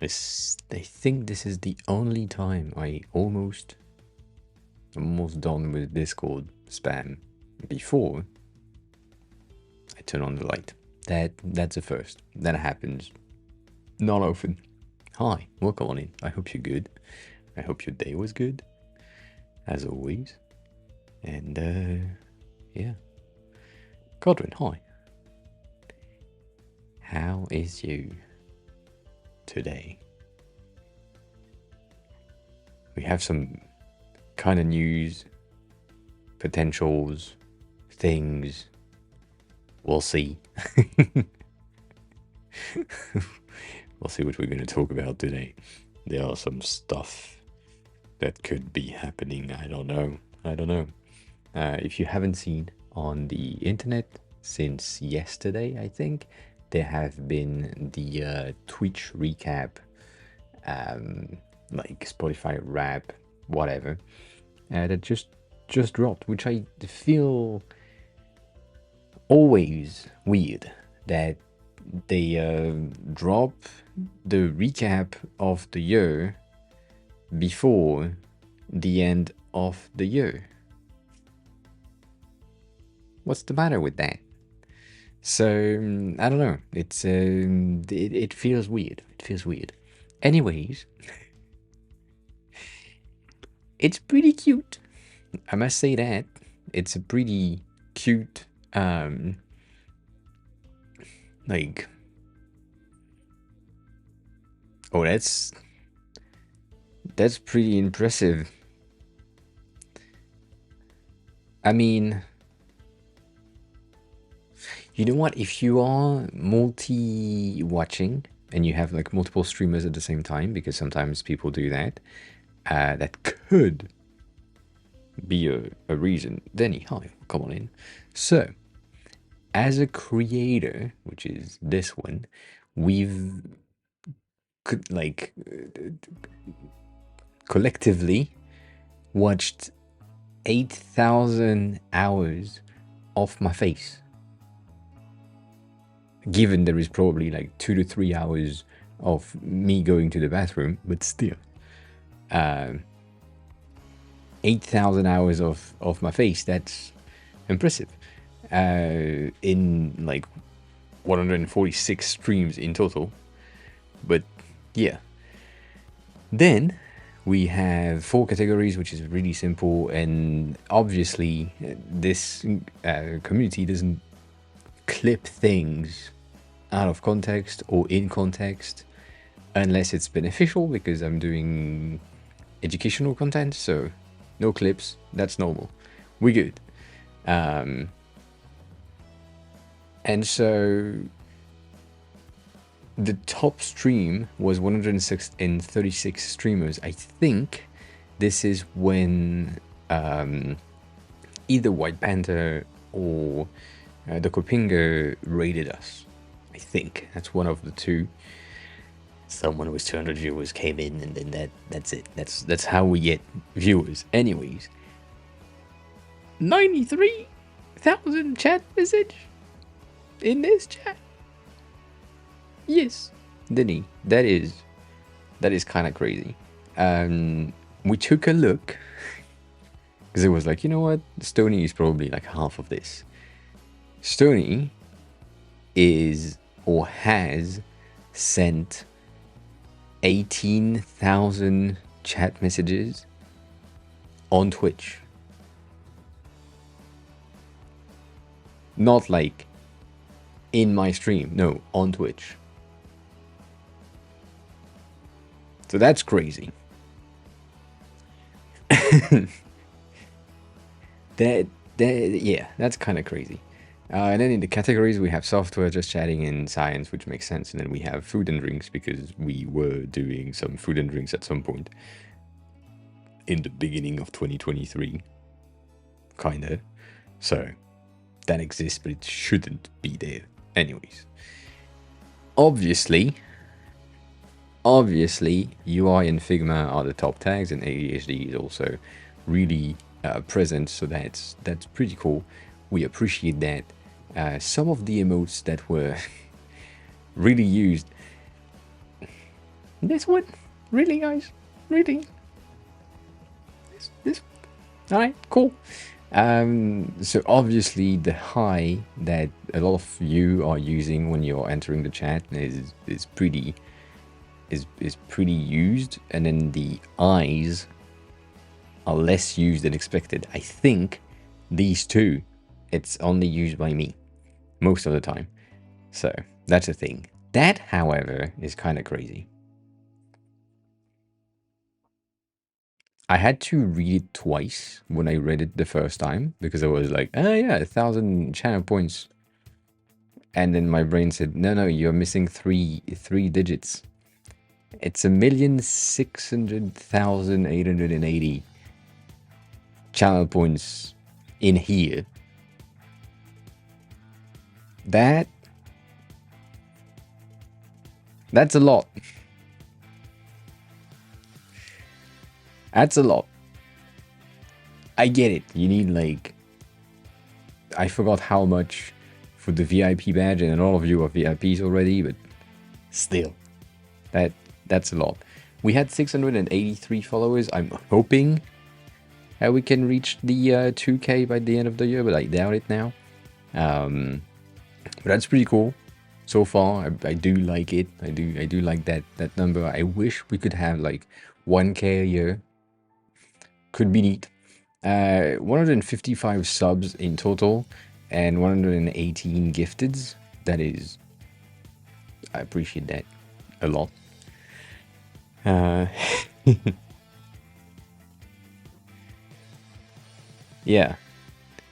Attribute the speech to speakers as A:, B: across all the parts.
A: I think this is the only time I'm almost done with Discord spam before I turn on the light. That's a first. That happens not often. Hi, welcome on in. I hope you're good. I hope your day was good, as always. And yeah. Godwin, hi. How is you today? We have some kind of news, potentials, things. We'll see. We'll see what we're going to talk about today. There are some stuff that could be happening. I don't know. If you haven't seen on the internet since yesterday, I think, there have been the Twitch recap, like Spotify rap, whatever, that just dropped, which I feel always weird that they drop the recap of the year before the end of the year. What's the matter with that? So I don't know. It's it feels weird. It feels weird. Anyways, it's pretty cute. I must say that it's a pretty cute like, oh, that's pretty impressive. I mean, you know what? If you are multi-watching and you have like multiple streamers at the same time, because sometimes people do that, that could be a reason. Denny, hi, come on in. So, as a creator, which is this one, we've collectively watched 8,000 hours of my face. Given there is probably like 2 to 3 hours of me going to the bathroom, but still, 8,000 hours of my face, that's impressive. In like 146 streams in total. But yeah. Then we have 4 categories, which is really simple, and obviously this community doesn't clip things out of context or in context unless it's beneficial, because I'm doing educational content, so no clips, that's normal, we're good. And so the top stream was 136 streamers. I think this is when either White Panther or the Kopinga raided us. I think that's one of the two. Someone with 200 viewers came in, and then that's it. That's how we get viewers. Anyways, 93,000 chat message in this chat. Yes, Denny, that is kind of crazy. We took a look because it was like, you know what, Stony is probably like half of this. Stony is or has sent 18,000 chat messages on Twitch. Not like in my stream, no, on Twitch. So that's crazy. Yeah, that's kind of crazy. And then in the categories, we have software, just chatting, and science, which makes sense. And then we have food and drinks, because we were doing some food and drinks at some point in the beginning of 2023. Kinda. So that exists, but it shouldn't be there. Anyways. Obviously, UI and Figma are the top tags, and ADHD is also really present, so that's pretty cool. We appreciate that. Some of the emotes that were really used, This one? Really, guys? Really? This? All right, cool. So obviously the high that a lot of you are using when you're entering the chat is pretty pretty used, and then the eyes are less used than expected. I think these two, it's only used by me most of the time. So that's a thing. That, however, is kind of crazy. I had to read it twice when I read it the first time because I was like, oh yeah, 1,000 channel points. And then my brain said, no, you're missing three digits. It's 1,600,880 channel points in here. That's a lot. That's a lot. I get it. You need like, I forgot how much for the VIP badge, and all of you are VIPs already, but still, that's a lot. We had 683 followers. I'm hoping we can reach the 2K by the end of the year, but I doubt it now. But that's pretty cool so far. I do like it. I do like that number. I wish we could have like 1K a year. Could be neat. 155 subs in total and 118 gifteds. That is, I appreciate that a lot. Yeah,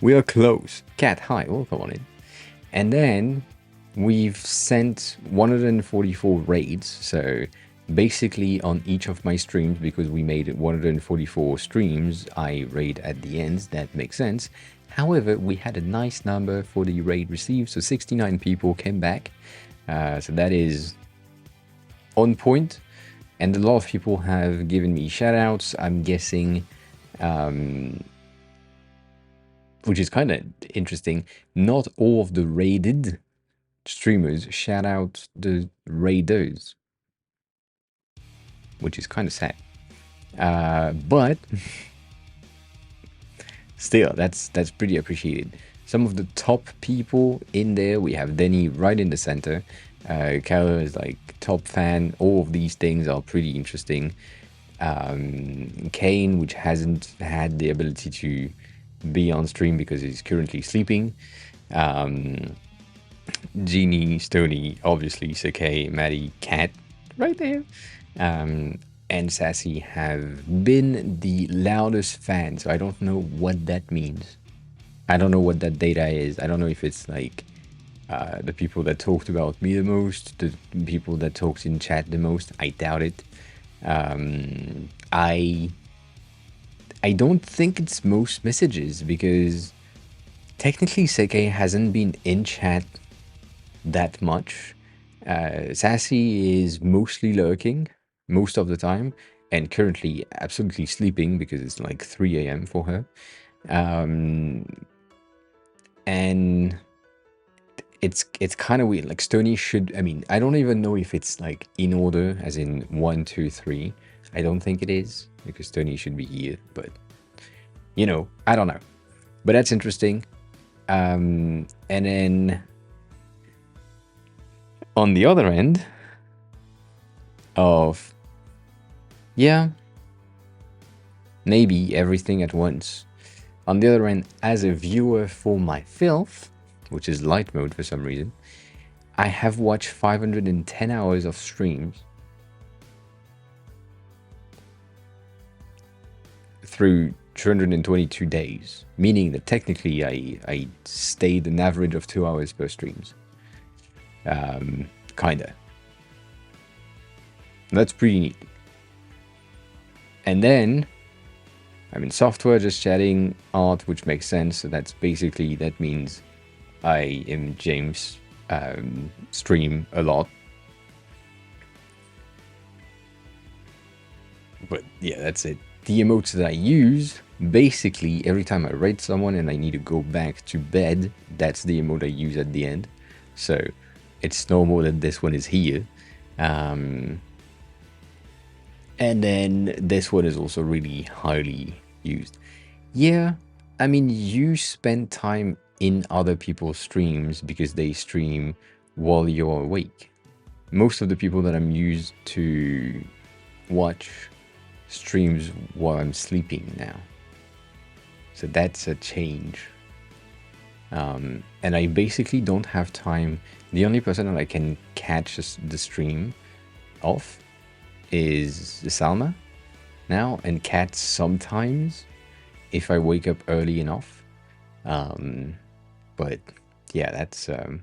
A: we are close. Cat, hi, welcome on in. And then we've sent 144 raids. So basically on each of my streams, because we made 144 streams, I raid at the end. That makes sense. However, we had a nice number for the raid received. So 69 people came back. So that is on point. And a lot of people have given me shoutouts. I'm guessing, which is kind of interesting, not all of the raided streamers shout out the raiders, which is kind of sad. But still, that's pretty appreciated. Some of the top people in there, we have Denny right in the center. Kyler is like top fan. All of these things are pretty interesting. Kane, which hasn't had the ability to be on stream because he's currently sleeping. Jeannie, Stony, obviously, Sakay, Maddie, Cat, right there. And Sassy have been the loudest fan, so I don't know what that means. I don't know what that data is. I don't know if it's like the people that talked about me the most, the people that talked in chat the most. I doubt it. I don't think it's most messages because technically Seke hasn't been in chat that much. Sassy is mostly lurking most of the time and currently absolutely sleeping because it's like 3 a.m. for her. And it's kind of weird. Like Stony should, I mean, I don't even know if it's like in order as in 1, 2, 3. I don't think it is because Stony should be here, but you know, I don't know. But that's interesting. And then on the other end of, yeah, maybe everything at once. On the other end, as a viewer for my filth, which is light mode for some reason, I have watched 510 hours of streams through 222 days, meaning that technically I stayed an average of 2 hours per streams. Kinda. That's pretty neat. And then I'm in software, just chatting, art, which makes sense. So that's basically, that means I am James, stream a lot. But yeah, that's it. The emotes that I use, basically every time I rate someone and I need to go back to bed, that's the emote I use at the end. So it's normal that this one is here. And then this one is also really highly used. Yeah, I mean, you spend time in other people's streams because they stream while you're awake. Most of the people that I'm used to watch streams while I'm sleeping now. So that's a change. And I basically don't have time. The only person that I can catch the stream of is Salma now, and Kat sometimes if I wake up early enough. But yeah, that's a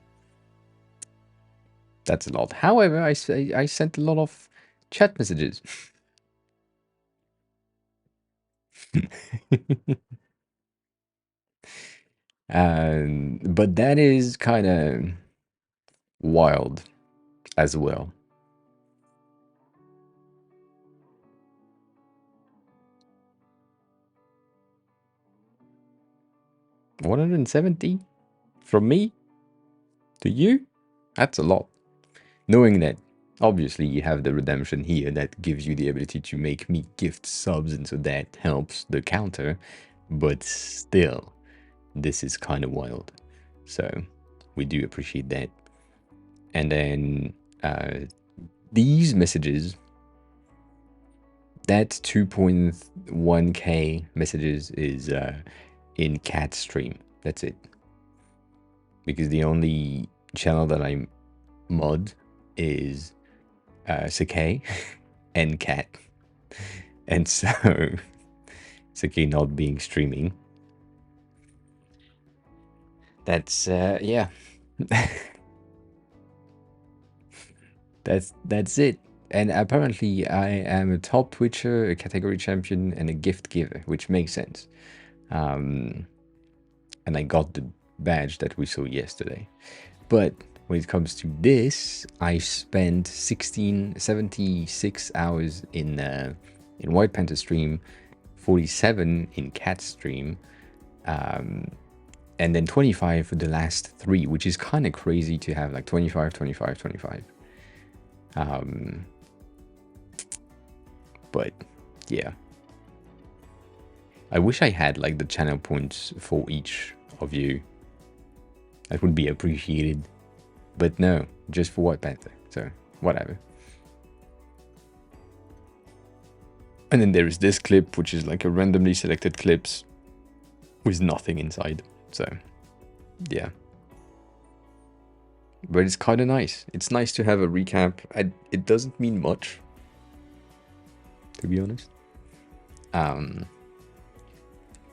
A: lot. However, I sent a lot of chat messages. But that is kind of wild as well. $170 from me to you? That's a lot. Knowing that obviously you have the redemption here that gives you the ability to make me gift subs, and so that helps the counter, but still, this is kind of wild. So we do appreciate that. And then these messages, that 2.1k messages is in Cat stream. That's it. Because the only channel that I mod is Sakei and Cat. And so Sakei not being streaming. That's yeah. That's it. And apparently I am a top Twitcher, a category champion, and a gift giver, which makes sense. And I got the badge that we saw yesterday. But when it comes to this, I spent 76 hours in White Panther stream, 47 in Cat stream, and then 25 for the last 3, which is kind of crazy to have like 25, 25, 25. But yeah, I wish I had like the channel points for each of you. That would be appreciated. But no, just for White Panther. So whatever. And then there is this clip, which is like a randomly selected clips with nothing inside. So yeah. But it's kind of nice. It's nice to have a recap. It doesn't mean much, to be honest.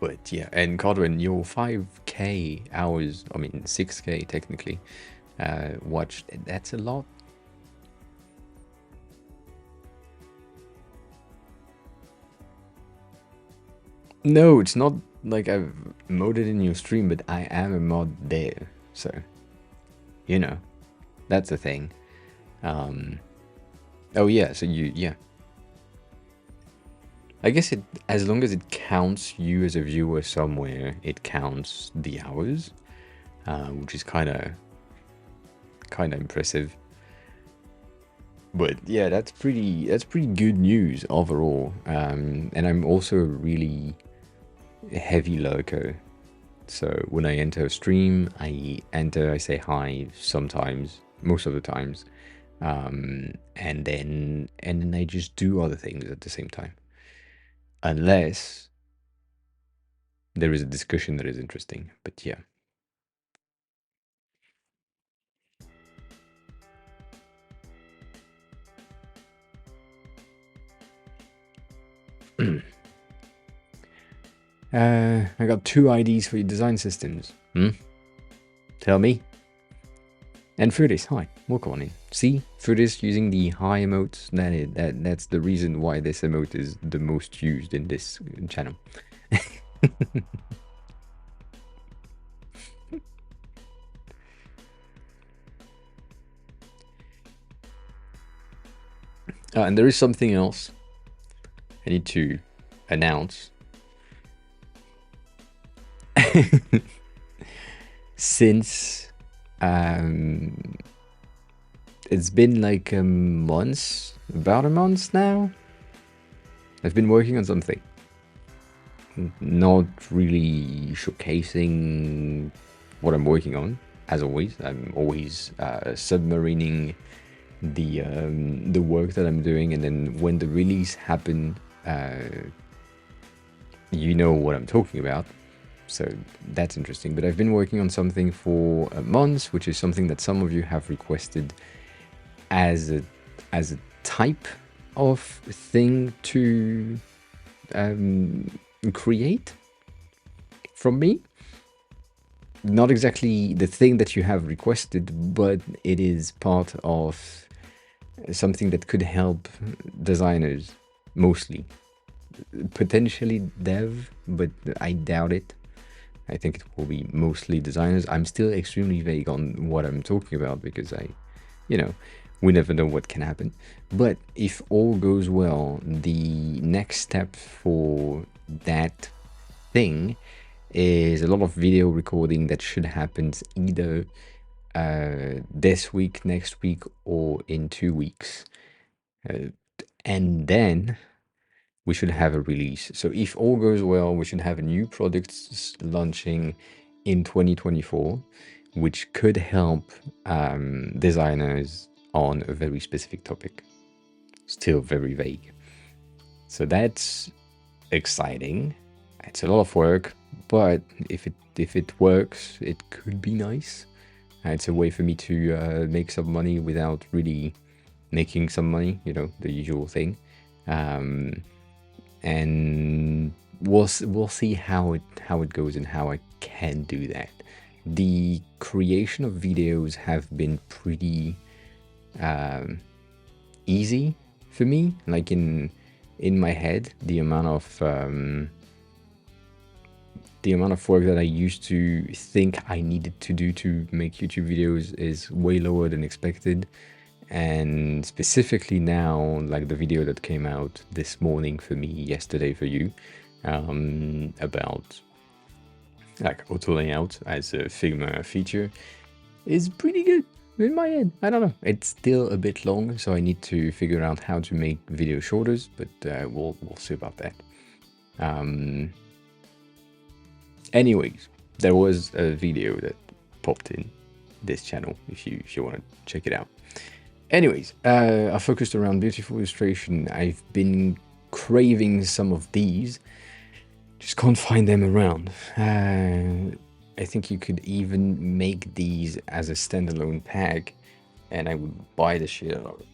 A: But yeah, and Codwin, your 5k hours, I mean 6k technically, watched, that's a lot. No, it's not like I've modded in your stream, but I am a mod there, so you know, that's the thing. Oh yeah, so yeah. I guess it, as long as it counts you as a viewer somewhere, it counts the hours, which is kind of impressive. But yeah, that's pretty good news overall. And I'm also a really heavy lurker. So when I enter a stream, I say hi sometimes, most of the times, and then I just do other things at the same time. Unless there is a discussion that is interesting, but yeah. I got 2 IDs for your design systems. Tell me. And Fruitis, hi, welcome on in. See, Fruitis using the hi emotes, that's the reason why this emote is the most used in this channel. And there is something else I need to announce. Since it's been like about a month now, I've been working on something. Not really showcasing what I'm working on, as always. I'm always submarining the work that I'm doing, and then when the release happen, you know what I'm talking about. So that's interesting. But I've been working on something for months, which is something that some of you have requested as a type of thing to create from me. Not exactly the thing that you have requested, but it is part of something that could help designers mostly. Potentially dev, but I doubt it. I think it will be mostly designers. I'm still extremely vague on what I'm talking about because we never know what can happen. But if all goes well, the next step for that thing is a lot of video recording that should happen either this week, next week, or in 2 weeks. And then we should have a release. So if all goes well, we should have a new product launching in 2024, which could help designers on a very specific topic. Still very vague. So that's exciting. It's a lot of work, but if it works, it could be nice. It's a way for me to make some money without really making some money, the usual thing. And we'll see how it goes and how I can do that. The creation of videos have been pretty easy for me. Like in my head, the amount of work that I used to think I needed to do to make YouTube videos is way lower than expected. And specifically now, like the video that came out this morning for me, yesterday for you, about like auto layout as a Figma feature, is pretty good in my head. I don't know. It's still a bit long, so I need to figure out how to make video shorter, but we'll see about that. Anyways, there was a video that popped in this channel if you want to check it out. Anyways, I focused around beautiful illustration. I've been craving some of these. Just can't find them around. I think you could even make these as a standalone pack, and I would buy the shit out of it.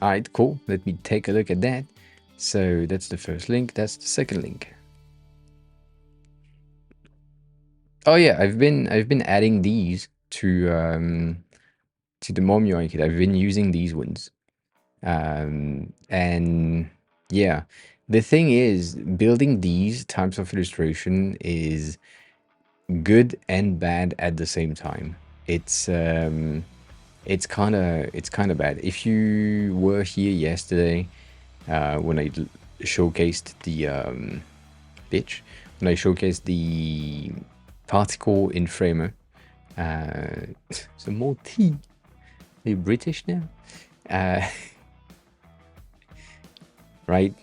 A: Alright, cool. Let me take a look at that. So that's the first link. That's the second link. Oh yeah, I've been adding these to the Mom UI kit. I've been using these ones. And yeah, the thing is, building these types of illustration is good and bad at the same time. It's kind of bad. If you were here yesterday, when I showcased the when I showcased the particle in Framer, some more tea. Are you British now? Right,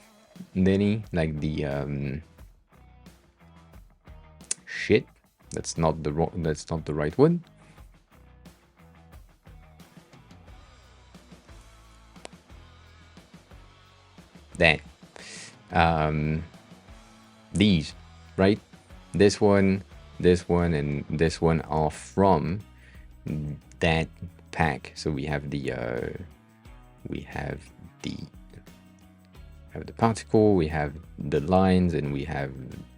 A: Denny, like the shit. That's not the right one. That these, right? This one, and this one are from that pack. So we have the particle, we have the lines, and we have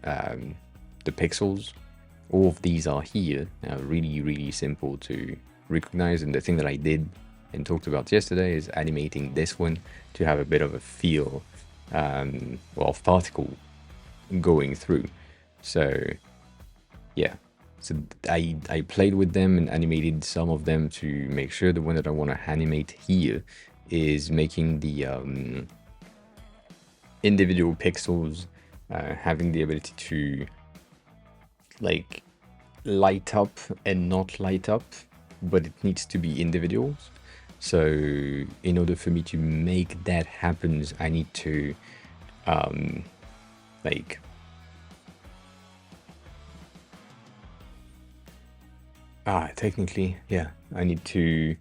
A: the pixels. All of these are here. Really simple to recognize. And the thing that I did and talked about yesterday is animating this one to have a bit of a feel of particle going through. So yeah, so I played with them and animated some of them to make sure the one that I want to animate here is making the individual pixels having the ability to like light up and not light up, but it needs to be individuals. So in order for me to make that happen, I need to Like, technically, yeah, I need to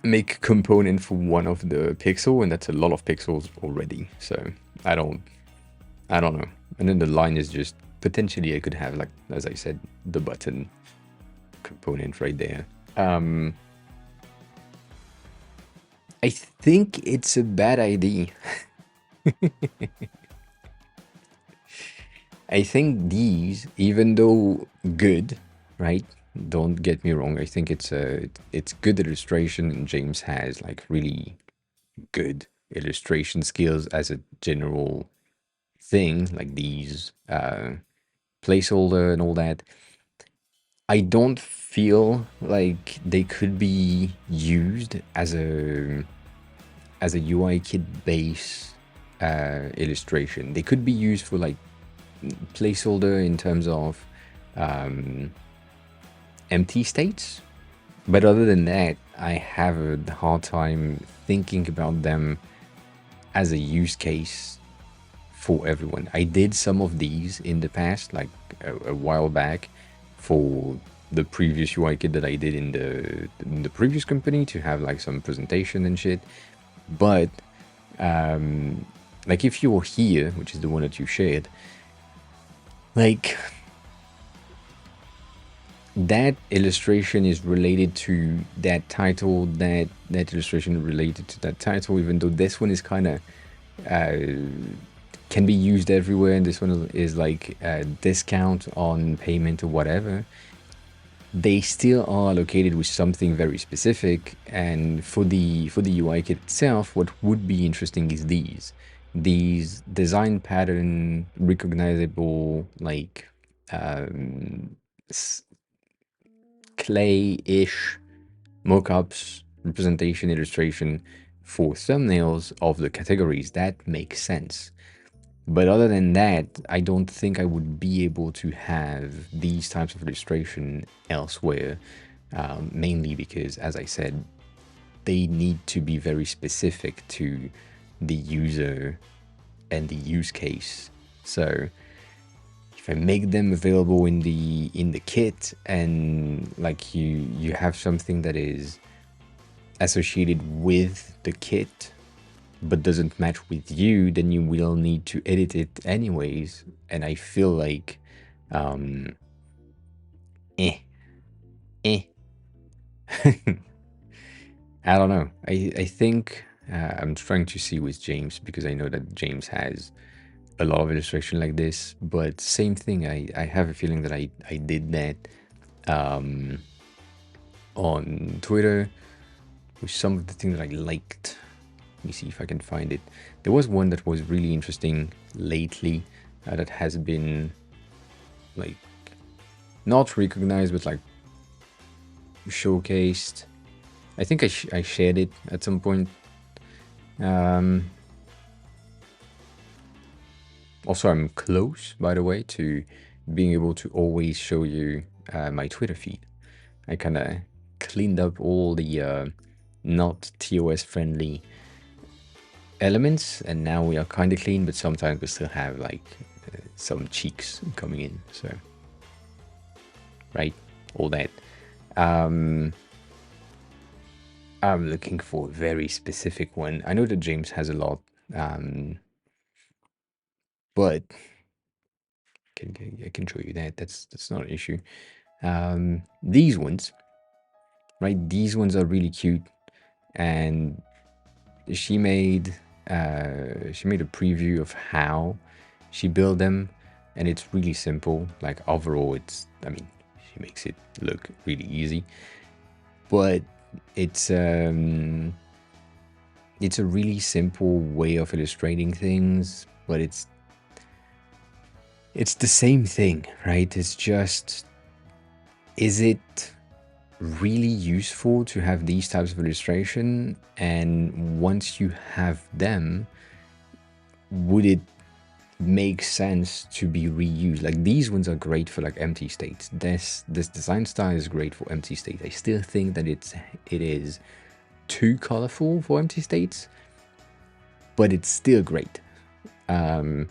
A: make a component for one of the pixel, and that's a lot of pixels already. So I don't know. And then the line is just potentially I could have, like, as I said, the button component right there. I think it's a bad idea. I think these, even though good, right? Don't get me wrong. I think it's good illustration, and James has like really good illustration skills as a general thing, like these placeholder and all that. I don't feel like they could be used as a UI kit base illustration. They could be used for like placeholder in terms of empty states, but other than that, I have a hard time thinking about them as a use case for everyone. I did some of these in the past, like a while back, for the previous UI kit that I did in the previous company to have like some presentation and shit. But like if you're here, which is the one that you shared, like that illustration is related to that title, that illustration related to that title, even though this one is kind of can be used everywhere, and this one is like a discount on payment or whatever. They still are located with something very specific, and for the UI kit itself, what would be interesting is these design pattern recognizable, like clay-ish mockups, representation, illustration for thumbnails of the categories. That makes sense. But other than that, I don't think I would be able to have these types of illustration elsewhere, mainly because, as I said, they need to be very specific to the user and the use case. So if I make them available in the kit, and like you have something that is associated with the kit but doesn't match with you, then you will need to edit it anyways. And I feel like I don't know. I think I'm trying to see with James, because I know that James has a lot of illustration like this, but same thing. I have a feeling that I did that on Twitter with some of the things that I liked. Let me see if I can find it. There was one that was really interesting lately that has been like not recognized, but like showcased. I think I shared it at some point. Also, I'm close, by the way, to being able to always show you my Twitter feed. I kind of cleaned up all the not TOS friendly elements, and now we are kind of clean, but sometimes we still have like some cheeks coming in. So, right, all that. I'm looking for a very specific one. I know that James has a lot, but I can show you that. That's not an issue. These ones, right? These ones are really cute, and she made a preview of how she built them, and it's really simple. Like overall, I mean, she makes it look really easy, but it's a really simple way of illustrating things, but it's the same thing, right? It's just, is it really useful to have these types of illustration? And once you have them, would it make sense to be reused? Like these ones are great for like empty states. This design style is great for empty states. I still think that it is too colorful for empty states, but it's still great. And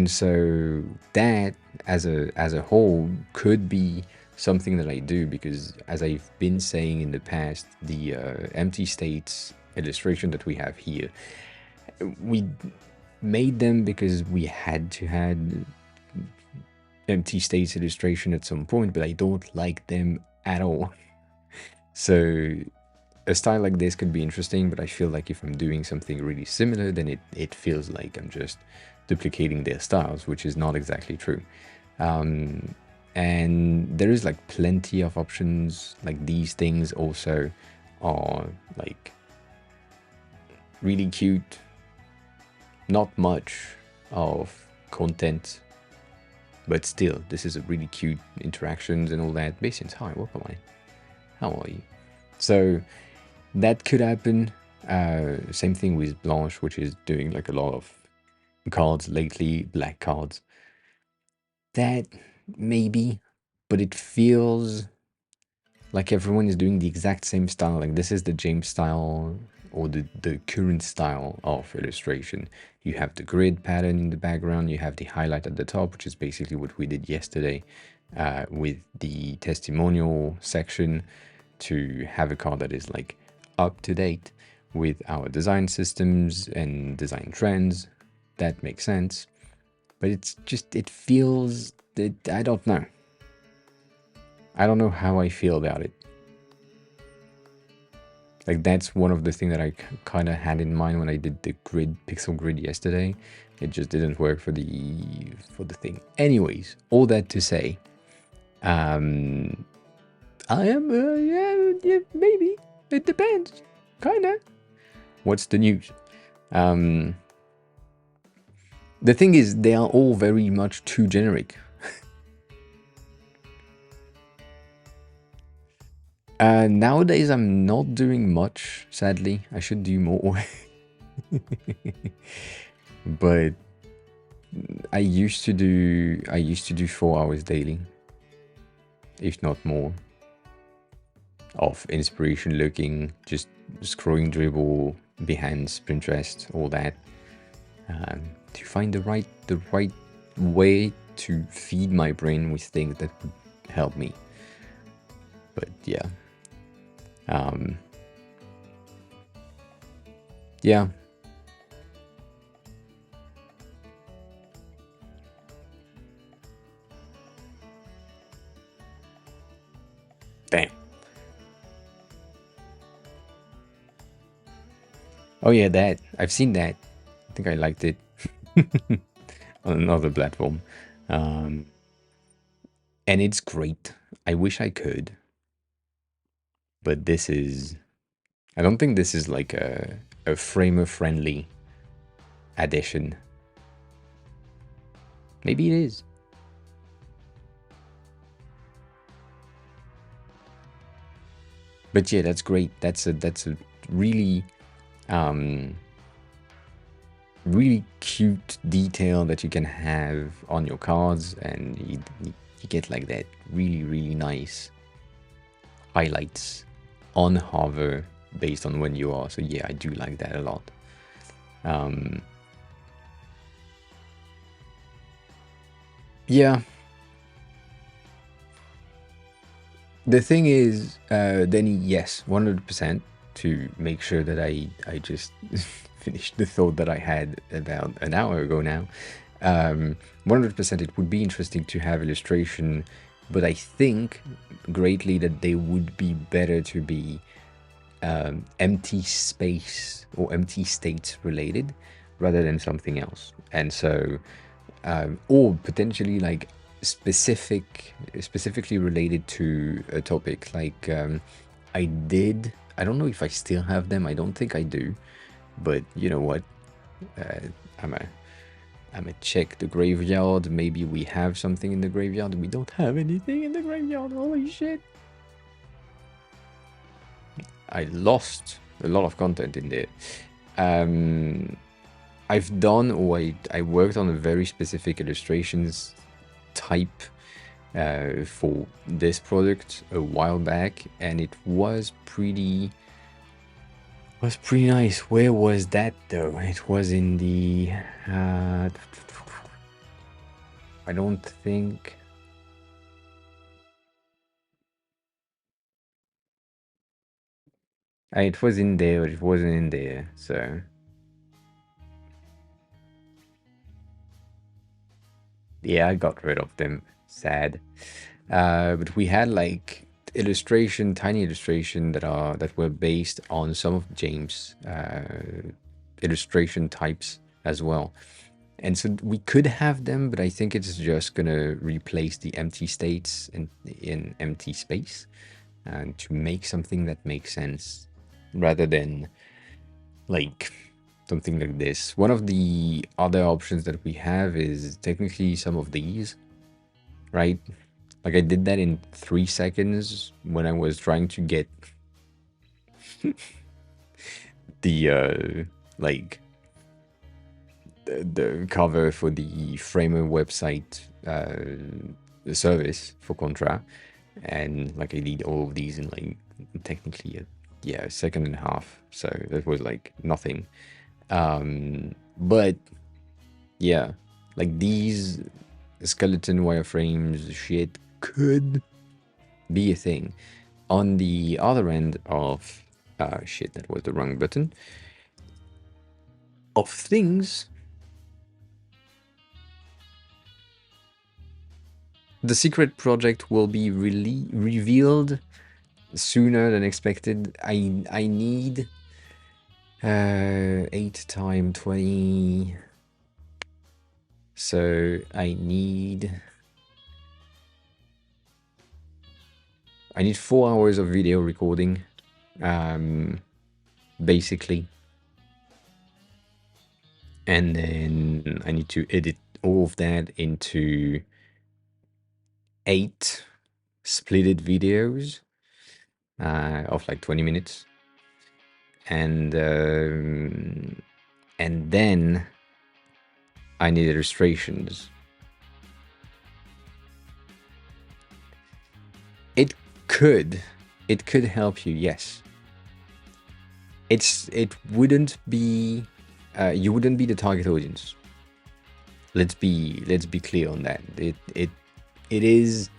A: so that as a whole could be something that I do, because as I've been saying in the past, the empty states illustration that we have here, we made them because we had to had empty states illustration at some point, but I don't like them at all. So a style like this could be interesting, but I feel like if I'm doing something really similar, then it feels like I'm just duplicating their styles, which is not exactly true. And there is like plenty of options. Like these things also are like really cute, not much of content, but still, this is a really cute interactions and all that. Basins, hi, welcome on. How are you? So that could happen. Same thing with Blanche, which is doing like a lot of cards lately, black cards. That maybe, but it feels like everyone is doing the exact same style. Like this is the James style, or the current style of illustration. You have the grid pattern in the background, you have the highlight at the top, which is basically what we did yesterday with the testimonial section, to have a card that is like up to date with our design systems and design trends. That makes sense. But it's just, it feels that, I don't know. I don't know how I feel about it. Like that's one of the things that I kind of had in mind when I did the pixel grid yesterday. It just didn't work for the thing. Anyways, all that to say, I am yeah, maybe it depends, kinda. What's the news? The thing is, they are all very much too generic. Nowadays, I'm not doing much, sadly. I should do more. But I used to do 4 hours daily, if not more, of inspiration looking, just scrolling dribble, Behance, Pinterest, all that, to find the right way to feed my brain with things that would help me. But yeah. Yeah. Damn. Oh yeah, that. I've seen that. I think I liked it on another platform. And it's great. I wish I could. But this is... I don't think this is like a framer-friendly addition. Maybe it is. But yeah, that's great. That's a really really cute detail that you can have on your cards, and you get like that really nice highlights on hover based on when you are. So yeah, I do like that a lot. Yeah. The thing is, then yes, 100%, to make sure that I just finished the thought that I had about an hour ago now. 100% it would be interesting to have illustration, but I think greatly that they would be better to be empty space or empty states related rather than something else. And so, or potentially like specifically related to a topic. Like I don't know if I still have them. I don't think I do, but you know what? I'm a check the graveyard. Maybe we have something in the graveyard. We don't have anything in the graveyard. Holy shit. I lost a lot of content in there. I've done, or I worked on a very specific illustrations type for this product a while back, and it was pretty Was pretty nice. Where was that though? It was in the. Uh, I don't think. It was in there, but it wasn't in there. So yeah, I got rid of them. Sad. But we had like tiny illustration that were based on some of James' illustration types as well. And so we could have them, but I think it's just gonna replace the empty states in empty space, and to make something that makes sense rather than like something like this. One of the other options that we have is technically some of these, right? Like I did that in 3 seconds when I was trying to get the like the cover for the Framer website service for Contra, and like I did all of these in like technically a second and a half. So that was like nothing. But yeah, like these skeleton wireframes shit could be a thing. On the other end of shit, that was the wrong button. Of things, the secret project will be revealed sooner than expected. I need 8 times 20. So I need 4 hours of video recording, basically. And then I need to edit all of that into 8 splitted videos of like 20 minutes. And then I need illustrations. It could help you, yes. It wouldn't be you wouldn't be the target audience. Let's be clear on that. It is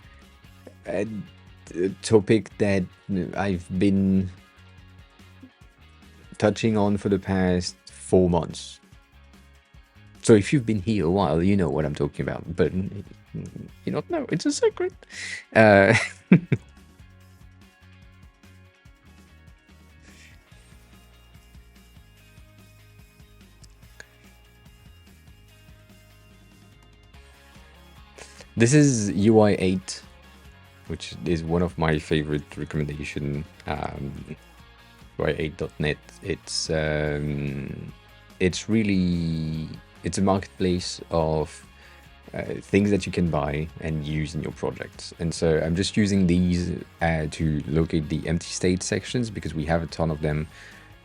A: a topic that I've been touching on for the past 4 months. So if you've been here a while, you know what I'm talking about. But you don't know, it's a secret. This is UI 8, which is one of my favorite recommendation. UI8.net. It's really, it's a marketplace of things that you can buy and use in your projects. And so I'm just using these to locate the empty state sections, because we have a ton of them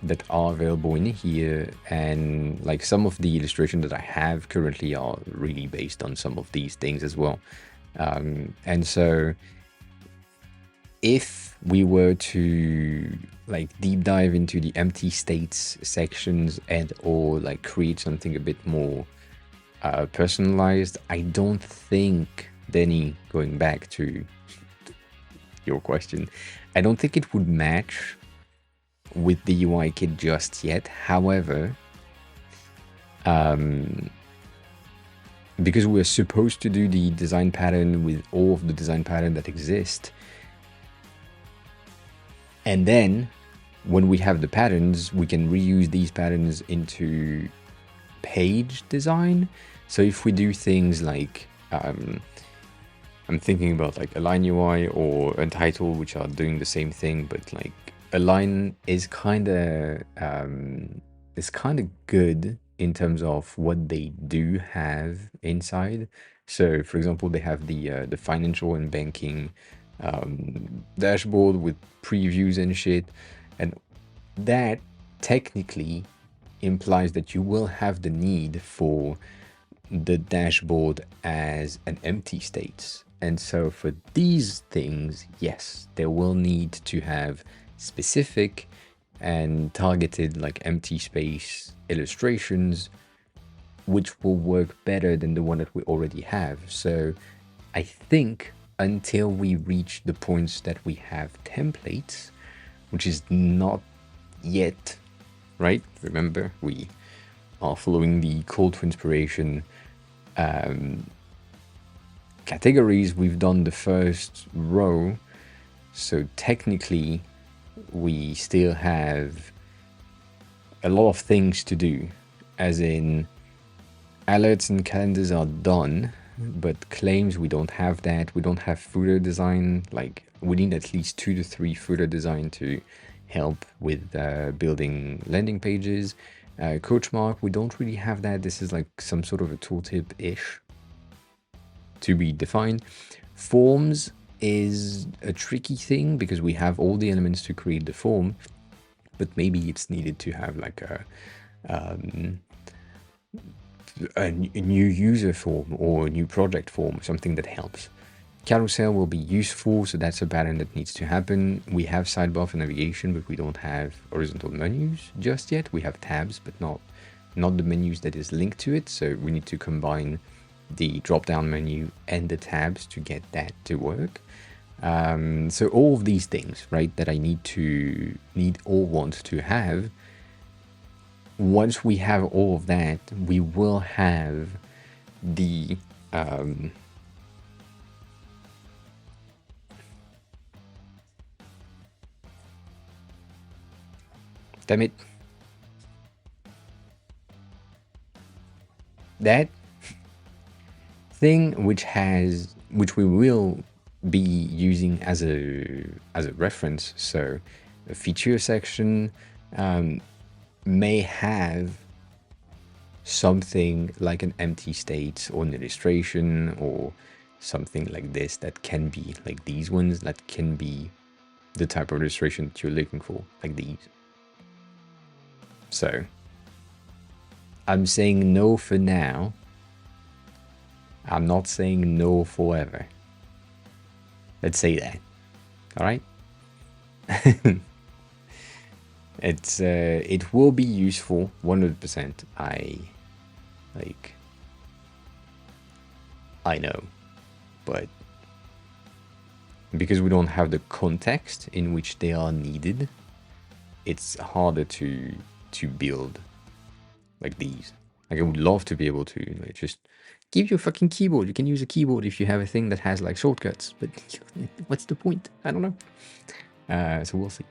A: that are available in here, and like some of the illustrations that I have currently are really based on some of these things as well. And so if we were to like deep dive into the empty states sections and or like create something a bit more personalized, I don't think, Denny, going back to your question, I don't think it would match with the UI kit just yet. However, because we're supposed to do the design pattern with all of the design pattern that exist, and then when we have the patterns, we can reuse these patterns into page design. So if we do things like I'm thinking about like Align UI or Untitled, which are doing the same thing, but like Align is kind of good in terms of what they do have inside. So for example, they have the financial and banking dashboard with previews and shit, and that technically implies that you will have the need for the dashboard as an empty state. And so for these things, yes, they will need to have specific and targeted like empty space illustrations, which will work better than the one that we already have. So I think until we reach the points that we have templates, which is not yet, right? Remember, we are following the call to inspiration categories. We've done the first row, so technically we still have a lot of things to do, as in alerts and calendars are done, but claims, we don't have that. We don't have footer design. Like, we need at least 2 to 3 footer design to help with building landing pages. Coach mark, we don't really have that. This is like some sort of a tooltip-ish to be defined. Forms is a tricky thing because we have all the elements to create the form, but maybe it's needed to have like a new user form or a new project form, something that helps. Carousel will be useful, so that's a pattern that needs to happen. We have sidebar for navigation, but we don't have horizontal menus just yet. We have tabs, but not the menus that is linked to it, so we need to combine the drop-down menu and the tabs to get that to work. So all of these things, right, that I need or want to have. Once we have all of that, we will have the damn it, that thing which we will be using as a reference. So a feature section may have something like an empty state or an illustration or something like this that can be like these ones, that can be the type of illustration that you're looking for, like these. So I'm saying no for now. I'm not saying no forever. Let's say that. All right. It will be useful 100%. I know, but because we don't have the context in which they are needed, it's harder to build like these. Like, I would love to be able to like just give you a fucking keyboard. You can use a keyboard if you have a thing that has like shortcuts, but what's the point? I don't know. So we'll see.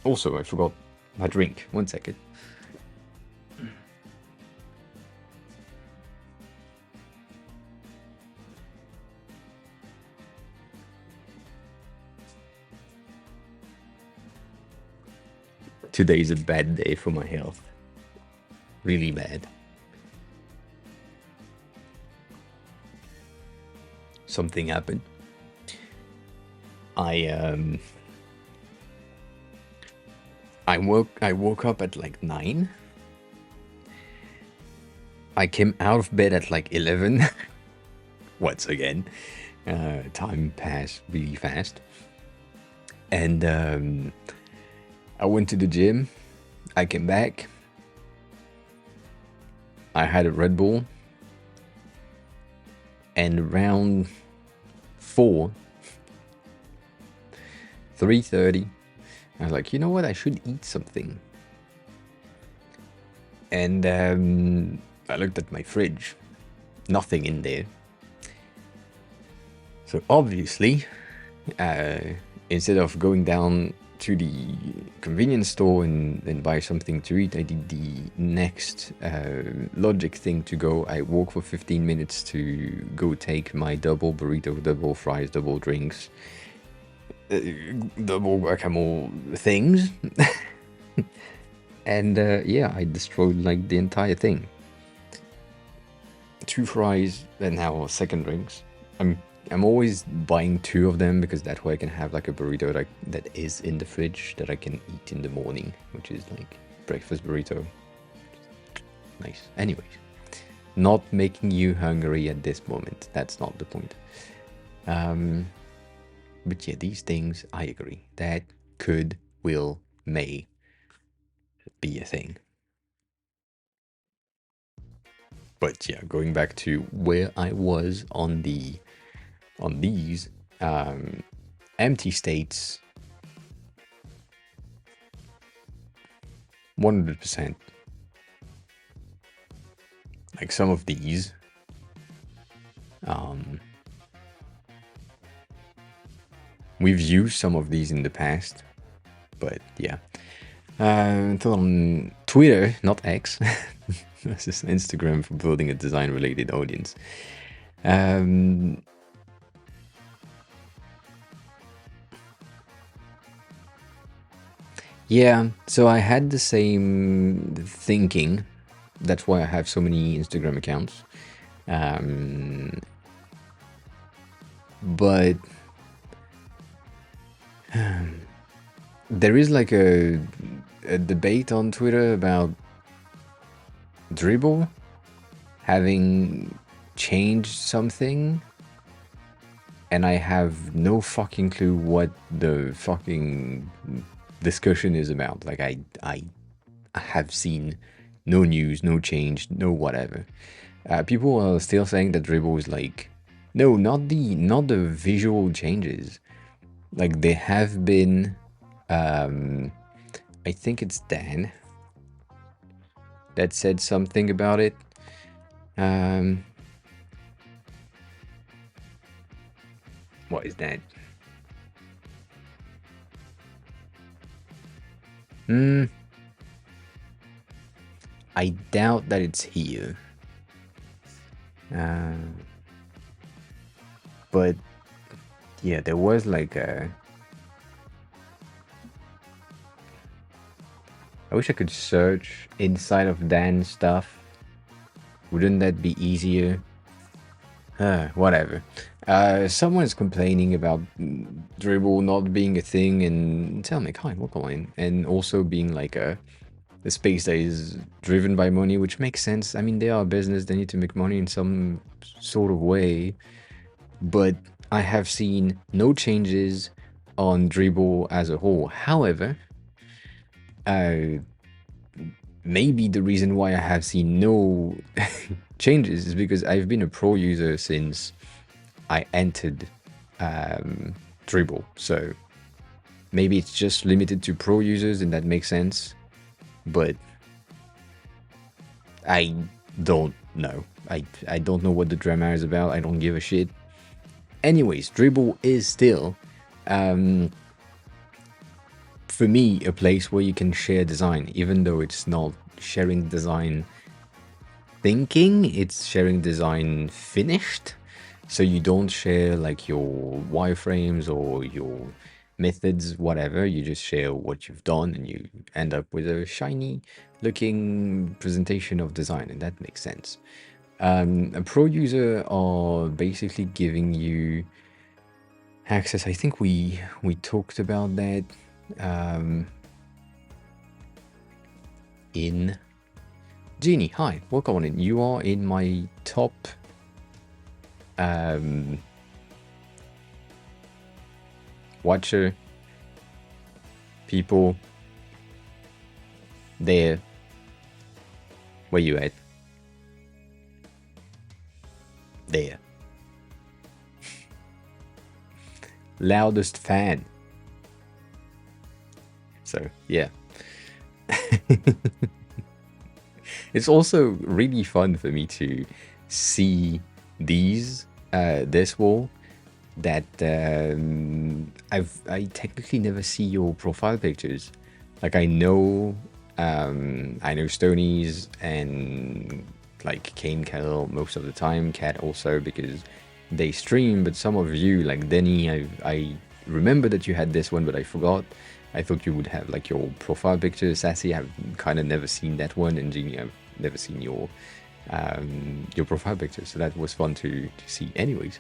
A: Also, I forgot my drink. 1 second. Today is a bad day for my health. Really bad. Something happened. I woke up at like 9. I came out of bed at like 11. Once again, time passed really fast. And I went to the gym. I came back. I had a Red Bull. And around 3:30, I was like, you know what? I should eat something. And I looked at my fridge. Nothing in there. So obviously, instead of going down to the convenience store and buy something to eat, I did the next logic thing to go. I walked for 15 minutes to go take my double burrito, double fries, double drinks, double guacamole things. And yeah, I destroyed like the entire thing. 2 fries and now second drinks. I'm always buying 2 of them because that way I can have like a burrito that is in the fridge that I can eat in the morning, which is like breakfast burrito. Nice. Anyways, not making you hungry at this moment. That's not the point. But yeah, these things, I agree. That could, will, may be a thing. But yeah, going back to where I was on these empty states, 100%. Like some of these, we've used some of these in the past, but yeah. Until on Twitter, not X. This is Instagram for building a design-related audience. Yeah, so I had the same thinking. That's why I have so many Instagram accounts. But there is like a debate on Twitter about Dribble having changed something, and I have no fucking clue what the fucking discussion is about. Like I have seen no news, no change, no whatever. People are still saying that Dribble is like, no, not the visual changes. Like there have been, I think it's Dan that said something about it. What is that? I doubt that it's here. But yeah, there was like a. I wish I could search inside of Dan's stuff. Wouldn't that be easier? Whatever. Someone's complaining about Dribble not being a thing, and tell me, Kai, what going? And also being like a space that is driven by money, which makes sense. I mean, they are a business; they need to make money in some sort of way. But I have seen no changes on Dribble as a whole. However, maybe the reason why I have seen no changes is because I've been a pro user since I entered Dribble. So maybe it's just limited to pro users, and that makes sense. But I don't know. I don't know what the drama is about. I don't give a shit. Anyways, Dribble is still, for me, a place where you can share design, even though it's not sharing design thinking, it's sharing design finished. So you don't share like your wireframes or your methods, whatever. You just share what you've done, and you end up with a shiny looking presentation of design, and that makes sense. A pro user are basically giving you access. I think we talked about that in Genie. Hi, welcome on in. You are in my top watcher people there. Where you at? There. Loudest fan. So yeah. It's also really fun for me to see this wall that I technically never see your profile pictures. Like I know Stonies and like Kane Kettle most of the time, Cat also, because they stream. But some of you, like Denny, I remember that you had this one, but I forgot. I thought you would have like your profile picture. Sassy, I've kind of never seen that one, and Genie, I've never seen your profile picture. So that was fun to see. Anyways,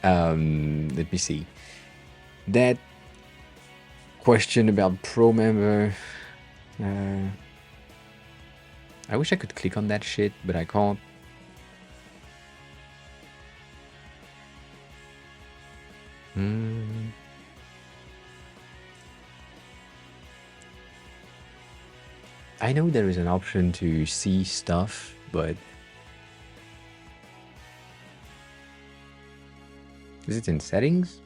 A: let me see. That question about pro member. I wish I could click on that shit, but I can't. Hmm. I know there is an option to see stuff, but is it in settings?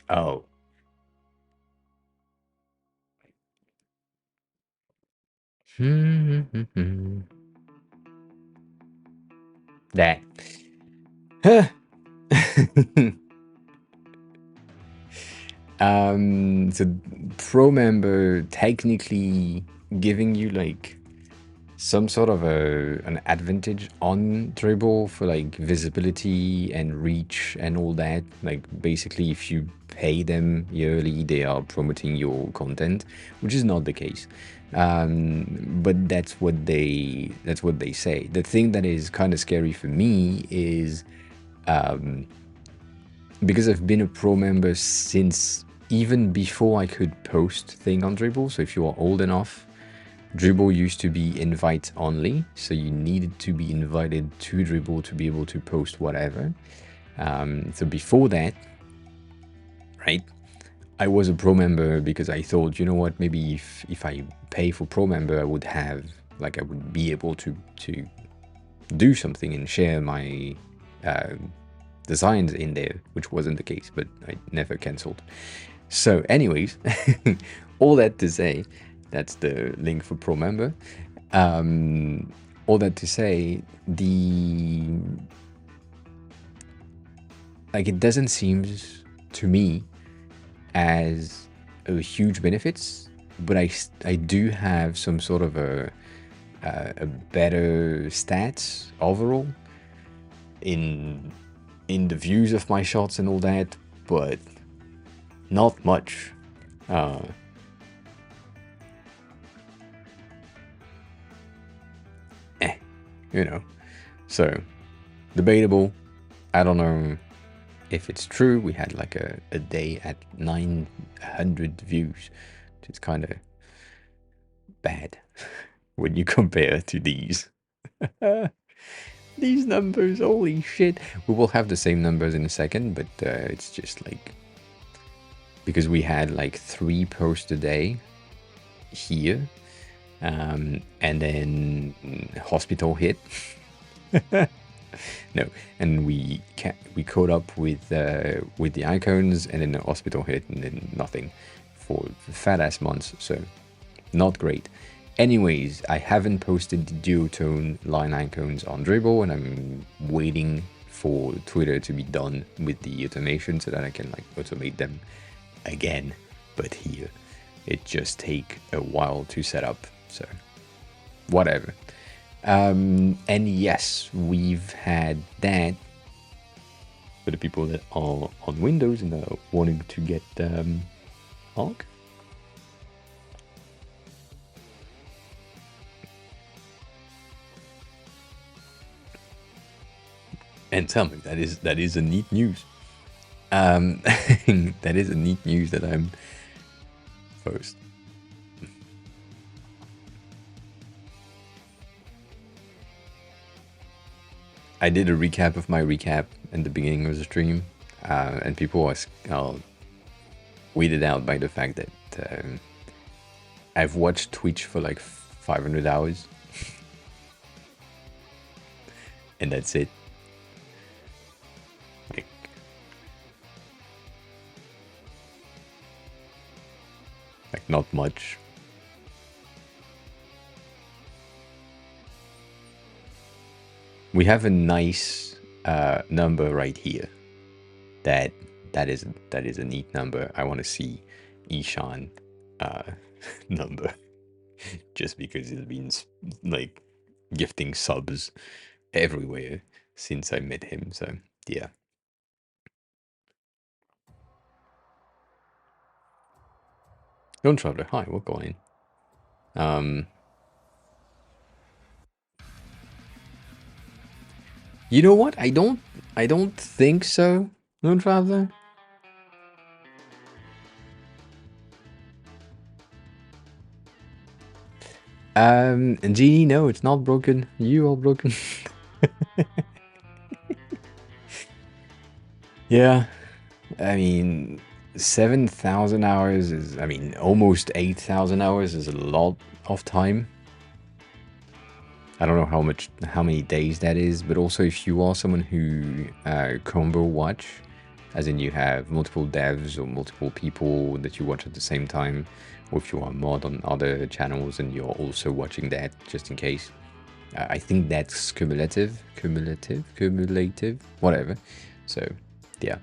A: Oh. That. Huh. So pro member technically giving you like some sort of an advantage on Dribble for like visibility and reach and all that. Like basically, if you pay them yearly, they are promoting your content, which is not the case. But that's what they say. The thing that is kind of scary for me is because I've been a pro member since even before I could post thing on Dribble. So if you are old enough, Dribble used to be invite only, so you needed to be invited to Dribble to be able to post whatever. So before that, right, I was a pro member because I thought, you know what, maybe if I pay for pro member, I would have like I would be able to do something and share my designs in there, which wasn't the case, but I never cancelled. So, anyways, all that to say, that's the link for pro member. All that to say, it doesn't seem to me as a huge benefits, but I do have some sort of a better stats overall in the views of my shots and all that, but not much. Uh, you know. So debatable. I don't know if it's true. We had like a day at 900 views, which is kind of bad when you compare to these. These numbers, holy shit. We will have the same numbers in a second, but it's just like because we had like 3 posts a day here, and then hospital hit. No, and we caught up with the icons, and then the hospital hit, and then nothing for fat ass months. So not great. Anyways, I haven't posted the duotone line icons on Dribble, and I'm waiting for Twitter to be done with the automation so that I can like automate them again. But here, it just take a while to set up. So whatever. And yes, we've had that for the people that are on Windows and are wanting to get Arc. And tell me, that is a neat news. That is a neat news that I'm first. I did a recap of my recap in the beginning of the stream, and people was weirded out by the fact that I've watched Twitch for like 500 hours, and that's it. Like not much. We have a nice number right here. That is a neat number. I want to see Ishan number just because it's been like gifting subs everywhere since I met him. So yeah. Don't Traveler, hi, what's going on? You know what? I don't think so. Don't Traveler. Genie, no, it's not broken. You are broken. Yeah, I mean, 7,000 hours is, I mean, almost 8,000 hours is a lot of time. I don't know how many days that is, but also if you are someone who combo watch, as in you have multiple devs or multiple people that you watch at the same time, or if you are a mod on other channels and you're also watching that just in case, I think that's cumulative, whatever. So, yeah,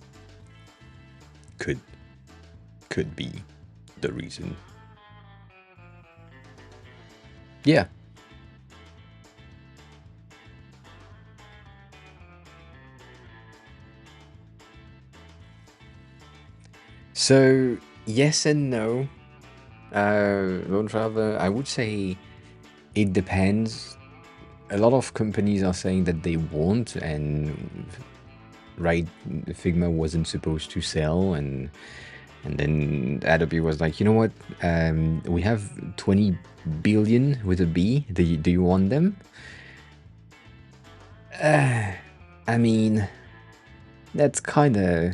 A: could could be the reason. Yeah. So yes and no. Rather, I would say it depends. A lot of companies are saying that they won't, and right, Figma wasn't supposed to sell, and then Adobe was like, you know what? We have 20 billion with a B. Do you want them? I mean, that's kind of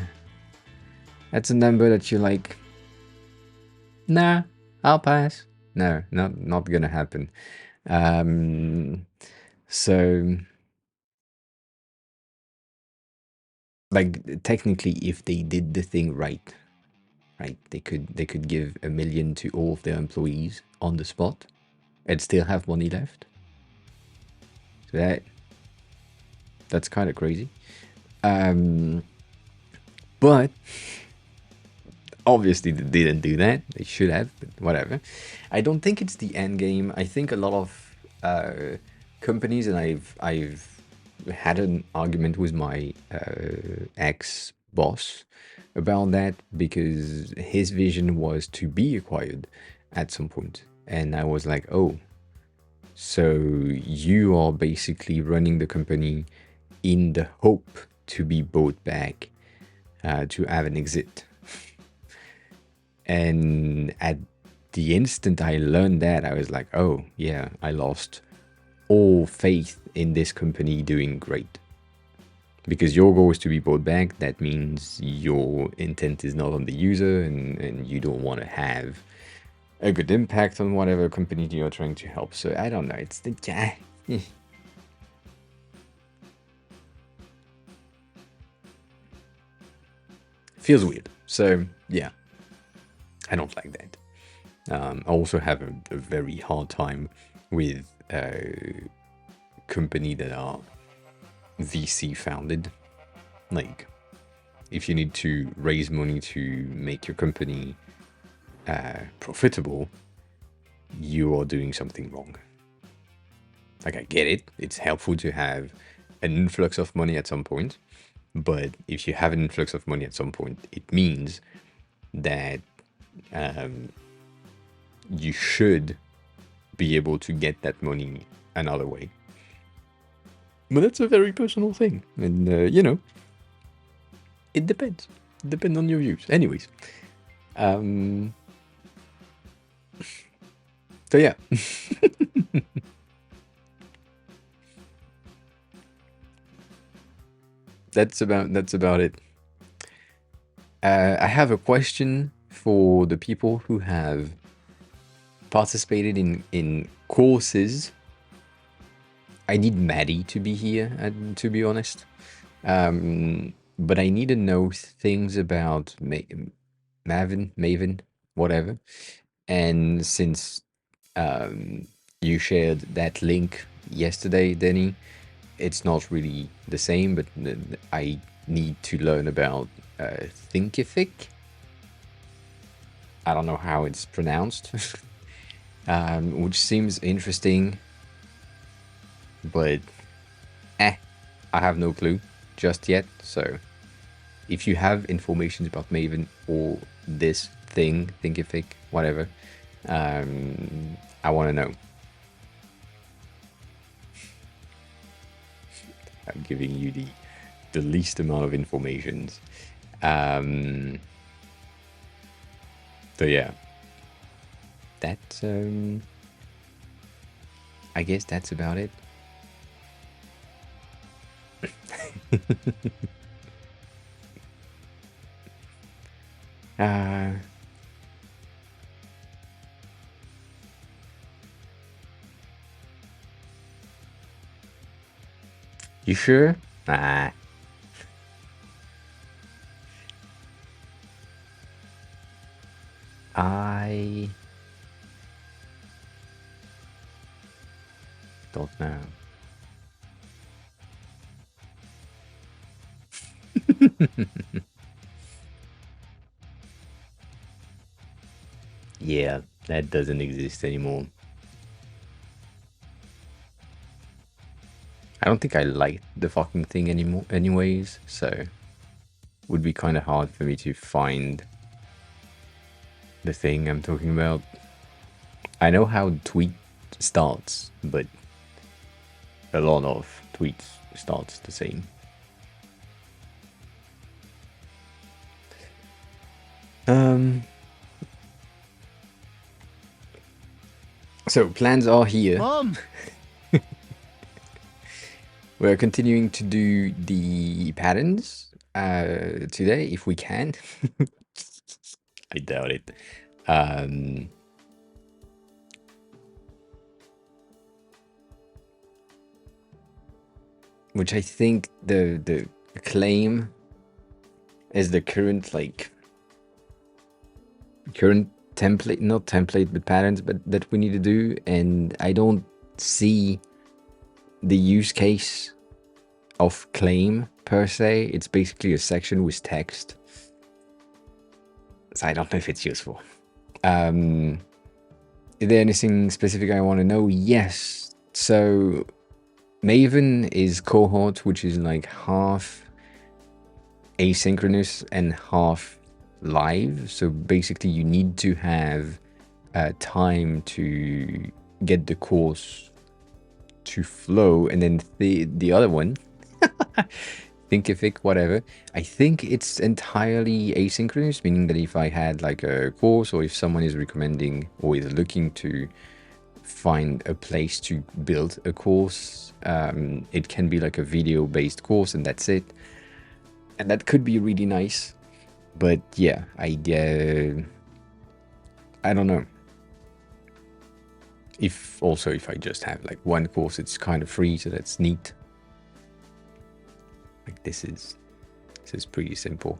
A: that's a number that you're like, nah, I'll pass. No, not gonna happen. Um, so like technically, if they did the thing right, right, they could give 1 million to all of their employees on the spot and still have money left. So that's kind of crazy. Um, but obviously they didn't do that. They should have, but whatever. I don't think it's the end game. I think a lot of companies, and I've had an argument with my ex boss about that because his vision was to be acquired at some point, and I was like, oh, so you are basically running the company in the hope to be bought back, to have an exit. And at the instant I learned that, I was like, oh, yeah, I lost all faith in this company doing great. Because your goal is to be bought back, that means your intent is not on the user, and you don't want to have a good impact on whatever company you're trying to help. So I don't know. It's the. Feels weird. So yeah, I don't like that. I also have a very hard time with company that are VC founded. Like, if you need to raise money to make your company profitable, you are doing something wrong. Like, I get it; it's helpful to have an influx of money at some point, but if you have an influx of money at some point, it means that you should be able to get that money another way. But that's a very personal thing, and it depends. It depends on your views. Anyways, um, so yeah, that's about it. I have a question for the people who have participated in courses. I need Maddie to be here, to be honest. But I need to know things about Maven, whatever. And since you shared that link yesterday, Denny, it's not really the same, but I need to learn about Thinkific. I don't know how it's pronounced, which seems interesting, but I have no clue just yet. So if you have information about Maven or this thing, Thinkific, whatever, I want to know. I'm giving you the least amount of information. Um, so yeah, that's I guess that's about it. Uh, you sure? Nah. I don't know. Yeah, that doesn't exist anymore. I don't think I like the fucking thing anymore anyways, so would be kind of hard for me to find the thing I'm talking about. I know how tweet starts, but a lot of tweets starts the same. So plans are here.
B: Mom!
A: We're continuing to do the patterns today, if we can. I doubt it. Which I think the claim is the current template, not template, but patterns, but that we need to do, and I don't see the use case of claim per se. It's basically a section with text, so I don't know if it's useful. Is there anything specific I want to know? Yes. So Maven is cohort, which is like half asynchronous and half live. So basically you need to have time to get the course to flow, and then the other one Thinkific, whatever, I think it's entirely asynchronous, meaning that if I had like a course, or if someone is recommending or is looking to find a place to build a course, it can be like a video based course and that's it, and that could be really nice. But yeah, I don't know if I just have like one course, it's kind of free, so that's neat. Like this is pretty simple,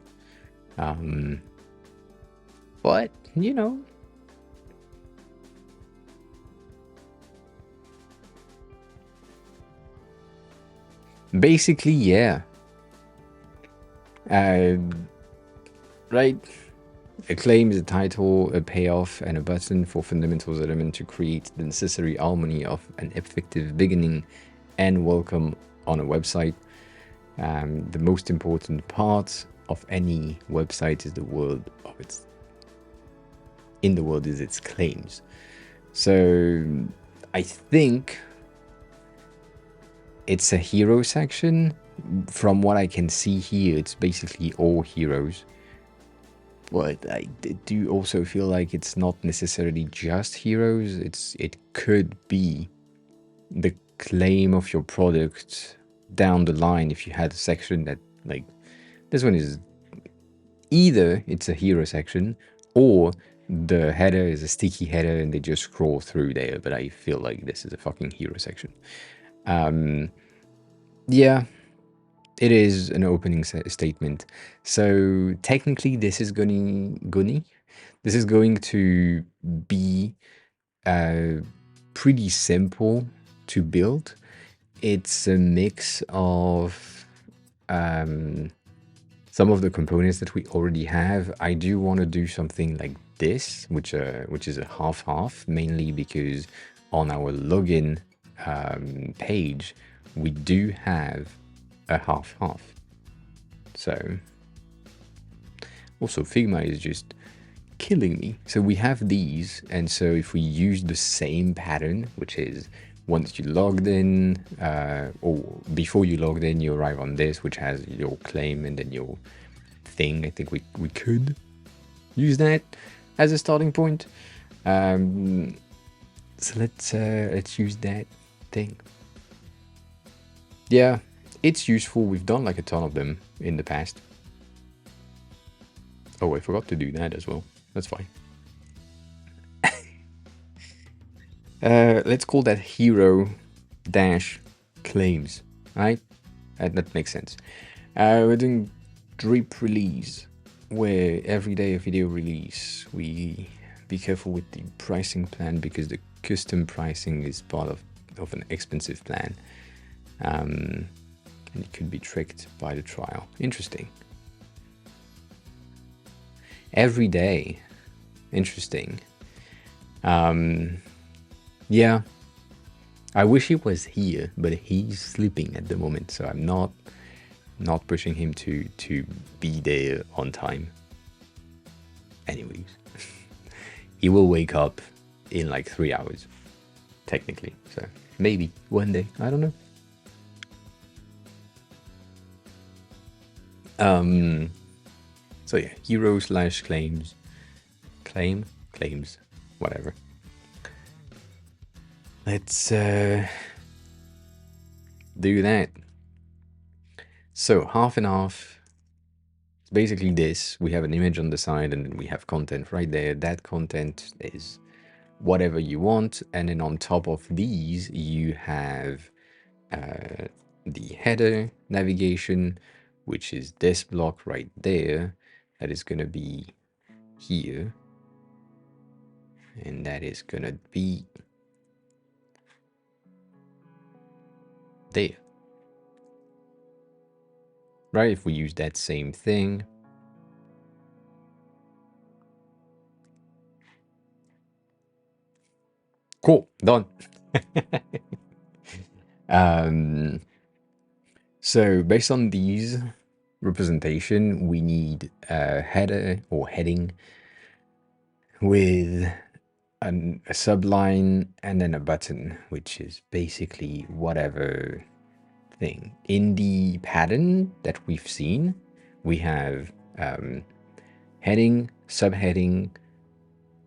A: but you know, basically, yeah. Right. A claim is a title, a payoff, and a button for fundamentals element to create the necessary harmony of an effective beginning and welcome on a website. The most important part of any website is the world is its claims. So I think it's a hero section. From what I can see here, it's basically all heroes. But I do also feel like it's not necessarily just heroes. It could be the claim of your product down the line if you had a section that, like, this one is either it's a hero section or the header is a sticky header and they just scroll through there. But I feel like this is a fucking hero section. Yeah, it is an opening statement. So technically this is going to be pretty simple to build. It's a mix of some of the components that we already have. I do want to do something like this, which is a half-half, mainly because on our login page, we do have a half-half. So also Figma is just killing me. So we have these, and so if we use the same pattern, which is once you logged in, or before you logged in, you arrive on this, which has your claim and then your thing. I think we could use that as a starting point. So let's use that thing. Yeah, it's useful. We've done like a ton of them in the past. Oh, I forgot to do that as well. That's fine. Let's call that hero dash claims, right? That makes sense. We're doing drip release, where every day a video release. We be careful with the pricing plan because the custom pricing is part of an expensive plan. And it could be tricked by the trial. Interesting. Every day. Interesting. Yeah. I wish he was here, but he's sleeping at the moment, so I'm not pushing him to be there on time. Anyways. He will wake up in like 3 hours, technically. So maybe one day. I don't know. So yeah, hero slash claims. Claims, whatever. Let's do that. So half and half. It's basically this. We have an image on the side and we have content right there. That content is whatever you want. And then on top of these, you have the header navigation, which is this block right there. That is going to be here. And that is going to be there. Right? If we use that same thing. Cool, done. So based on these representation, we need a header or heading with a subline and then a button, which is basically whatever thing. In the pattern that we've seen, we have heading, subheading,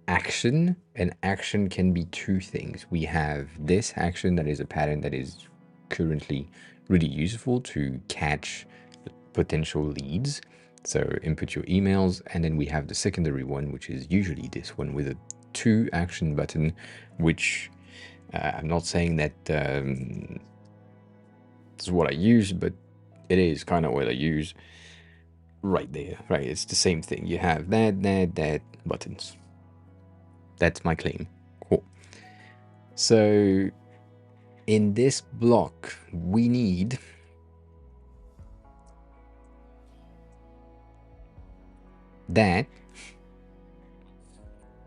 A: action, and action can be two things. We have this action that is a pattern that is currently really useful to catch potential leads. So input your emails, and then we have the secondary one, which is usually this one with a to action button, which I'm not saying that this is what I use, but it is kind of what I use right there, right? It's the same thing. You have that buttons. That's my claim. Cool. So in this block, we need that.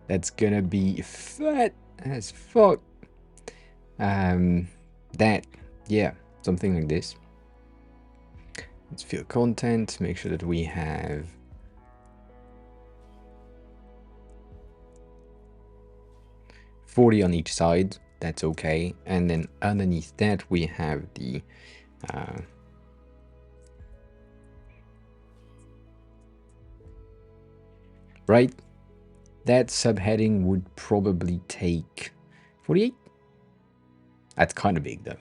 A: That's gonna be fat as fuck. That, yeah, something like this. Let's fill content, make sure that we have $40 on each side. That's okay. And then underneath that, we have the right. That subheading would probably take 48. That's kind of big though.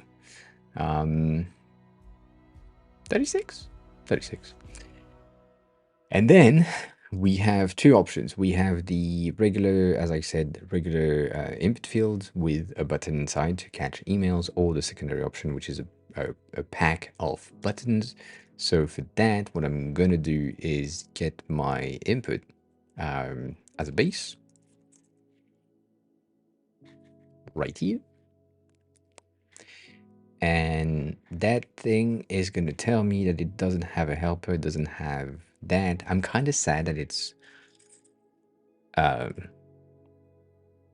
A: 36. And then we have two options. We have the regular, as I said, regular input field with a button inside to catch emails, or the secondary option, which is a pack of buttons. So for that, what I'm going to do is get my input as a base right here. And that thing is going to tell me that it doesn't have a helper, it doesn't have that. I'm kind of sad that it's I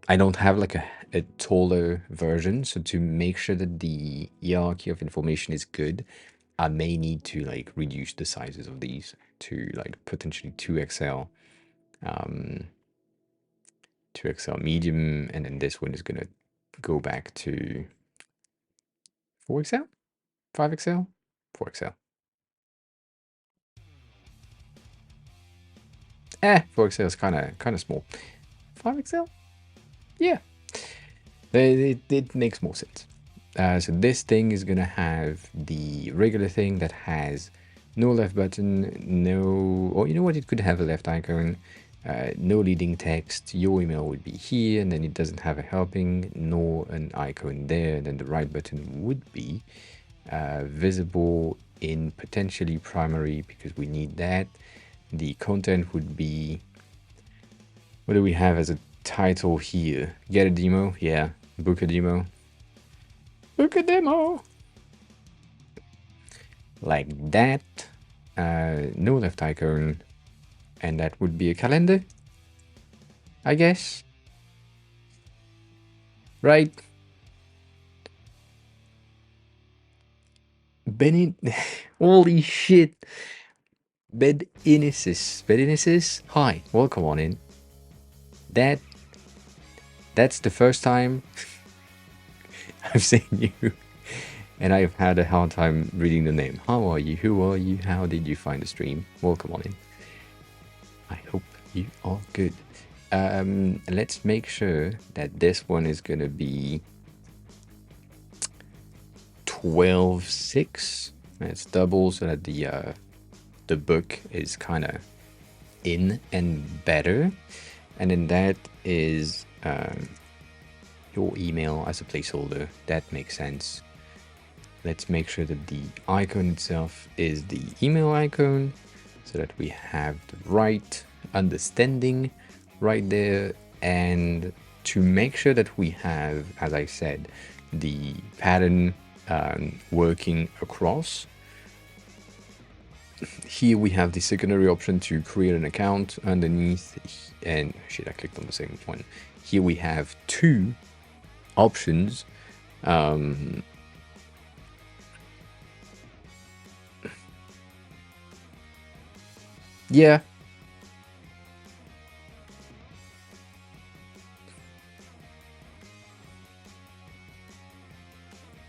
A: don't have like a taller version. So to make sure that the hierarchy of information is good, I may need to like reduce the sizes of these to like potentially 2XL, 2XL medium, and then this one is gonna go back to 4XL, 5XL, 4XL. 4XL is kind of small. 5XL, yeah, it makes more sense. So this thing is gonna have the regular thing that has No left button, no, or you know what, it could have a left icon, no leading text, your email would be here, and then it doesn't have a helping nor an icon there, and then the right button would be visible in potentially primary because we need that. The content would be, what do we have as a title here? Get a demo, yeah, book a demo. Book a demo! Like that. No left icon, and that would be a calendar, I guess. Right? Benin. Holy shit. Bedinisis. Bedinisis? Hi, welcome on in. That's the first time I've seen you, and I've had a hard time reading the name. How are you? Who are you? How did you find the stream? Welcome on in. I hope you are good. Let's make sure that this one is gonna be 12:6. It's double so that the book is kind of in and better, and then that is your email as a placeholder. That makes sense. Let's make sure that the icon itself is the email icon so that we have the right understanding right there, and to make sure that we have, as I said, the pattern working across. Here we have the secondary option to create an account underneath, and shit, I clicked on the same one. Here we have two options. Yeah.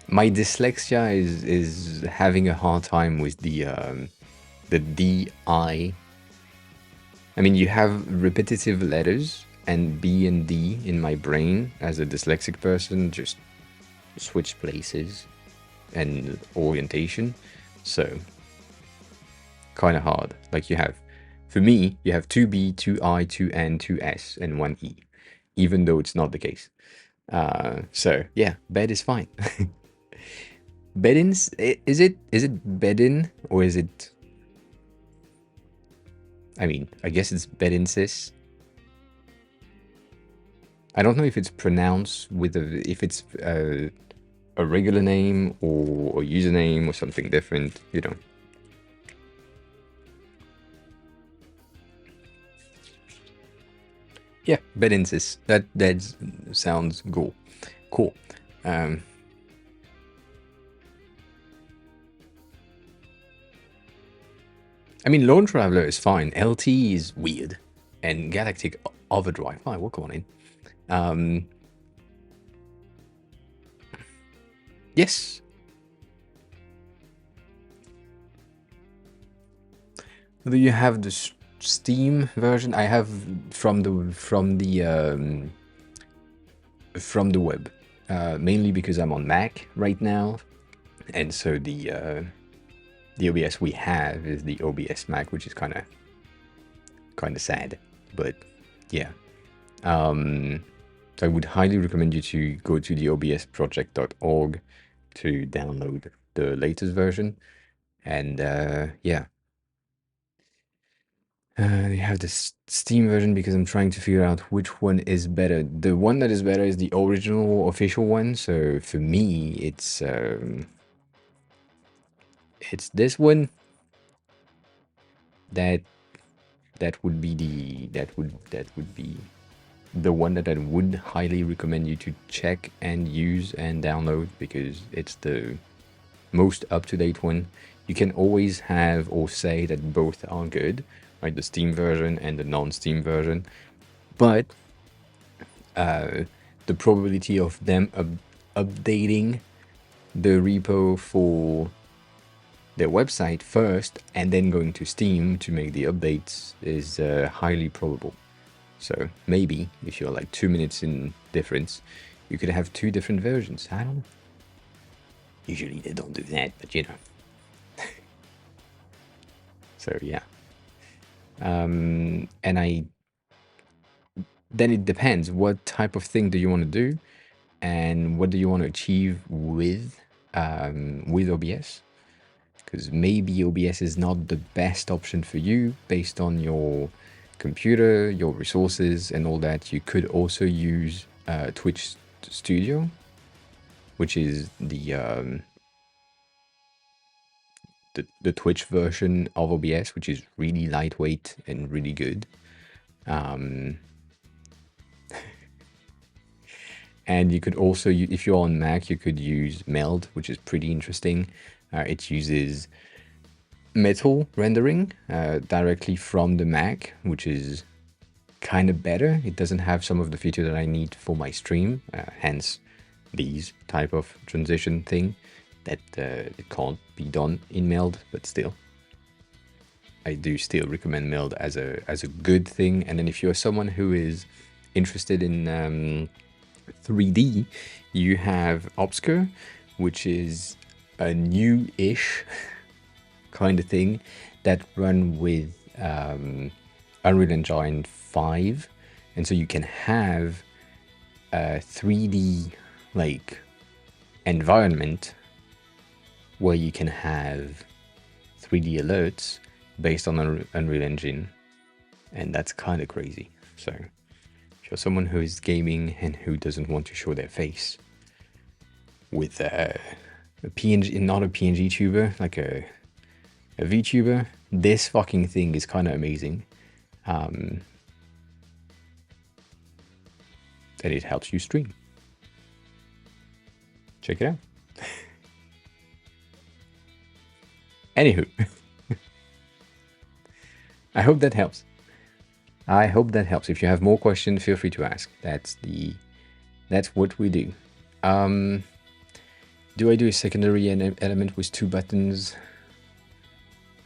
A: My dyslexia is having a hard time with the DI. I mean, you have repetitive letters, and B and D in my brain as a dyslexic person just switch places and orientation. So kind of hard. Like you have, for me, you have 2B, 2I, 2N, 2S, and 1E, even though it's not the case. So yeah, bed is fine. Bedins, is it bedin, or is it, I mean, I guess it's bedinsis. I don't know if it's pronounced with if it's a regular name or a username or something different, you know. Yeah, bedinsis. That sounds cool. I mean, Lone Traveler is fine. LT is weird, and Galactic Overdrive. Hi, welcome on in. Yes. Do you have the Steam version? I have from the web, mainly because I'm on Mac right now, and so the OBS we have is the OBS Mac, which is kind of sad, but yeah. So I would highly recommend you to go to the obsproject.org to download the latest version, and yeah. You have the Steam version because I'm trying to figure out which one is better. The one that is better is the original official one. So for me, it's this one. That would be the one that I would highly recommend you to check and use and download, because it's the most up-to-date one. You can always have or say that both are good, right? The Steam version and the non-Steam version, but the probability of them updating the repo for their website first and then going to Steam to make the updates is highly probable. So maybe if you're like 2 minutes in difference, you could have two different versions. I don't know. Usually they don't do that, but you know. So yeah. And then it depends, what type of thing do you want to do, and what do you want to achieve with OBS? Because maybe OBS is not the best option for you based on your computer, your resources, and all that. You could also use Twitch Studio, which is the Twitch version of OBS, which is really lightweight and really good. And you could also, if you're on Mac, you could use Meld, which is pretty interesting. It uses metal rendering directly from the Mac, which is kind of better. It doesn't have some of the features that I need for my stream, hence these type of transition thing that it can't be done in Meld, but still. I do still recommend Meld as a good thing. And then if you're someone who is interested in 3D, you have Obscure, which is a new-ish kind of thing that run with Unreal Engine 5, and so you can have a 3D like environment where you can have 3D alerts based on Unreal Engine, and that's kind of crazy. So if you're someone who is gaming and who doesn't want to show their face with a PNG, not a PNG tuber, like a VTuber, this fucking thing is kind of amazing. And it helps you stream. Check it out. Anywho, I hope that helps. I hope that helps. If you have more questions, feel free to ask. That's what we do. Do I do a secondary element with 2 buttons?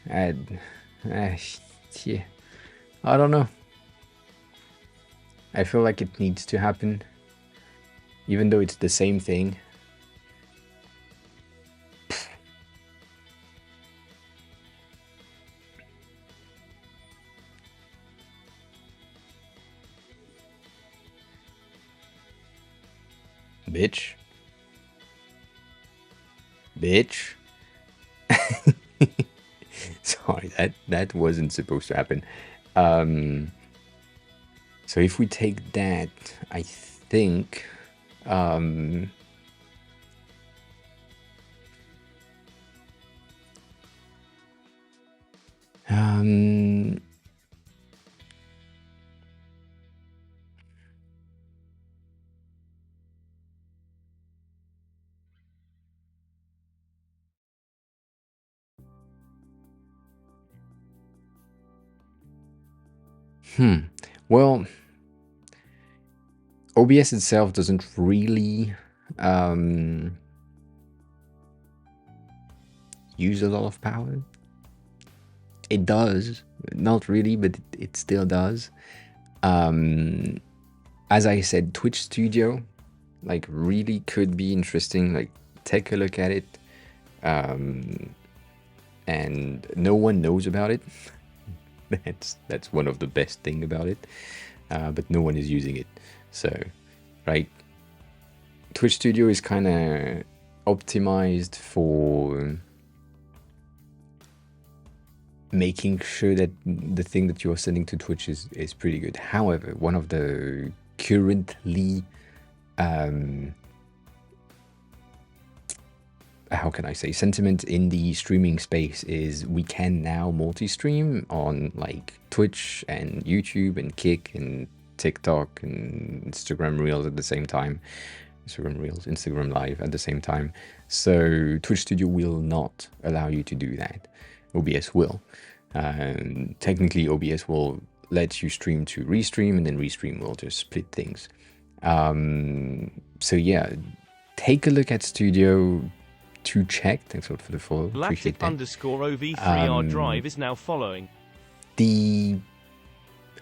A: Yeah, I don't know. I feel like it needs to happen, even though it's the same thing. Bitch. Sorry, that wasn't supposed to happen. So if we take that, I think well, OBS itself doesn't really use a lot of power. It does, not really, but it still does. As I said, Twitch Studio, like, really could be interesting. Like, take a look at it. And no one knows about it. That's one of the best thing about it. But no one is using it. So, right, Twitch Studio is kind of optimized for making sure that the thing that you're sending to Twitch is pretty good. However, one of the currently how can I say, sentiment in the streaming space is we can now multi-stream on like Twitch and YouTube and Kick and TikTok and Instagram Reels at the same time. Instagram Live at the same time. So Twitch Studio will not allow you to do that. OBS will. Technically, OBS will let you stream to Restream, and then Restream will just split things. So yeah, take a look at Studio to check. Thanks a lot for the follow. Appreciate that.
B: _OV3R Drive is now following.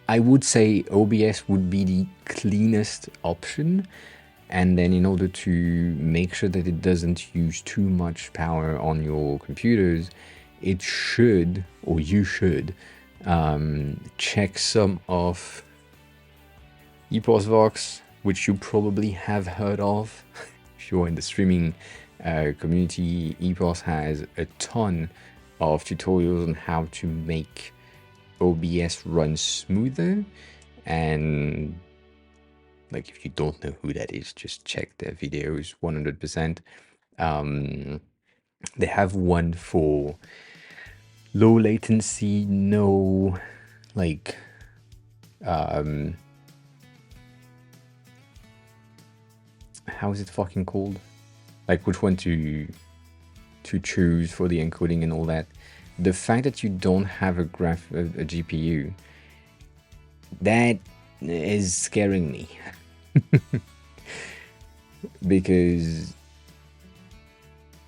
A: I would say OBS would be the cleanest option. And then in order to make sure that it doesn't use too much power on your computers, it should, or you should, check some of EPOS which you probably have heard of. If you're in the streaming community, EPOS has a ton of tutorials on how to make OBS run smoother. And like, if you don't know who that is, just check their videos 100%. They have one for low latency, no, like, how is it fucking called? Like, which one to choose for the encoding and all that. The fact that you don't have a GPU, that is scaring me. Because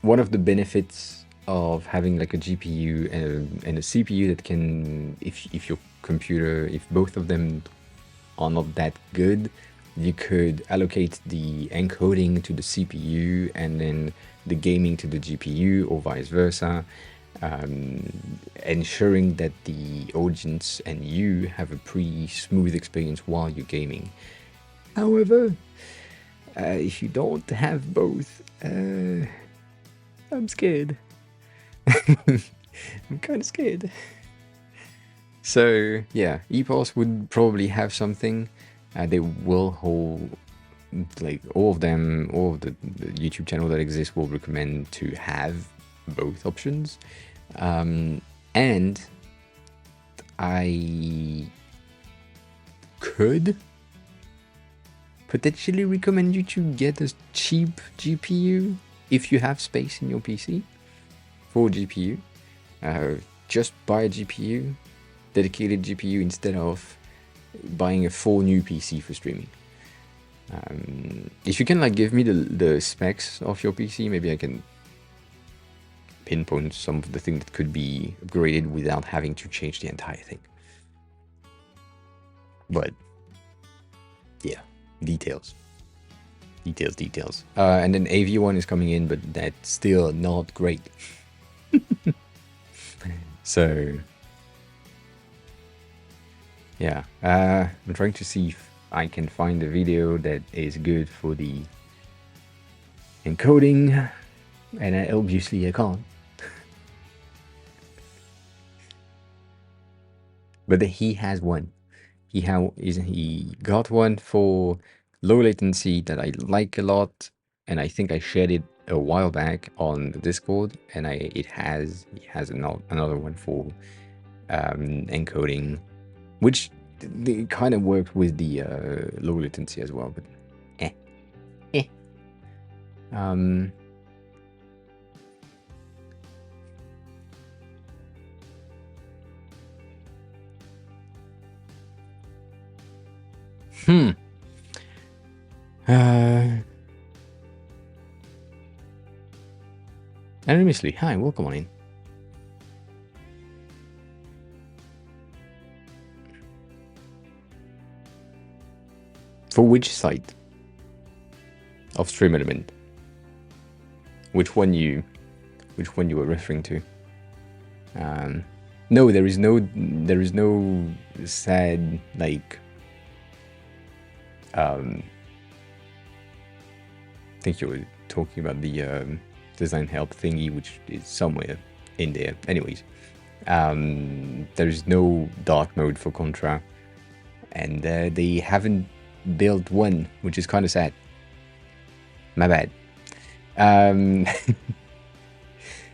A: one of the benefits of having like a GPU and a CPU that can, if your computer, if both of them are not that good, you could allocate the encoding to the CPU and then the gaming to the GPU, or vice versa, ensuring that the audience and you have a pretty smooth experience while you're gaming. However, if you don't have both, I'm scared. I'm kind of scared. So yeah, EPOS would probably have something. They will hold, like, all of the YouTube channel that exists will recommend to have both options. And I could potentially recommend you to get a cheap GPU if you have space in your PC for GPU. Just buy a GPU, dedicated GPU, instead of buying a full new PC for streaming. If you can, like, give me the specs of your PC, maybe I can pinpoint some of the things that could be upgraded without having to change the entire thing. But yeah, details. And then AV1 is coming in, but that's still not great. So yeah, I'm trying to see if I can find a video that is good for the encoding, and obviously I can't. But he has one. He got one for low latency that I like a lot, and I think I shared it a while back on the Discord, and he has another one for encoding, which they kind of worked with the low latency as well, but Anonymously, hi, welcome on in. For which site of Stream Element? Which one you were referring to? No, there is no sad, like, I think you were talking about the design help thingy, which is somewhere in there. Anyways, there is no dark mode for Contra, and they haven't built one, which is kind of sad. My bad.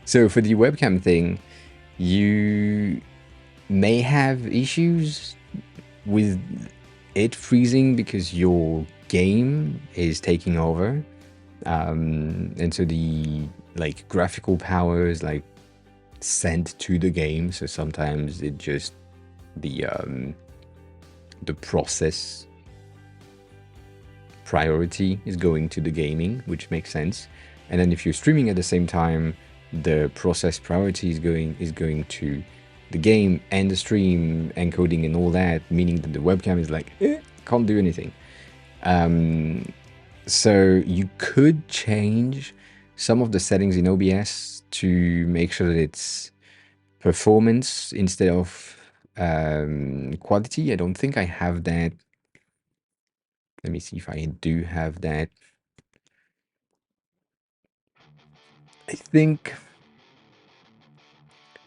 A: So for the webcam thing, you may have issues with it freezing because your game is taking over, and so the, like, graphical power is, like, sent to the game. So sometimes it just the process priority is going to the gaming, which makes sense. And then if you're streaming at the same time, the process priority is going to the game and the stream encoding and all that, meaning that the webcam is like, can't do anything. So you could change some of the settings in OBS to make sure that it's performance instead of quality. I don't think I have that. Let me see if I do have that. I think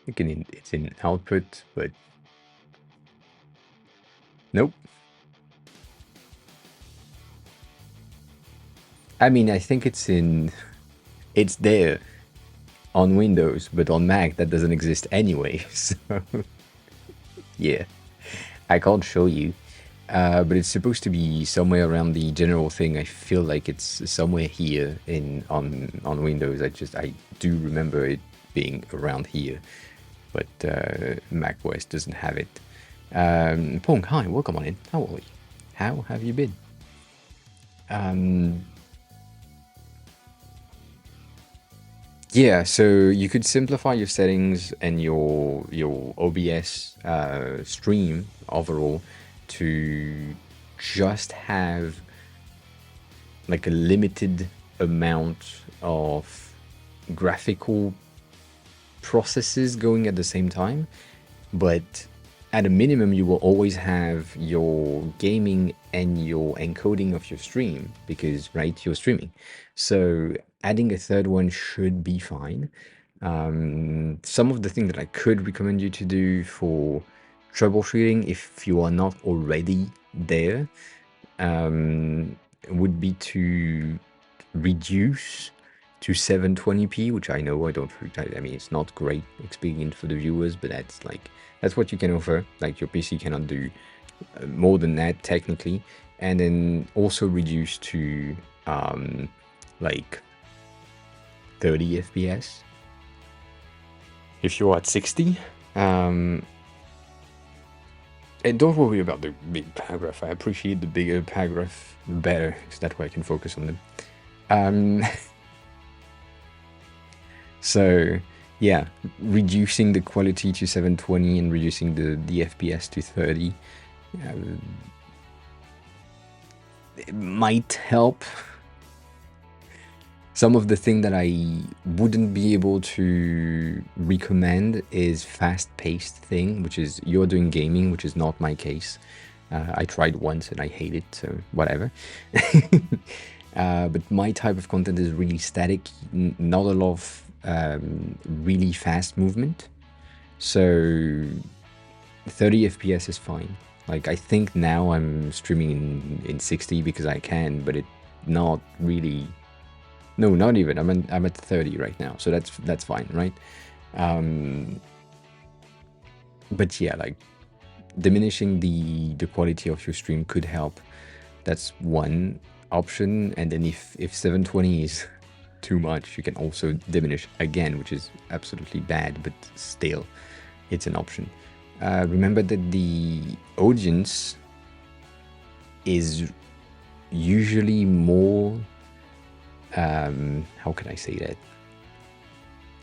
A: it's in output, but nope. I mean, I think it's there on Windows, but on Mac that doesn't exist anyway. So yeah, I can't show you. But it's supposed to be somewhere around the general thing. I feel like it's somewhere here on Windows. I do remember it being around here, but Mac OS doesn't have it. Pong, hi, welcome on in. How are you? How have you been? Yeah, so you could simplify your settings and your OBS stream overall to just have like a limited amount of graphical processes going at the same time, but at a minimum you will always have your gaming and your encoding of your stream, because right, you're streaming. So adding a third one should be fine. Some of the things that I could recommend you to do for troubleshooting, if you are not already there, would be to reduce to 720p, which I know I mean, it's not great experience for the viewers, but that's what you can offer. Like, your PC cannot do more than that technically. And then also reduce to like 30 FPS if you're at 60. And don't worry about the big paragraph. I appreciate the bigger paragraph better, because that way I can focus on them. So yeah, reducing the quality to 720 and reducing the FPS to 30 it might help. Some of the thing that I wouldn't be able to recommend is fast-paced thing, which is you're doing gaming, which is not my case. I tried once and I hate it, so whatever. But my type of content is really static, not a lot of really fast movement. So 30 FPS is fine. Like, I think now I'm streaming in 60 because I can, but it not really. No, not even. I'm at 30 right now, so that's fine, right? But yeah, like, diminishing the quality of your stream could help. That's one option. And then if 720 is too much, you can also diminish again, which is absolutely bad, but still, it's an option. Remember that the audience is usually more, how can I say that?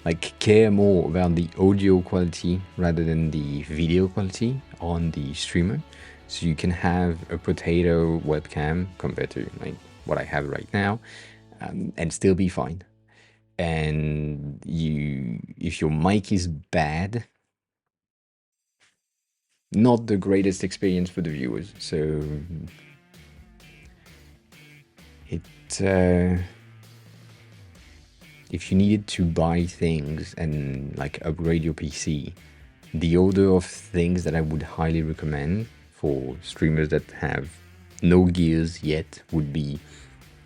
A: Like, care more about the audio quality rather than the video quality on the streamer. So you can have a potato webcam compared to like what I have right now, and still be fine. And if your mic is bad, not the greatest experience for the viewers. So if you needed to buy things and like upgrade your PC, the order of things that I would highly recommend for streamers that have no gears yet would be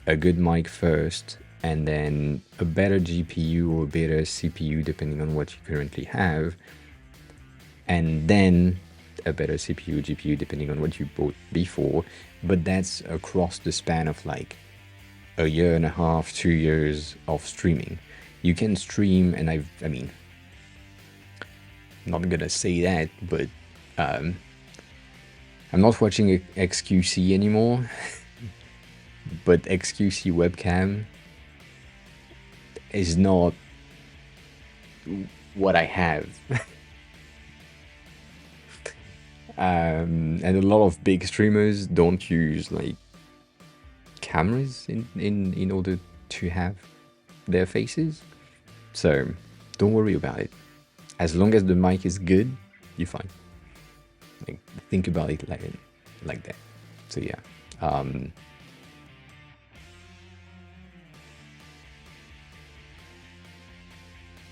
A: a good mic first, and then a better GPU or a better CPU depending on what you currently have, and then a better CPU, GPU depending on what you bought before. But that's across the span of like a year and a half, 2 years of streaming. You can stream, and I mean, I'm not gonna say that, but I'm not watching XQC anymore. But XQC webcam is not what I have. And a lot of big streamers don't use like cameras in order to have their faces. So don't worry about it. as long as the mic is good, you're fine. Like, think about it like that. So yeah.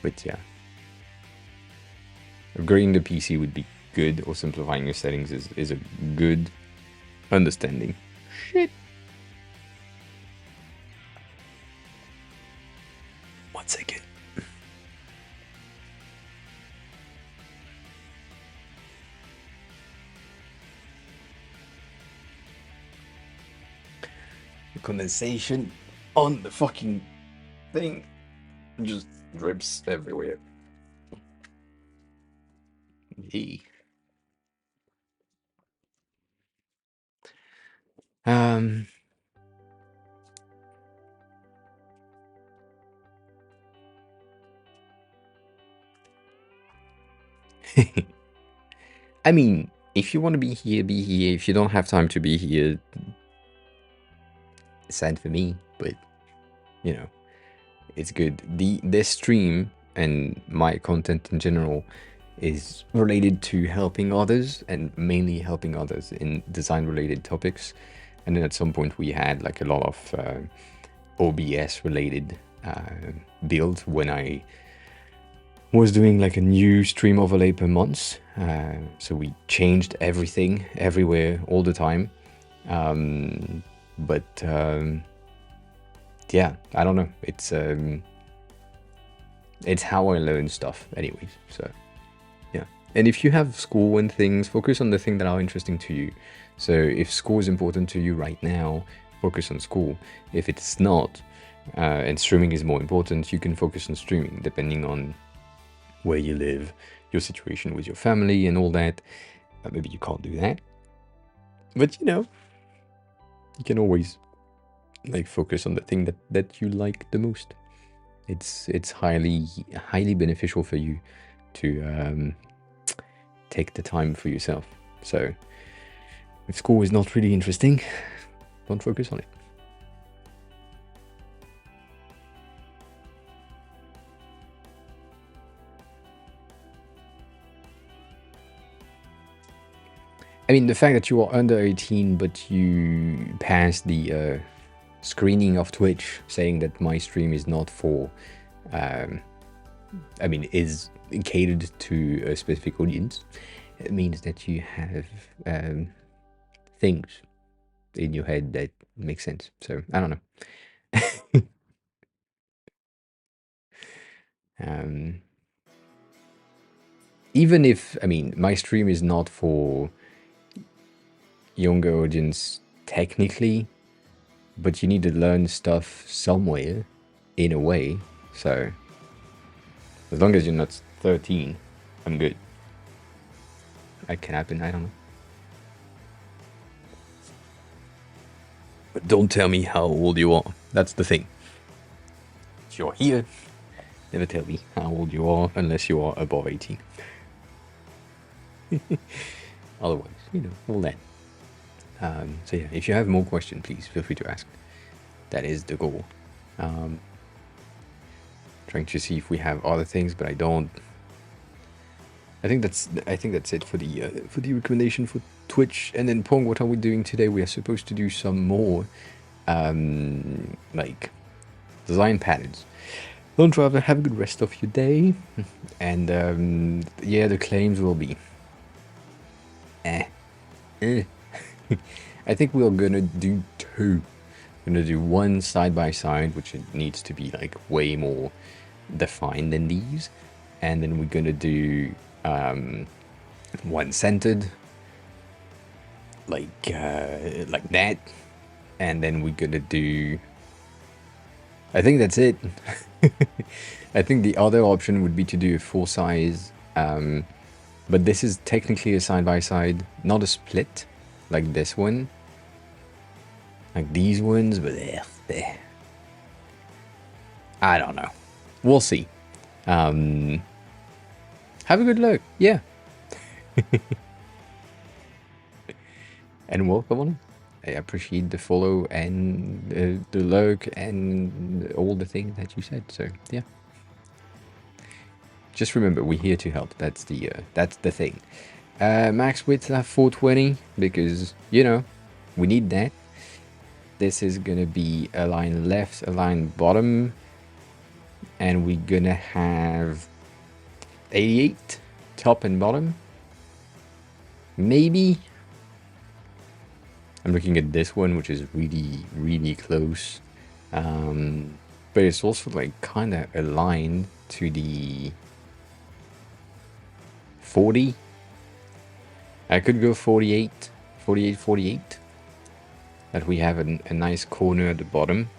A: But yeah, upgrading the PC would be good, or simplifying your settings is a good understanding. Shit. 1 second. The condensation on the fucking thing just drips everywhere. Hey. I mean, if you want to be here, be here. If you don't have time to be here, sad for me, but you know, it's good. This stream and my content in general is related to helping others, and mainly helping others in design related topics. And then at some point we had like a lot of OBS related builds when I was doing like a new stream overlay per month. So we changed everything everywhere all the time. But yeah, I don't know. It's how I learn stuff anyways. So yeah. And if you have school and things, focus on the things that are interesting to you. So if school is important to you right now, focus on school. If it's not, and streaming is more important, you can focus on streaming depending on where you live, your situation with your family and all that. Maybe you can't do that. But you know, you can always like focus on the thing that you like the most. It's highly beneficial for you to take the time for yourself. So if school is not really interesting, don't focus on it. I mean, the fact that you are under 18, but you pass the screening of Twitch saying that my stream is not for, I mean, is catered to a specific audience, it means that you have things in your head that make sense. So, I don't know. Even if, I mean, my stream is not for younger audience technically, but you need to learn stuff somewhere in a way. So as long as you're not 13, I'm good. That can happen, I don't know. But don't tell me how old you are. That's the thing. If you're here, never tell me how old you are unless you are above 18. Otherwise, you know, all that. So yeah, if you have more questions, please feel free to ask. That is the goal. Trying to see if we have other things, but I don't. I think that's it for the recommendation for Twitch. And then Pong, what are we doing today? We are supposed to do some more like design patterns. Don't rather have a good rest of your day. And yeah, the claims will be I think we're gonna do two. We're gonna do one side by side, which needs to be like way more defined than these, and then we're gonna do one centered, like that, and then we're gonna do. I think that's it. I think the other option would be to do a full size, but this is technically a side by side, not a split, like this one, like these ones, but I don't know. We'll see. Have a good look. Yeah. And welcome on. I appreciate the follow and the look and all the things that you said. So yeah. just remember, we're here to help. That's the thing. Max width 420 because we need that. This is gonna be a line left, a line bottom, and we're gonna have 88 top and bottom. Maybe. I'm looking at this one, which is really, really close. But it's also like kind of aligned to the 40. I could go 48, 48, 48. That we have a nice corner at the bottom.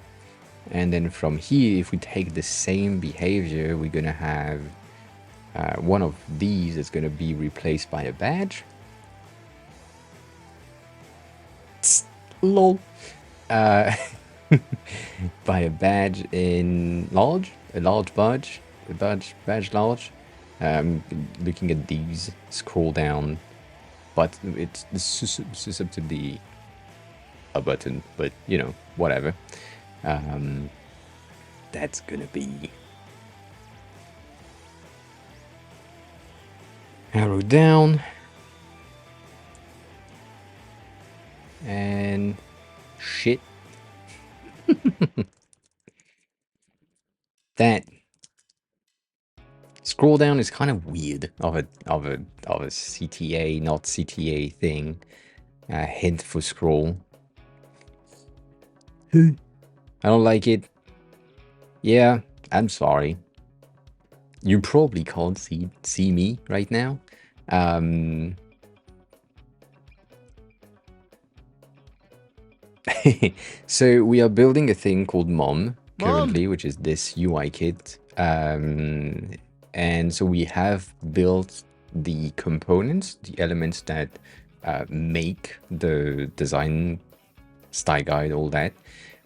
A: And then from here, if we take the same behavior, we're going to have one of these is going to be replaced by a badge. Lol. By a badge in large, a large badge, badge large. Looking at these, scroll down, but it's susceptibility a button, but whatever. That's gonna be arrow down and shit. That scroll down is kind of weird of a CTA, not CTA thing. Hint for scroll. I don't like it. Yeah, I'm sorry. You probably can't see me right now. So we are building a thing called Mom currently, which is this UI kit. And so we have built the components, the elements that make the design style guide, all that.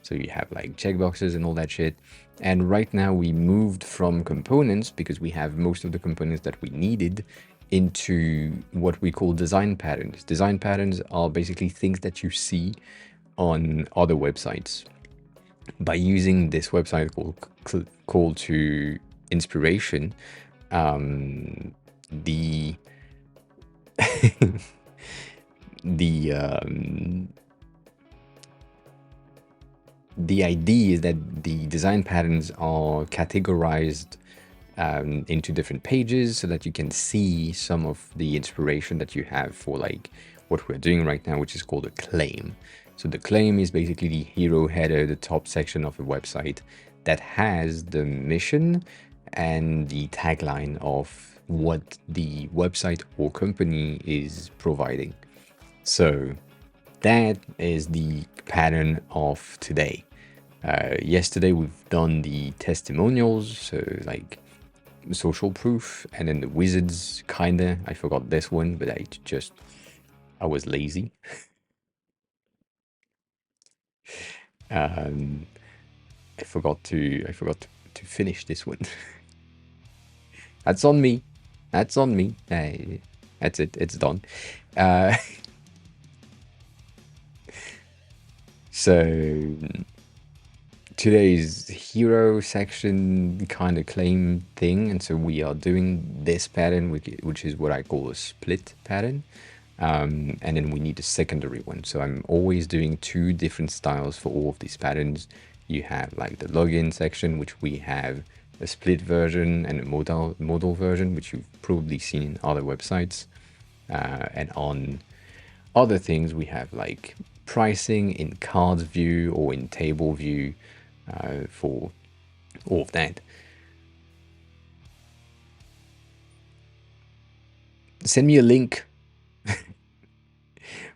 A: So you have like checkboxes and all that shit. And right now we moved from components, because we have most of the components that we needed, into what we call design patterns. Design patterns are basically things that you see on other websites. By using this website called Call to Inspiration, the the idea is that the design patterns are categorized into different pages so that you can see some of the inspiration that you have for like what we're doing right now, which is called a claim. So the claim is basically the hero header, the top section of a website that has the mission and the tagline of what the website or company is providing. So that is the pattern of today. Yesterday we've done the testimonials, so like social proof, and then the wizards, kinda. I forgot this one, but I was lazy. I forgot to finish this one. That's on me. That's on me. That's it. It's done. So today's hero section kind of claim thing, and so we are doing this pattern, which is what I call a split pattern. And then we need a secondary one. So I'm always doing two different styles for all of these patterns. You have like the login section, which we have a split version and a modal version, which you've probably seen in other websites. And on other things, we have like pricing in cards view or in table view for all of that. Send me a link.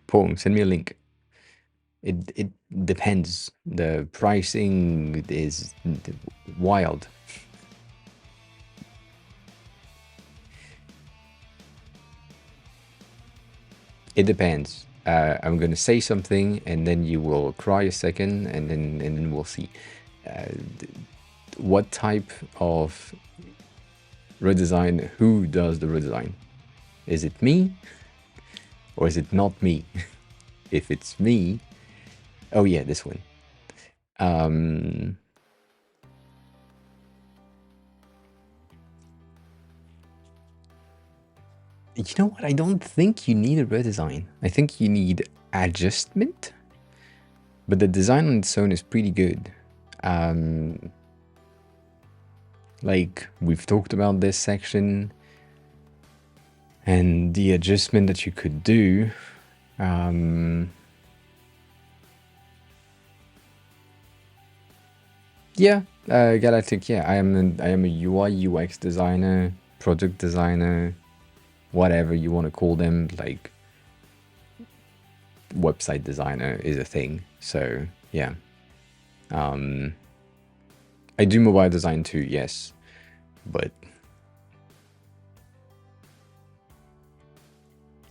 A: Pong, send me a link. It depends. The pricing is wild. It depends. I'm gonna say something, and then you will cry a second, and then we'll see. What type of redesign? Who does the redesign? Is it me, or is it not me? If it's me, oh yeah, this one. You know what? I don't think you need a redesign. I think you need adjustment, but the design on its own is pretty good. Like we've talked about this section and the adjustment that you could do. Yeah, Galactic. Yeah, I am a UI UX designer, product designer, whatever you want to call them. Like website designer is a thing. So yeah, I do mobile design too. Yes, but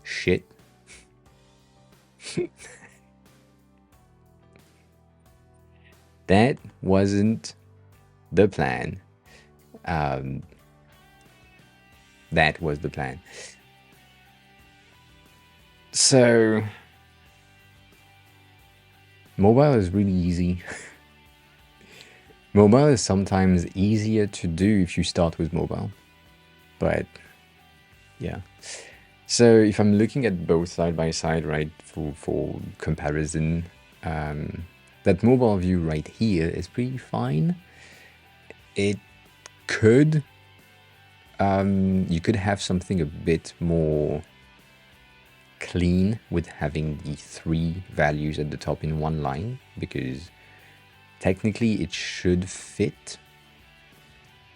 A: shit. That wasn't the plan. That was the plan. So mobile is really easy. Mobile is sometimes easier to do if you start with mobile. But yeah. So if I'm looking at both side by side, right, for comparison, that mobile view right here is pretty fine. It could, you could have something a bit more clean with having the 3 values at the top in one line, because technically it should fit.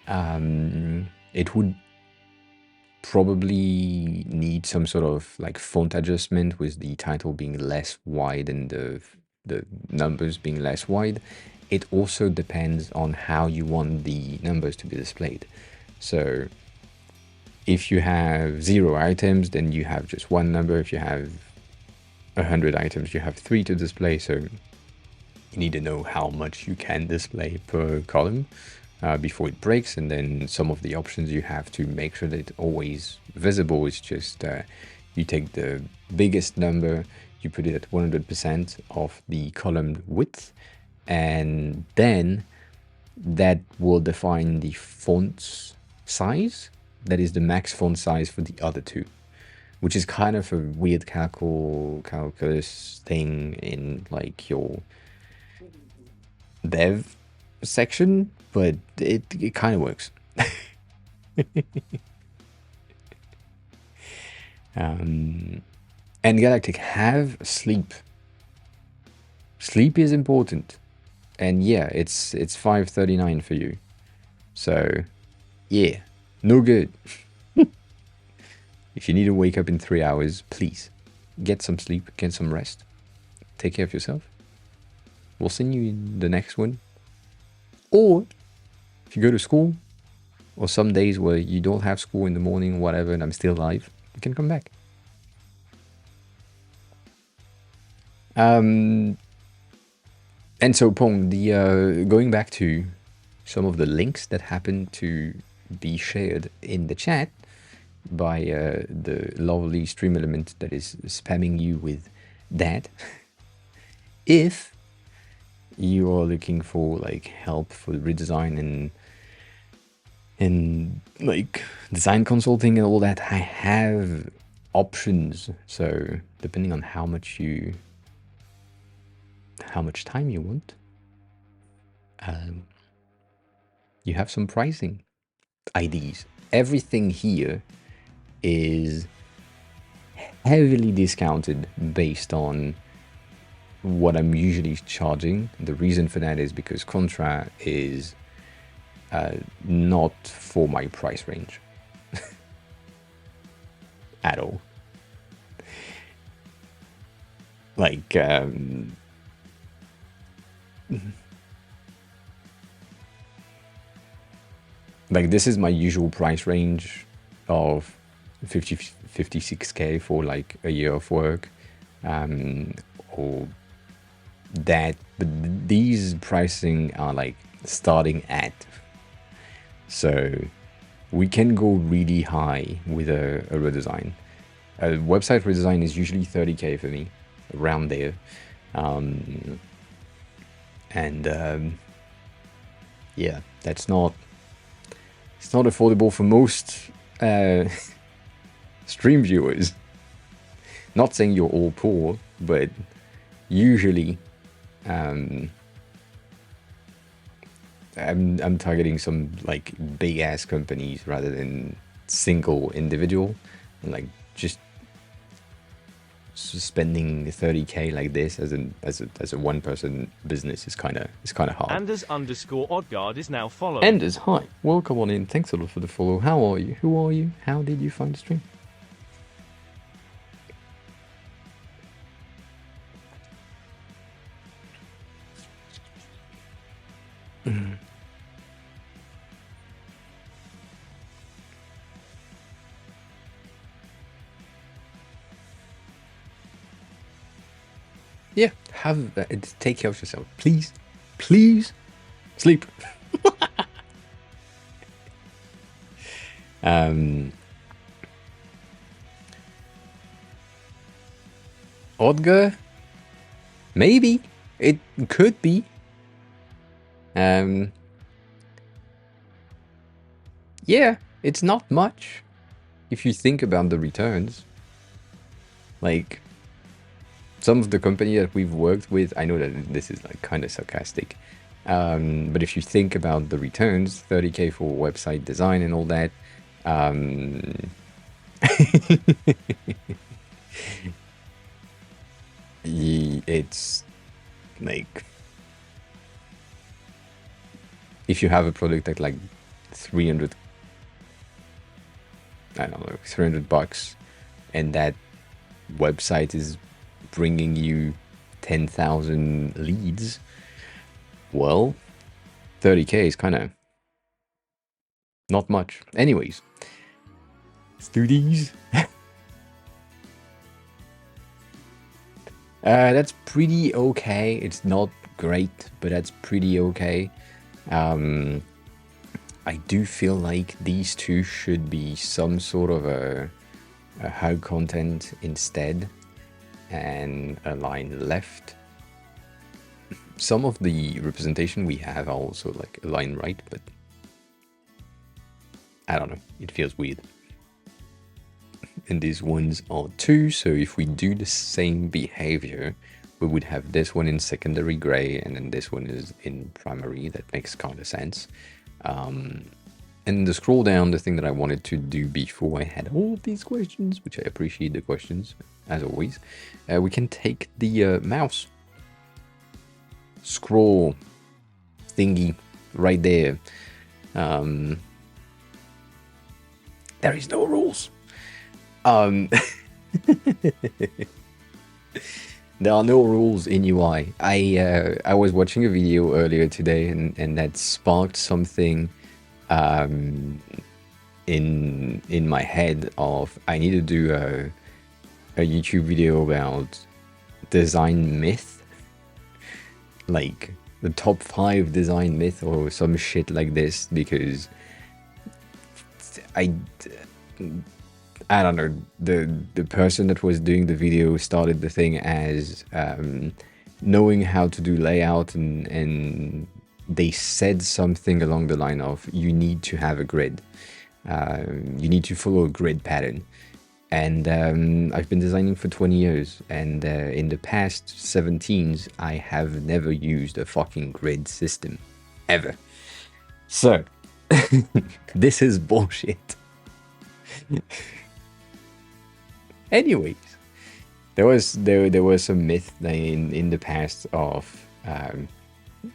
A: It would probably need some sort of like font adjustment with the title being less wide and the numbers being less wide. It also depends on how you want the numbers to be displayed. So if you have 0 items, then you have just one number. If you have 100 items, you have 3 to display. So you need to know how much you can display per column before it breaks. And then some of the options you have to make sure that it's always visible is just you take the biggest number, you put it at 100% of the column width, and then that will define the font size. That is the max font size for the other 2, which is kind of a weird calculus thing in like your dev section, but it kind of works. And Galactic, have sleep. Sleep is important, and yeah, it's 5:39 for you. So yeah, no good. If you need to wake up in 3 hours, please get some sleep, get some rest, take care of yourself. We'll send you in the next one. Or if you go to school, or some days where you don't have school in the morning, whatever, and I'm still alive, you can come back. And so Pong, the going back to some of the links that happen to be shared in the chat by the lovely stream element that is spamming you with that. If you are looking for like help for redesign and like design consulting and all that, I have options. So depending on how much time you want, you have some pricing IDs. Everything here is heavily discounted based on what I'm usually charging. The reason for that is because Contra is not for my price range at all. Like like this is my usual price range of 56k for like a year of work, or that, but these pricing are like starting at, so we can go really high with a redesign. A website redesign is usually 30k for me, around there. Yeah, it's not affordable for most stream viewers. Not saying you're all poor, but usually I'm targeting some like big ass companies rather than single individual, and like just spending 30k like this as a one person business is kind of hard.
B: Anders_Odgaard is now following.
A: Anders, hi, welcome on in. Thanks a lot for the follow. How are you? Who are you? How did you find the stream? Yeah, take care of yourself, please. Please sleep. Odger, maybe it could be. Yeah, it's not much if you think about the returns. Like, some of the company that we've worked with, I know that this is like kind of sarcastic, but if you think about the returns, 30k for website design and all that, it's like, if you have a product at like 300, I don't know, $300, and that website is bringing you 10,000 leads, well, 30k is kind of not much. Anyways, let's do these. That's pretty okay. It's not great, but that's pretty okay. I do feel like these two should be some sort of a hard content instead, and a line left. Some of the representation we have are also like a line right, but I don't know, it feels weird. And these ones are two, so if we do the same behavior, we would have this one in secondary gray and then this one is in primary. That makes kind of sense. And the scroll down, the thing that I wanted to do before I had all of these questions, which I appreciate the questions as always, we can take the mouse scroll thingy right there. There is no rules. There are no rules in UI. I was watching a video earlier today, and that sparked something in my head of I need to do a YouTube video about design myth, like the top 5 design myth or some shit like this, because I don't know, the person that was doing the video started the thing as knowing how to do layout, and they said something along the line of you need to have a grid, you need to follow a grid pattern. And I've been designing for 20 years, and in the past 17s I have never used a fucking grid system ever. So this is bullshit. Anyways, there was some myth in the past of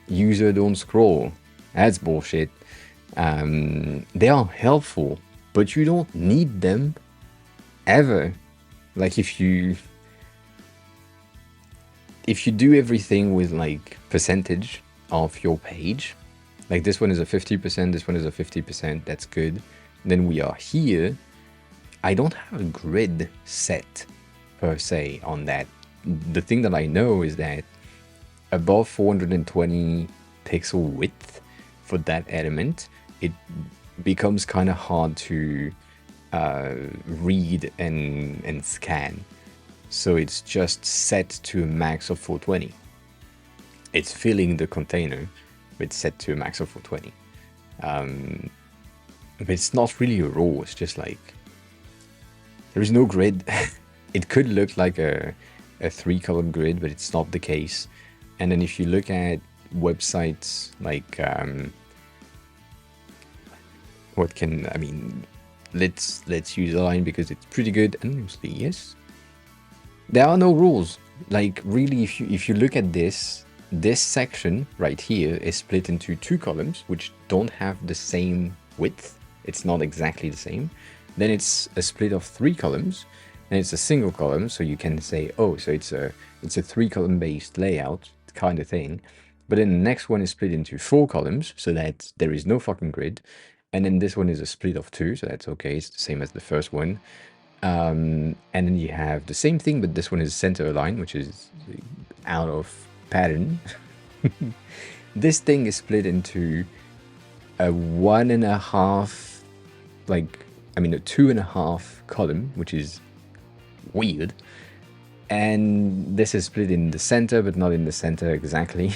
A: user don't scroll. That's bullshit. They are helpful, but you don't need them ever. Like if you do everything with like percentage of your page, like this one is a 50%, this one is a 50%, that's good. Then we are here. I don't have a grid set per se on that. The thing that I know is that above 420 pixel width for that element, it becomes kind of hard to read and scan. So it's just set to a max of 420. It's filling the container, but it's set to a max of 420. But it's not really a rule, it's just like There is no grid. It could look like a 3-column grid, but it's not the case. And then if you look at websites like let's use Align because it's pretty good. Anonymously, yes. There are no rules. Like really, if you look at this section right here is split into 2 columns, which don't have the same width. It's not exactly the same. Then it's a split of 3 columns, and it's a single column. So you can say, oh, so it's a 3-column based layout kind of thing. But then the next one is split into 4 columns, so that there is no fucking grid. And then this one is a split of 2, so that's okay. It's the same as the first one. And then you have the same thing, but this one is center aligned, which is out of pattern. This thing is split into a 1.5, a 2.5 column, which is weird. And this is split in the center, but not in the center exactly.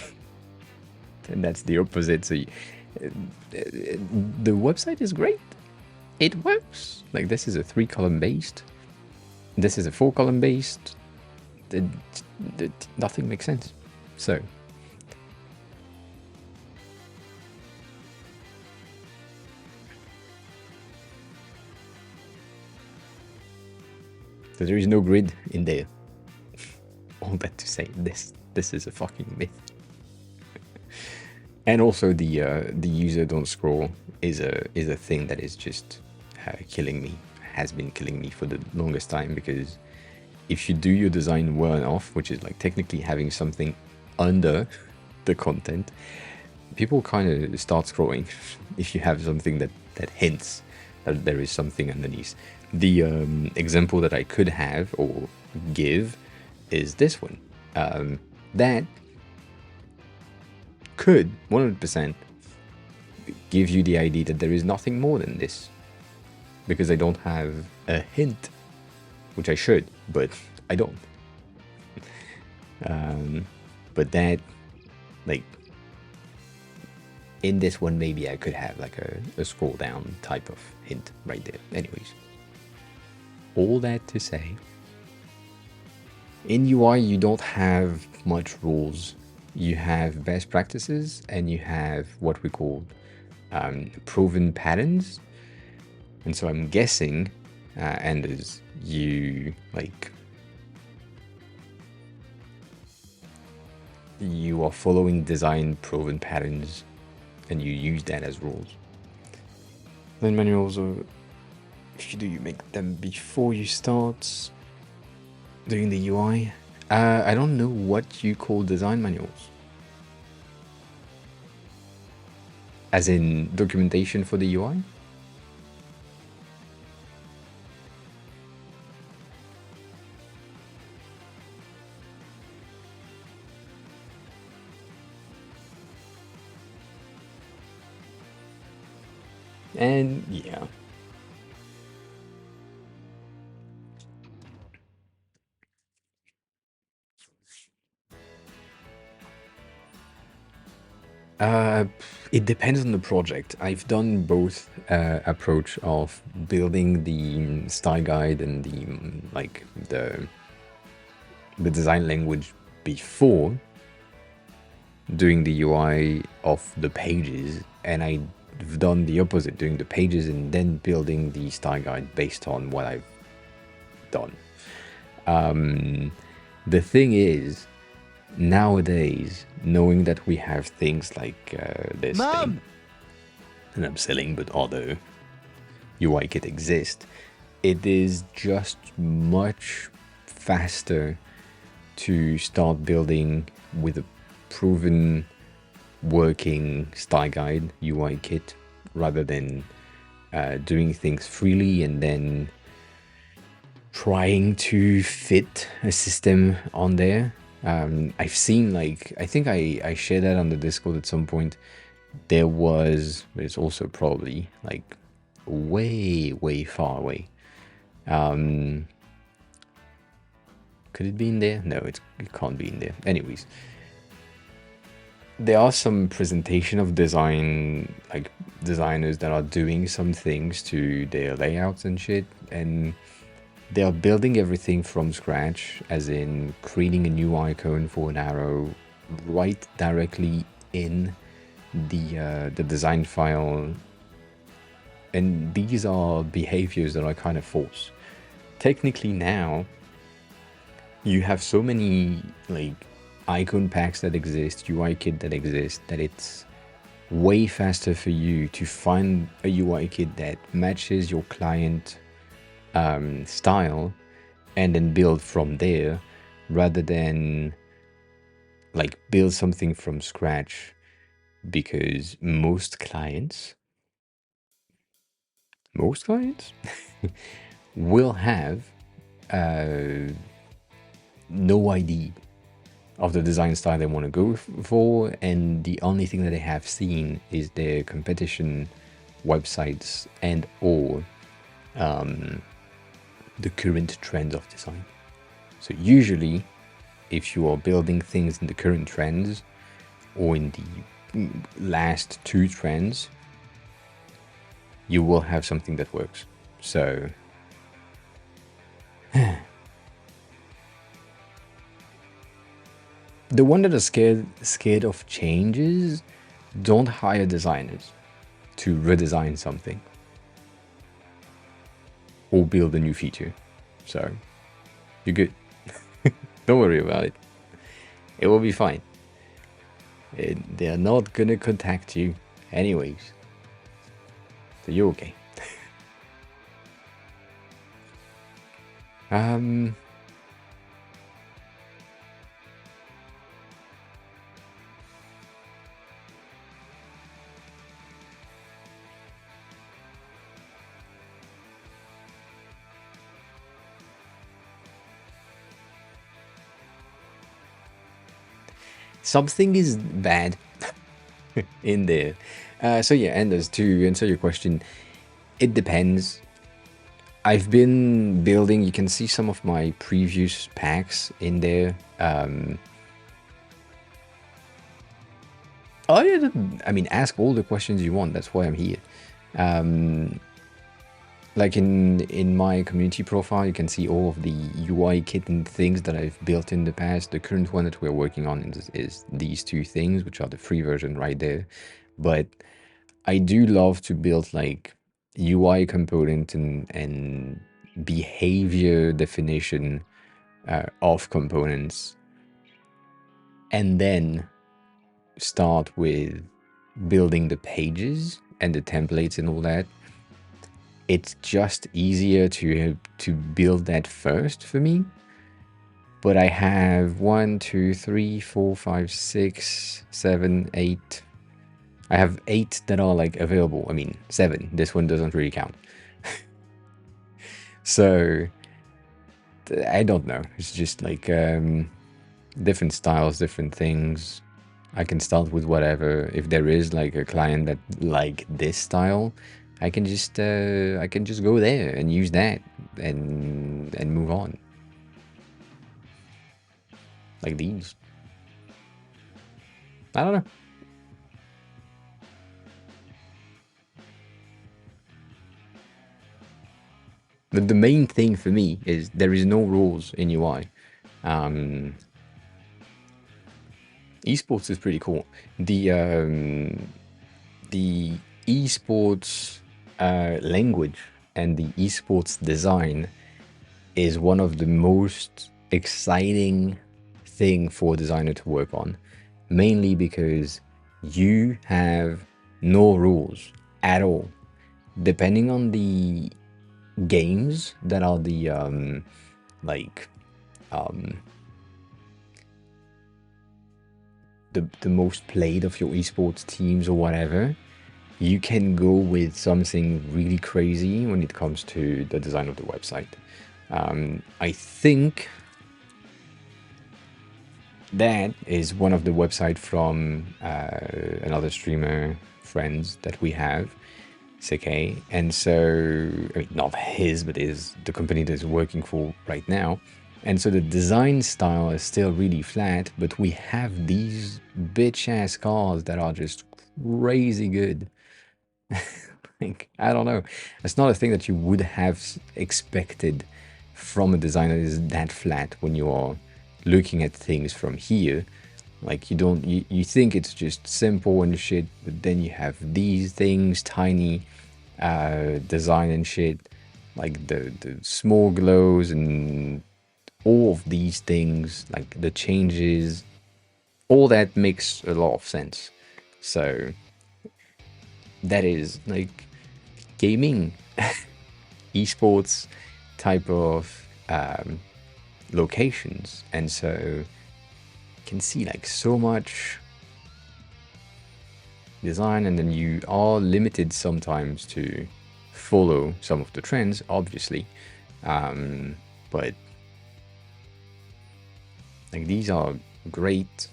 A: And that's the opposite. So the website is great. It works. Like, this is a 3-column based. This is a 4-column based. Nothing makes sense. So there is no grid in there. All that to say, this is a fucking myth. And also the user don't scroll is a thing that is just killing me. Has been killing me for the longest time, because if you do your design well enough, which is like technically having something under the content, people kind of start scrolling if you have something that hints that there is something underneath. The example that I could have or give is this one. That could 100% give you the idea that there is nothing more than this, because I don't have a hint, which I should, but I don't. But that, like, in this one, maybe I could have like a scroll down type of hint right there. Anyways, all that to say, in UI you don't have much rules. You have best practices, and you have what we call proven patterns. And so I'm guessing, Anders, you are following design proven patterns, and you use that as rules. Then manuals, or if you do, you make them before you start doing the UI. I don't know what you call design manuals. As in documentation for the UI? And yeah. It depends on the project. I've done both approach of building the style guide and the design language before doing the UI of the pages, and I've done the opposite, doing the pages and then building the style guide based on what I've done. The thing is, nowadays, knowing that we have things like this thing, and I'm selling, but other UI kit exist, it is just much faster to start building with a proven working style guide UI kit rather than doing things freely and then trying to fit a system on there. I've seen, I think I shared that on the Discord at some point. There was, but it's also probably way far away. Could it be in there? No, it can't be in there. Anyways, there are some presentation of design, designers that are doing some things to their layouts and shit, and They are building everything from scratch, as in creating a new icon for an arrow right directly in the design file. And these are behaviors that are kind of forced. Technically now, you have so many like icon packs that exist, UI kit that exist, that it's way faster for you to find a UI kit that matches your client style and then build from there, rather than like build something from scratch, because most clients will have no idea of the design style they want to go for, and the only thing that they have seen is their competition websites and or the current trends of design. So usually, if you are building things in the current trends or in the last two trends, you will have something that works. So the one that are scared of changes, don't hire designers to redesign something or build a new feature. So you're good. Don't worry about it. It will be fine. They're not gonna contact you anyways. So you're okay. Something is bad in there. So yeah, Anders, to answer your question, it depends. I've been building, you can see some of my previous packs in there. Oh yeah, I mean, ask all the questions you want. That's why I'm here. Like in my community profile, you can see all of the UI kit and things that I've built in the past. The current one that we're working on is these two things, which are the free version right there. But I do love to build like UI component and behavior definition of components, and then start with building the pages and the templates and all that. It's just easier to build that first for me. But I have 1, 2, 3, 4, 5, 6, 7, 8. I have 8 that are like available. I mean, 7. This one doesn't really count. So I don't know. It's just like different styles, different things. I can start with whatever. If there is like a client that like this style, I can just go there and use that and move on. Like these. I don't know. The main thing for me is there is no rules in UI. Esports is pretty cool. The esports language and the esports design is one of the most exciting thing for a designer to work on, mainly because you have no rules at all. Depending on the games that are the the most played of your esports teams or whatever, you can go with something really crazy when it comes to the design of the website. I think that is one of the website from another streamer friends that we have, CK. And so, I mean, not his, but is the company that is working for right now. And so the design style is still really flat, but we have these bitch ass cars that are just crazy good. Like, I don't know. It's not a thing that you would have expected from a designer is that flat when you are looking at things from here. Like you think it's just simple and shit, but then you have these things, tiny design and shit, like the small glows and all of these things, like the changes, all that makes a lot of sense. So that is like gaming, esports type of locations, and so you can see like so much design, and then you are limited sometimes to follow some of the trends, obviously, but like these are great.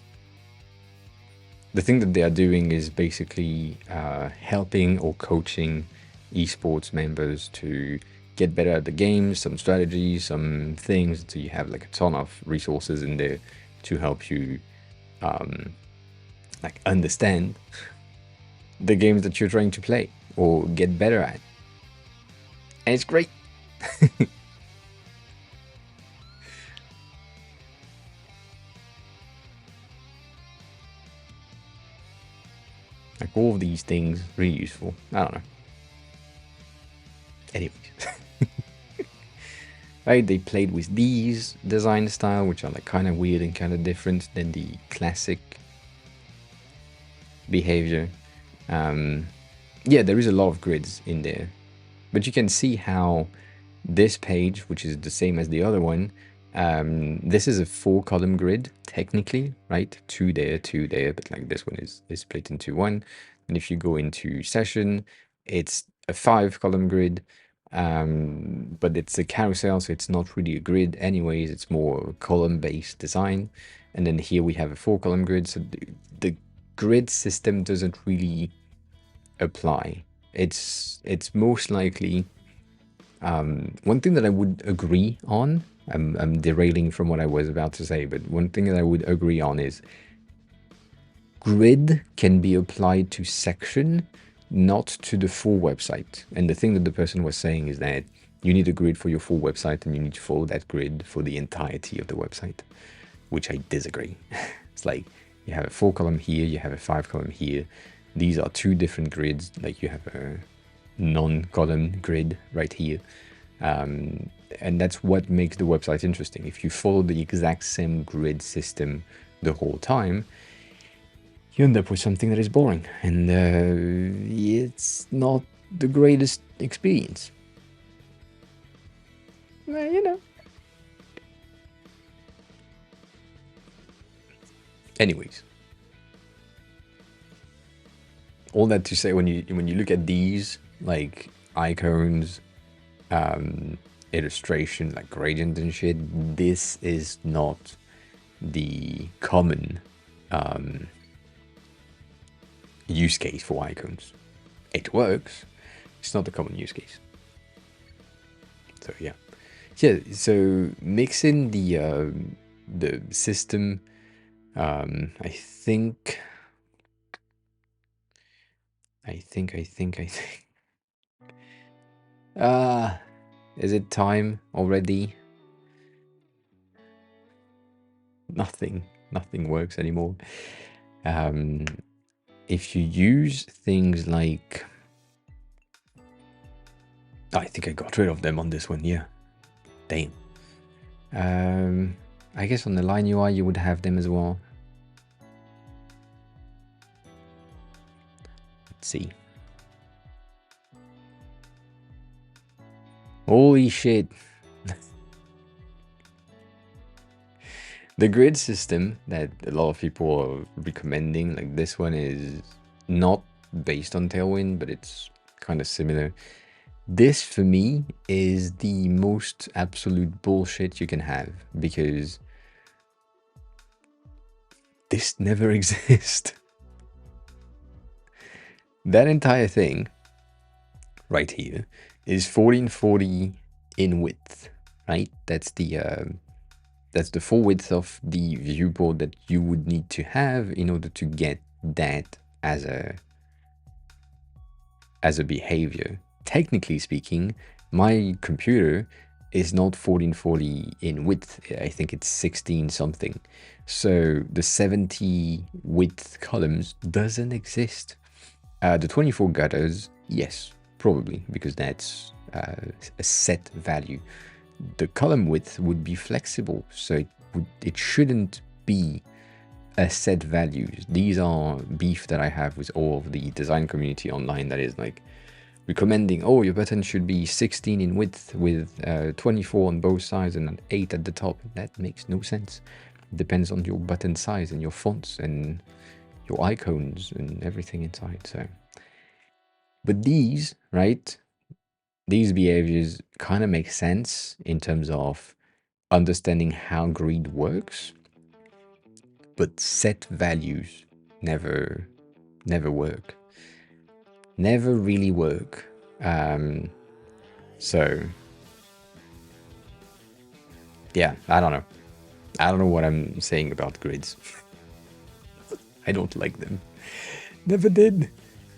A: The thing that they are doing is basically helping or coaching esports members to get better at the game, some strategies, some things. So you have like a ton of resources in there to help you like understand the games that you're trying to play or get better at. And it's great. Like all of these things, really useful. I don't know. Anyways. Right, they played with these design style, which are like kind of weird and kind of different than the classic behavior. Yeah, there is a lot of grids in there, but you can see how this page, which is the same as the other one, this is a 4-column grid technically, right? 2 there, 2 there, but like this one is split into 1. And if you go into session, it's a 5-column grid, but it's a carousel, so it's not really a grid anyways. It's more column-based design. And then here we have a 4-column grid, so the grid system doesn't really apply. It's most likely one thing that I would agree on. I'm derailing from what I was about to say, but one thing that I would agree on is grid can be applied to section, not to the full website. And the thing that the person was saying is that you need a grid for your full website and you need to follow that grid for the entirety of the website, which I disagree. It's like you have a 4-column here, you have a 5-column here. These are 2 different grids. Like you have a non-column grid right here. And that's what makes the website interesting. If you follow the exact same grid system the whole time, you end up with something that is boring, and it's not the greatest experience. Well, you know. Anyways, all that to say, when you look at these like icons, illustration, like gradient and shit, this is not the common use case for icons. It works, it's not the common use case. So yeah, so mixing the system, I think is it time already? Nothing works anymore. If you use things like, I think I got rid of them on this one, yeah. Damn. I guess on the line UI you would have them as well. Let's see. Holy shit. The grid system that a lot of people are recommending, like this one, is not based on Tailwind, but it's kind of similar. This, for me, is the most absolute bullshit you can have, because this never exists. That entire thing right here is 1440 in width, right? That's the full width of the viewport that you would need to have in order to get that as a behavior. Technically speaking, my computer is not 1440 in width. I think it's 16 something. So the 70 width columns doesn't exist. The 24 gutters, yes, probably, because that's a set value. The column width would be flexible, so it shouldn't be a set values. These are beef that I have with all of the design community online that is like recommending, oh, your button should be 16 in width with 24 on both sides and an 8 at the top. That makes no sense. It depends on your button size and your fonts and your icons and everything inside. So, but these, right, these behaviors kind of make sense in terms of understanding how grid works, but set values never work. Never really work. So yeah, I don't know. I don't know what I'm saying about grids. I don't like them. Never did.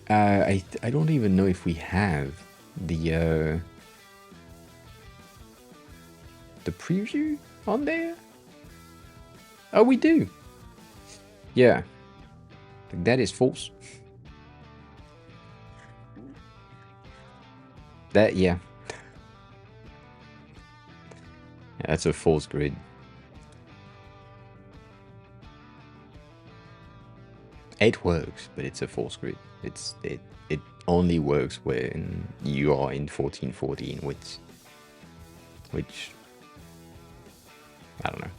A: I don't even know if we have the preview on there. Oh, we do. Yeah. That is false. That, yeah. That's a false grid. It works, but it's a false grid. It only works when you are in 1440 in width, which I don't know.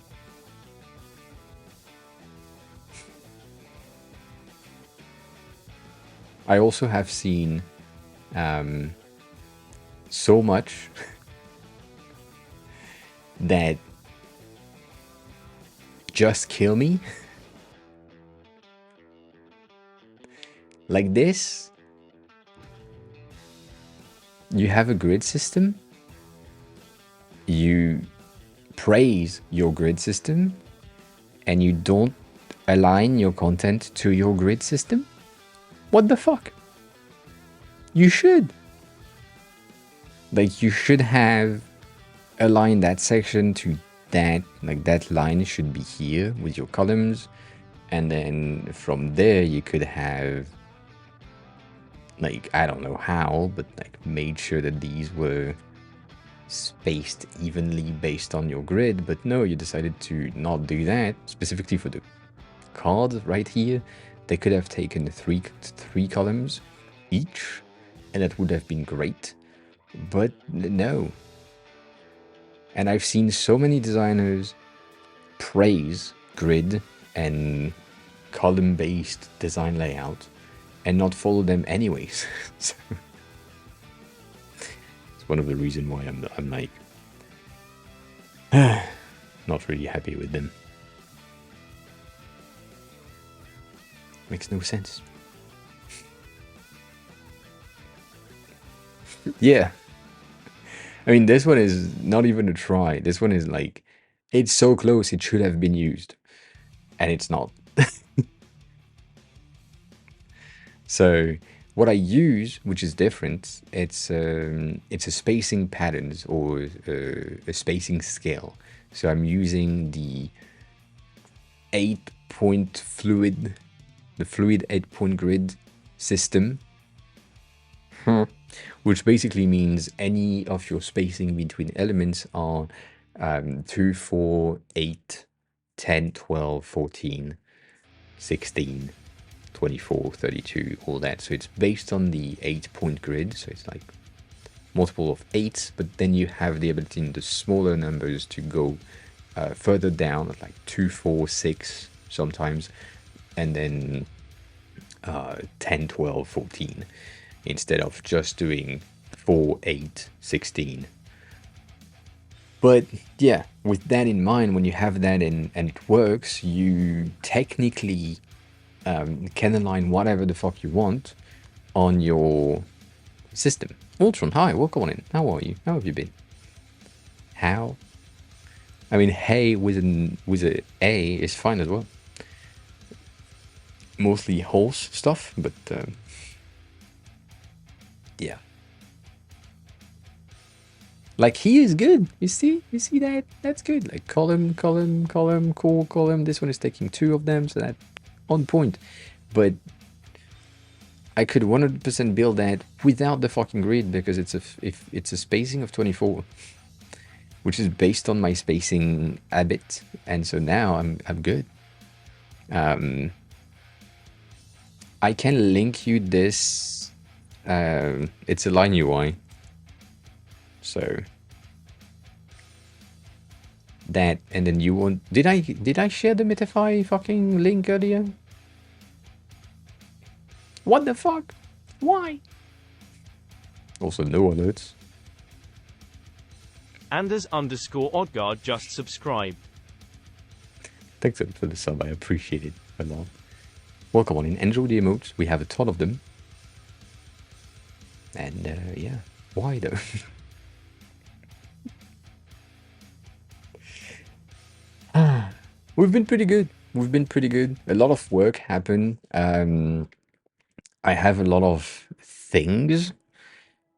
A: I also have seen so much that just kill me. Like this, you have a grid system, you praise your grid system, and you don't align your content to your grid system? What the fuck? You should. Like, you should have aligned that section to that, like that line should be here with your columns, and then from there you could have, like, I don't know how, but like made sure that these were spaced evenly based on your grid. But no, you decided to not do that. Specifically for the card right here, they could have taken three columns each, and that would have been great. But no. And I've seen so many designers praise grid and column-based design layout and not follow them anyways. So it's one of the reasons why I'm like not really happy with them. Makes no sense. Yeah. I mean, this one is not even a try. This one is like, it's so close it should have been used, and it's not. So what I use, which is different, it's a spacing patterns or a spacing scale. So I'm using the 8-point fluid 8-point grid system, which basically means any of your spacing between elements are 2, 4, 8, 10, 12, 14, 16, 24, 32, all that. So it's based on the 8-point grid. So it's like multiple of 8s, but then you have the ability in the smaller numbers to go further down, like 2, 4, 6 sometimes, and then 10, 12, 14, instead of just doing 4, 8, 16. But yeah, with that in mind, when you have that and it works, you technically can align whatever the fuck you want on your system. Ultron, hi, welcome on in. How are you? How have you been? How? I mean, hey with a A is fine as well. Mostly horse stuff, but yeah. Like he is good. You see that? That's good. Like column, core, column. This one is taking 2 of them, so that's on point. But I could 100% build that without the fucking grid because it's a spacing of 24, which is based on my spacing habit, and so now I'm good. I can link you this. It's a line UI, so that, and then you want. Did I share the Metify fucking link earlier? What the fuck? Why? Also, no alerts.
B: Anders_Odgaard just subscribed.
A: Thanks for the sub. I appreciate it a lot. Welcome on in. Enjoy the emotes. We have a ton of them. And yeah, why though? We've been pretty good. We've been pretty good. A lot of work happened. I have a lot of things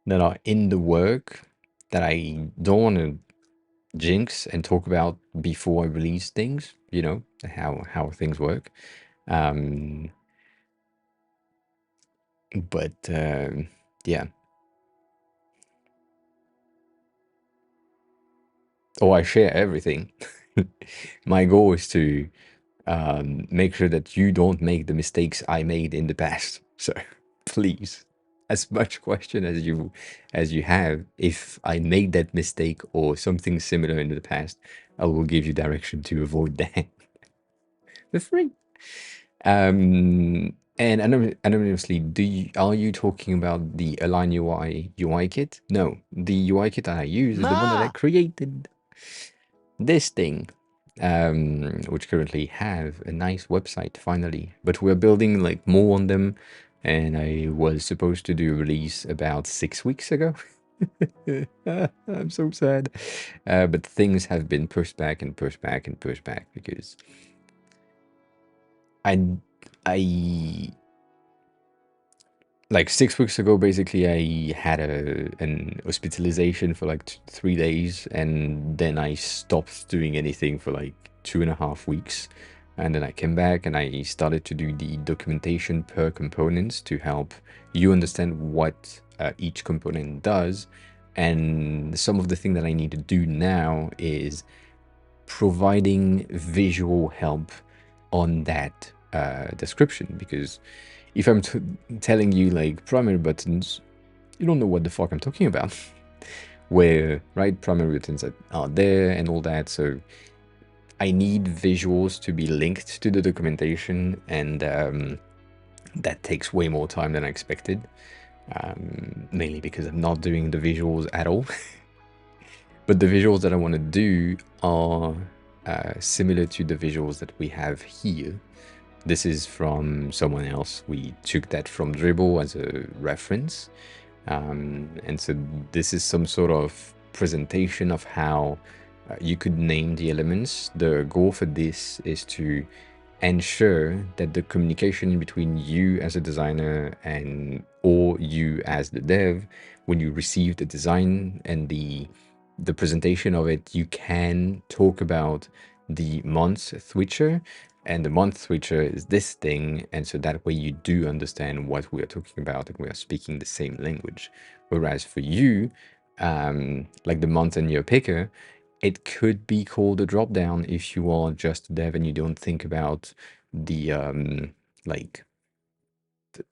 A: that are in the work that I don't want to jinx and talk about before I release things. You know how things work. But yeah. Oh, I share everything. My goal is to make sure that you don't make the mistakes I made in the past. So please, as much question as you have, if I made that mistake or something similar in the past, I will give you direction to avoid that. For free. And anonymously, are you talking about the Align UI kit? No, the UI kit that I use is the one that I created. This thing, which currently have a nice website finally, but we're building like more on them, and I was supposed to do a release about 6 weeks ago. I'm so sad, but things have been pushed back and pushed back and pushed back because I like 6 weeks ago, basically, I had an hospitalization for like 3 days, and then I stopped doing anything for like 2.5 weeks. And then I came back and I started to do the documentation per components to help you understand what each component does. And some of the thing that I need to do now is providing visual help on that description, because if I'm telling you like primary buttons, you don't know what the fuck I'm talking about. Where, right, primary buttons are there and all that, so I need visuals to be linked to the documentation, and that takes way more time than I expected, mainly because I'm not doing the visuals at all. But the visuals that I want to do are similar to the visuals that we have here. This is from someone else. We took that from Dribble as a reference. And so this is some sort of presentation of how you could name the elements. The goal for this is to ensure that the communication between you as a designer and or you as the dev, when you receive the design and the presentation of it, you can talk about the month switcher, and the month switcher is this thing, and so that way you do understand what we are talking about and we are speaking the same language. Whereas for you, like the month and year picker, it could be called a drop down if you are just a dev and you don't think about the like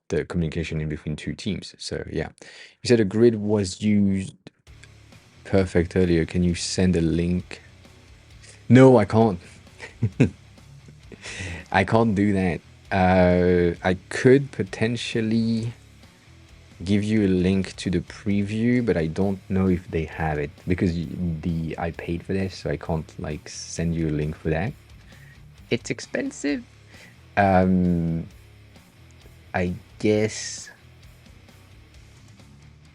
A: the communication in between two teams. So yeah, you said a grid was used perfect earlier. Can you send a link? No, I can't. I can't do that. I could potentially give you a link to the preview, but I don't know if they have it because I paid for this, so I can't like send you a link for that. It's expensive. I guess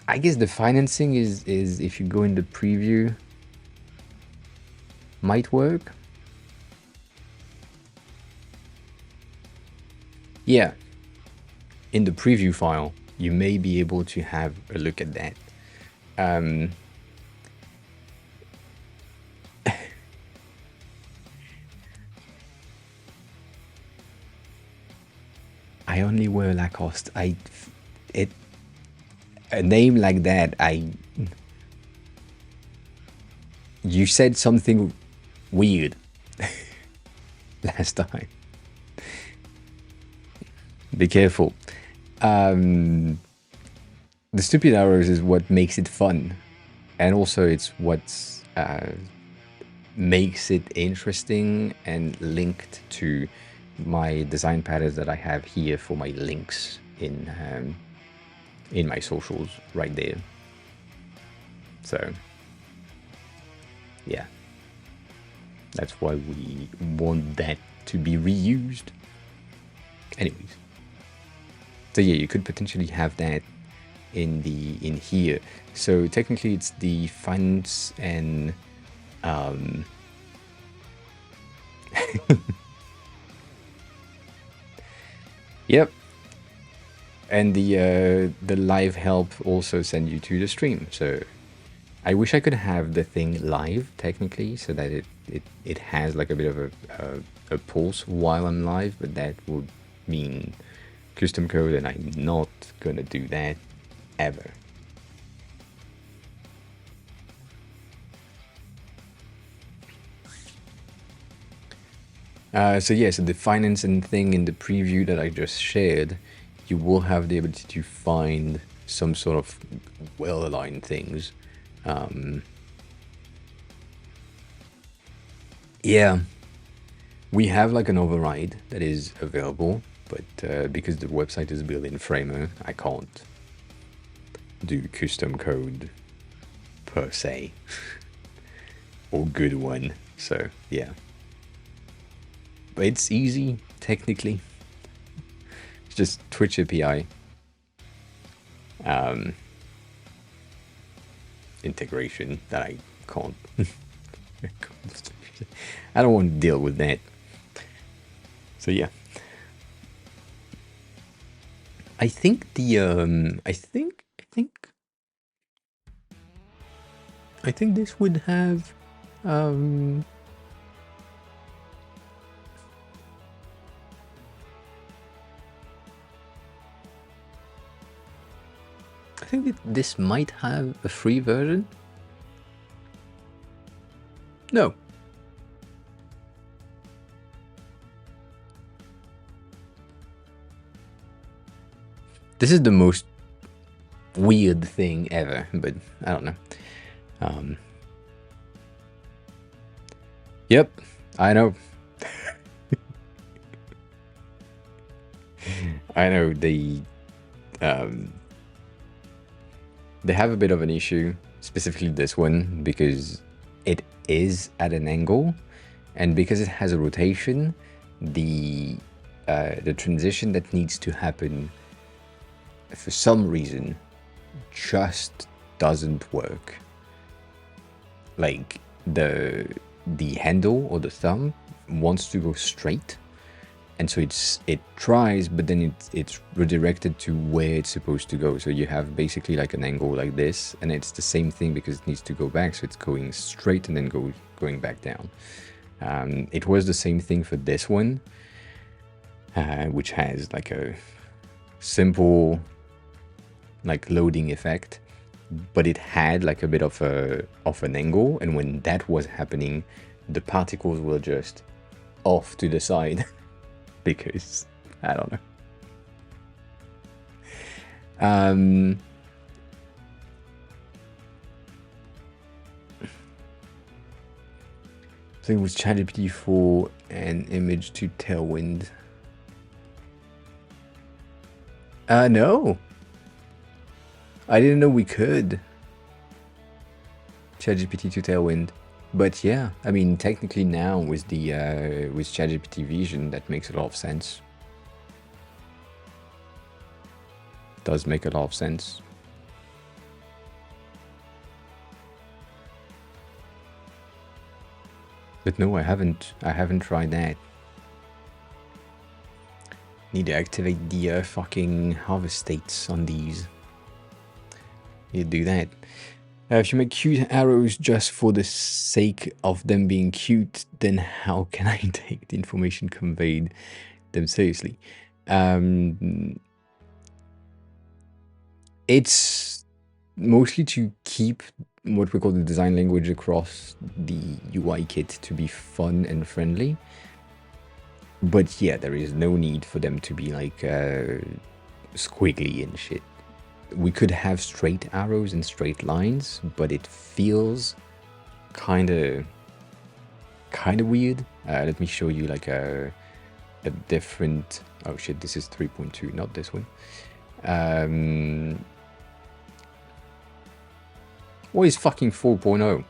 A: the financing is if you go in the preview, might work. Yeah, in the preview file, you may be able to have a look at that. I only wear Lacoste. A name like that, you said something weird last time. Be careful. The stupid arrows is what makes it fun, and also it's what makes it interesting and linked to my design patterns that I have here for my links in my socials right there. So yeah, that's why we want that to be reused. Anyways, so yeah, you could potentially have that in here. So technically it's the finance and yep, and the live help also send you to the stream. So I wish I could have the thing live technically, so that it has like a bit of a pulse while I'm live, but that would mean custom code, and I'm not gonna do that ever. So yeah, so the financing thing in the preview that I just shared, you will have the ability to find some sort of well-aligned things. Yeah, we have like an override that is available, but because the website is built in Framer, I can't do custom code per se, or good one. So yeah, but it's easy technically. It's just Twitch API integration that I can't. I don't want to deal with that. So yeah, I think the I think this would have I think this might have a free version. No. This is the most weird thing ever, but I don't know. Yep, I know. I know they have a bit of an issue, specifically this one, because it is at an angle, and because it has a rotation, the transition that needs to happen for some reason just doesn't work. Like the handle or the thumb wants to go straight, and so it tries, but then it's redirected to where it's supposed to go. So you have basically like an angle like this, and it's the same thing because it needs to go back, so it's going straight and then going back down. It was the same thing for this one, which has like a simple like loading effect, but it had like a bit of an angle, and when that was happening, the particles were just off to the side because I don't know. So it was ChatGPT for an image to Tailwind. No. I didn't know we could. ChatGPT to Tailwind. But yeah, I mean, technically now with the with ChatGPT Vision, that makes a lot of sense. Does make a lot of sense. But no, I haven't tried that. Need to activate the fucking harvest states on these. You do that. If you make cute arrows just for the sake of them being cute, then how can I take the information conveyed them seriously? It's mostly to keep what we call the design language across the UI kit to be fun and friendly. But yeah, there is no need for them to be like squiggly and shit. We could have straight arrows and straight lines, but it feels kind of weird. Let me show you like a different. Oh shit! This is 3.2, not this one. What is fucking 4.0?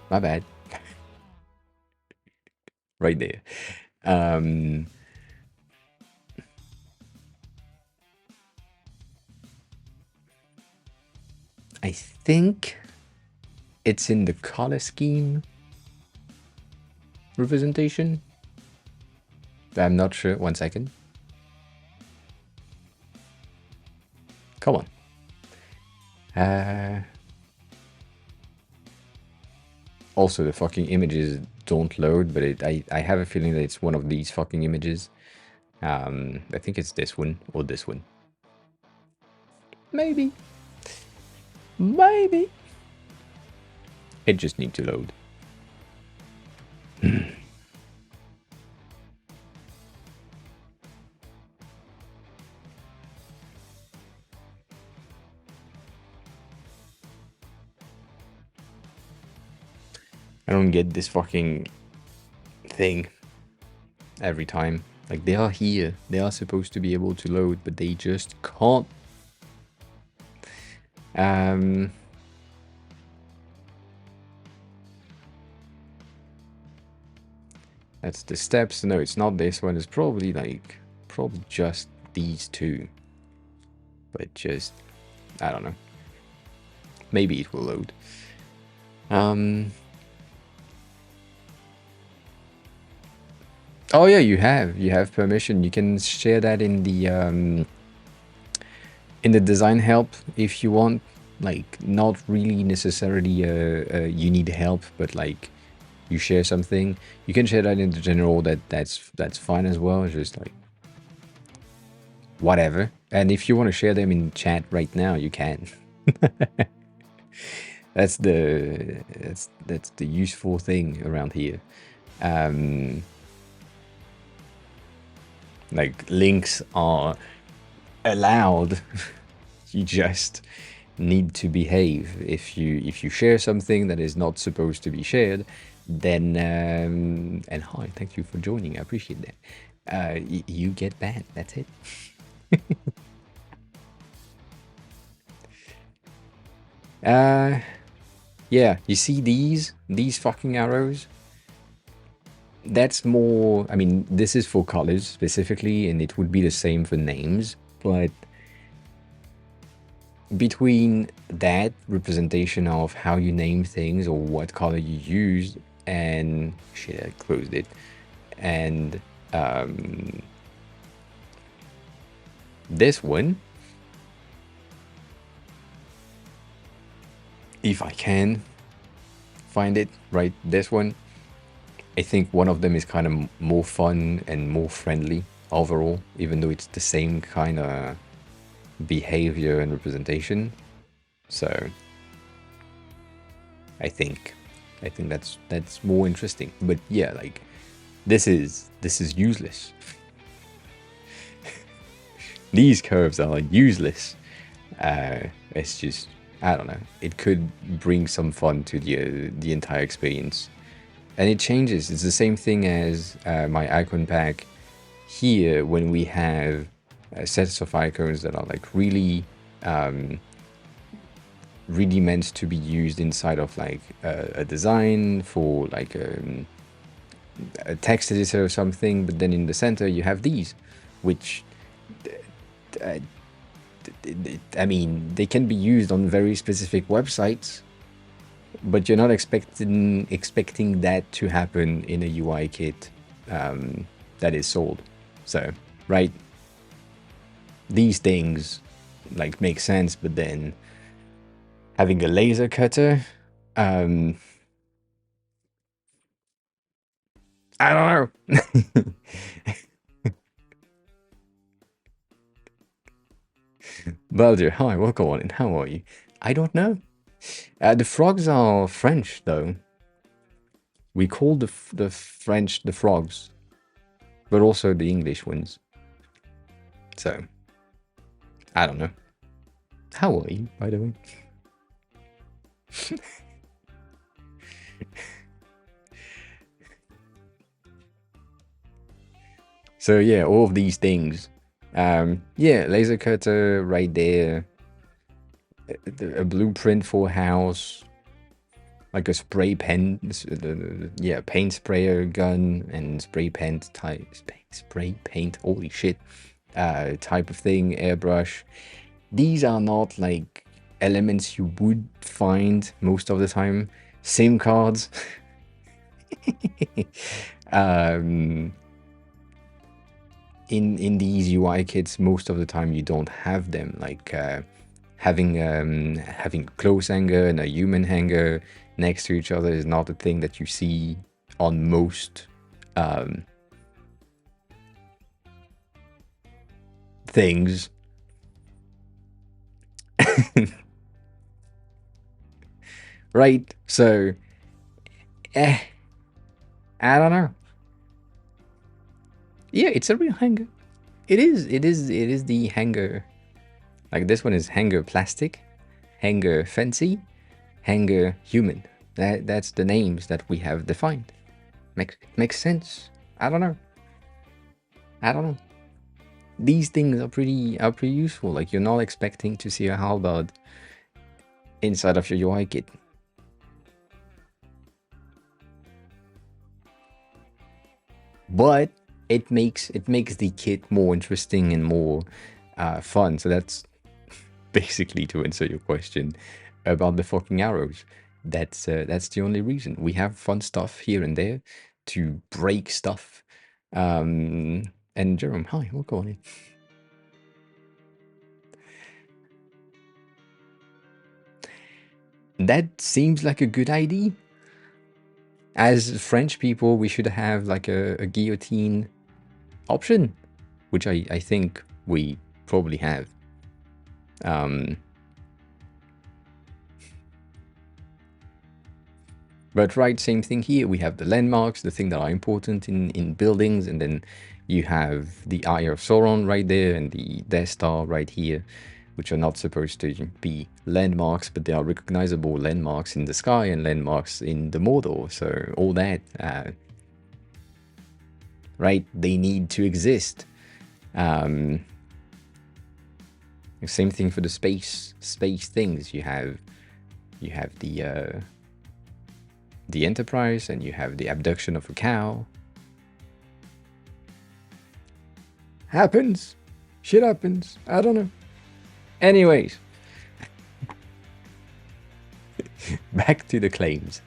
A: My bad. Right there. I think it's in the color scheme representation. I'm not sure. 1 second. Come on. Also, the fucking images don't load, but I have a feeling that it's one of these fucking images. I think it's this one or this one. Maybe. Maybe. It just needs to load. I don't get this fucking thing every time. Like, they are here. They are supposed to be able to load, but they just can't. That's the steps. No, it's not this one. It's probably just these two. But just, I don't know. Maybe it will load. Oh yeah, you have permission. You can share that in the design help if you want. Like, not really necessarily you need help, but like you share something, you can share that in the general. That's fine as well. Just like whatever. And if you want to share them in chat right now, you can. That's the useful thing around here. Like, links are allowed. You just need to behave. If you share something that is not supposed to be shared, then and hi, thank you for joining. I appreciate that. You get banned. That's it. Yeah, you see these fucking arrows? That's more, I mean, this is for colors specifically, and it would be the same for names, but between that representation of how you name things or what color you use, and shit, I closed it, and this one, if I can find it, right, this one, I think one of them is kind of more fun and more friendly overall, even though it's the same kind of behavior and representation. So I think that's more interesting. But yeah, like, this is useless. These curves are useless. It's just, I don't know. It could bring some fun to the entire experience, and it changes. It's the same thing as my icon pack here. When we have sets of icons that are like really meant to be used inside of like a design for like a text editor or something, but then in the center you have these, which I mean, they can be used on very specific websites, but you're not expecting that to happen in a UI kit that is sold. So, right, these things like make sense, but then having a laser cutter, I don't know. Baldur, hi, welcome on, and how are you? I don't know. The frogs are French, though. We call the French the frogs, but also the English ones. So, I don't know. How are you, by the way? So yeah, all of these things. Yeah, laser cutter right there. A blueprint for a house, like a spray pen, yeah, paint sprayer gun and spray paint type, spray paint. Holy shit, type of thing, airbrush. These are not like elements you would find most of the time. SIM cards. In these UI kits, most of the time you don't have them. Like having a clothes hanger and a human hanger next to each other is not a thing that you see on most things. Right? So, I don't know. Yeah, it's a real hanger. It is the hanger. Like this one is hanger plastic, hanger fancy, hanger human. That's the names that we have defined. Makes sense. I don't know. These things are pretty useful. Like you're not expecting to see a halberd inside of your UI kit. But it makes the kit more interesting and more fun. So that's basically to answer your question about the fucking arrows. That's the only reason. We have fun stuff here and there to break stuff. And Jerome, hi, welcome on in. That seems like a good idea. As French people, we should have like a guillotine option, which I think we probably have. But right, same thing here. We have the landmarks, the thing that are important in buildings, and then you have the Eye of Sauron right there and the Death Star right here, which are not supposed to be landmarks, but they are recognizable landmarks in the sky and landmarks in the Mordor. So all that, right? They need to exist. Same thing for the space things. You have the Enterprise, and you have the abduction of a cow. Happens. Shit happens. I don't know. Anyways. Back to the claims.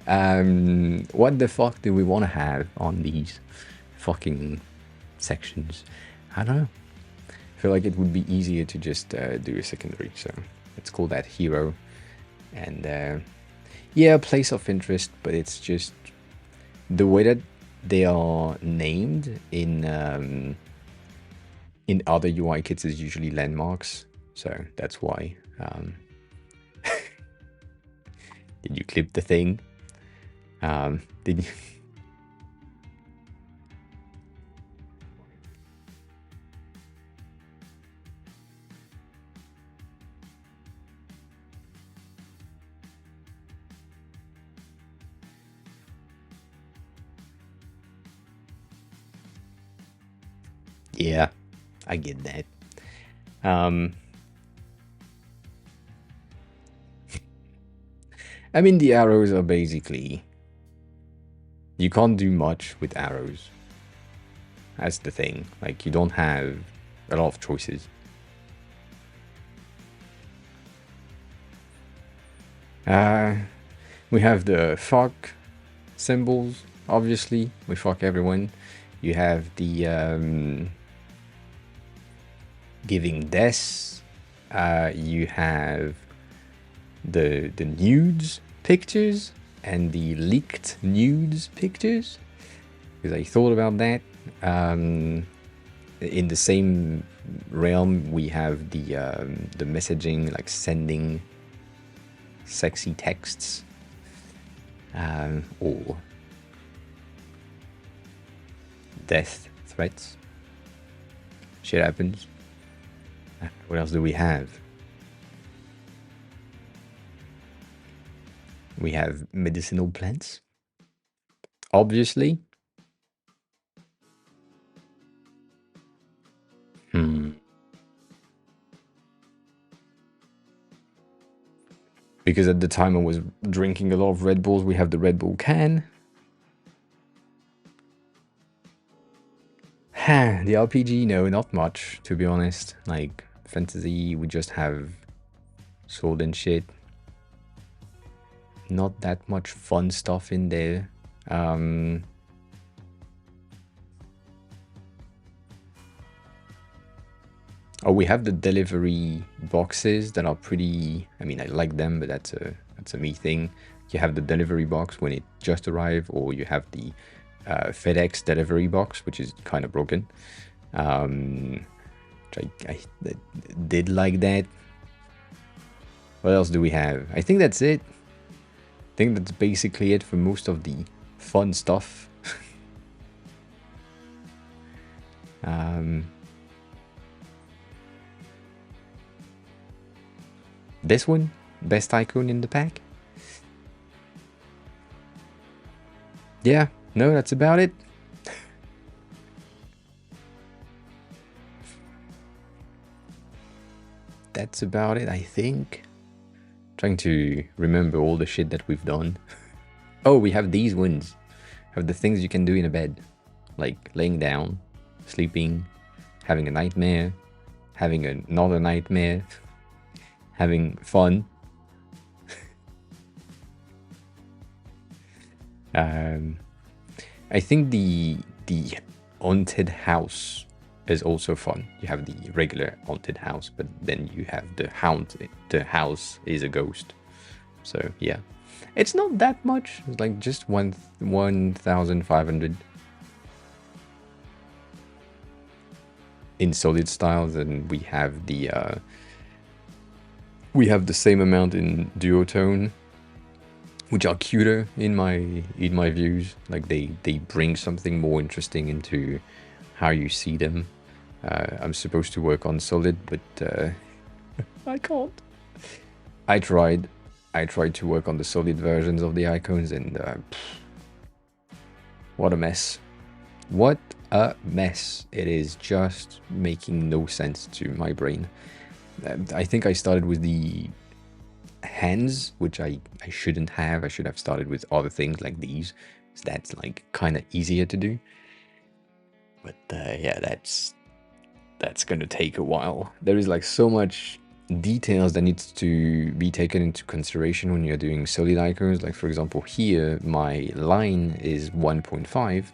A: What the fuck do we want to have on these fucking sections? I don't know. I feel like it would be easier to just do a secondary. So let's call that hero. And yeah, place of interest, but it's just the way that they are named in other UI kits is usually landmarks. So that's why. Did you clip the thing? Did you? Yeah, I get that. I mean, the arrows are basically... You can't do much with arrows. That's the thing. Like, you don't have a lot of choices. We have the fuck symbols, obviously. We fuck everyone. You have the giving deaths. You have the nudes pictures and the leaked nudes pictures, because I thought about that in the same realm, we have the messaging, like sending sexy texts, or death threats. Shit happens. What else do we have? We have medicinal plants, obviously. Because at the time I was drinking a lot of Red Bulls, we have the Red Bull can. The RPG, no, not much, to be honest. Like, fantasy, we just have sword and shit. Not that much fun stuff in there. Oh, we have the delivery boxes that are pretty. I mean, I like them, but that's a me thing. You have the delivery box when it just arrived, or you have the FedEx delivery box, which is kind of broken. Which I did like that. What else do we have? I think that's it. I think that's basically it for most of the fun stuff. This one, best icon in the pack. Yeah, no, that's about it. That's about it, I think. Trying to remember all the shit that we've done. Oh, we have these ones. Have the things you can do in a bed. Like laying down, sleeping, having a nightmare, having another nightmare, having fun. I think the haunted house is also fun. You have the regular haunted house, but then you have the house is a ghost. So yeah, it's not that much. It's like just 1,500 in solid styles, and we have the same amount in duotone, which are cuter in my views. Like they bring something more interesting into how you see them. I'm supposed to work on solid, but I can't. I tried to work on the solid versions of the icons, and what a mess. What a mess. It is just making no sense to my brain. I think I started with the hands, which I shouldn't have. I should have started with other things like these. So that's like kind of easier to do. But yeah, that's gonna take a while. There is like so much details that needs to be taken into consideration when you're doing solid icons. Like for example, here my line is 1.5,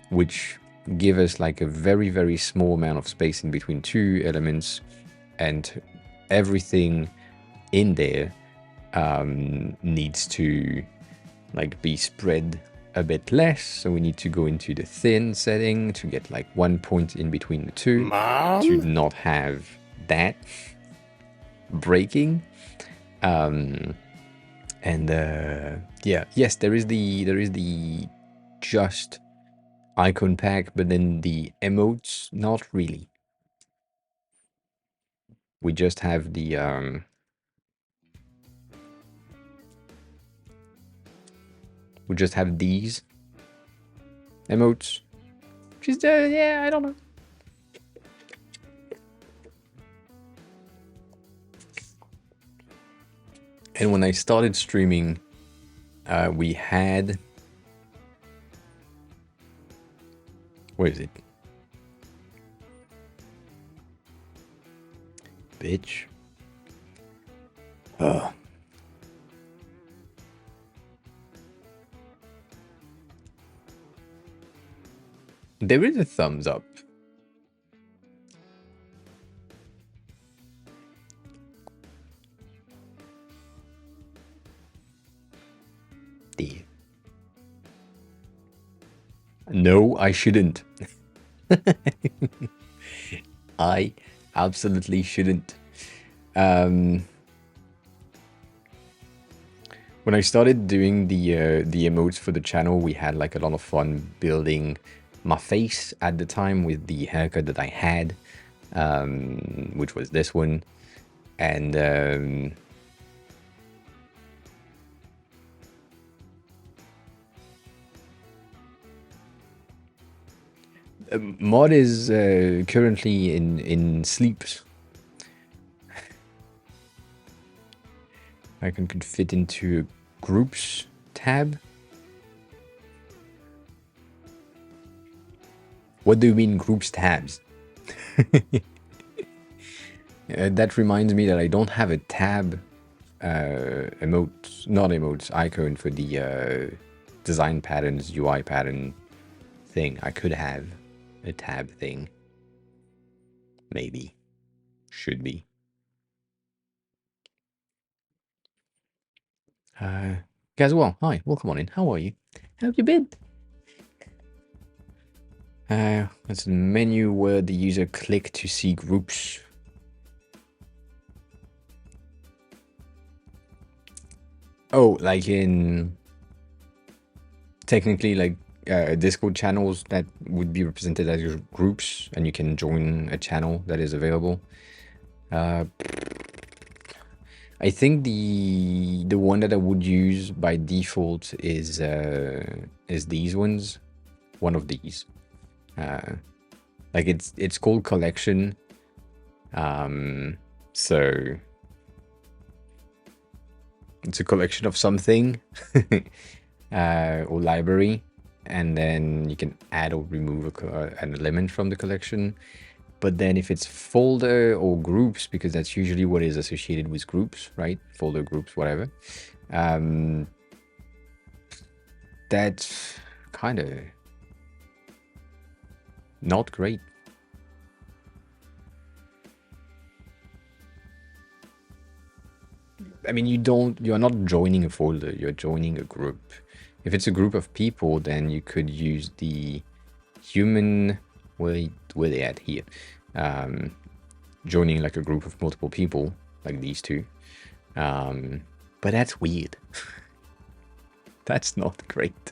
A: which give us like a very small amount of space in between two elements, and everything in there needs to like be spread a bit less. So we need to go into the thin setting to get like 1 point in between the two, to not have that breaking. And yeah, yes, there is the just icon pack, but then the emotes, not really. We just have the we just have these emotes. Just yeah, I don't know. And when I started streaming, we had, where is it? Bitch. There is a thumbs up. No, I shouldn't. I Absolutely shouldn't. Um, when I started doing the emotes for the channel, we had like a lot of fun building my face at the time with the haircut that I had, which was this one, and Mod is currently in sleep. I could fit into groups tab. What do you mean groups tabs? That reminds me that I don't have a tab not emotes, icon for the design patterns, UI pattern thing. I could have a tab thing. Maybe. Should be. Guys, well, hi, welcome on in. How are you? How have you been? That's the menu where the user click to see groups. Oh, like in technically like Discord channels that would be represented as your groups, and you can join a channel that is available. I think the one that I would use by default is these ones, one of these. Like it's called collection. So it's a collection of something or library, and then you can add or remove an element from the collection. But then if it's folder or groups, because that's usually what is associated with groups, right? Folder, groups, whatever. That's kind of not great. I mean, you're not joining a folder, you're joining a group. If it's a group of people, then you could use the human, where they at here? Joining like a group of multiple people, like these two. But that's weird. That's not great.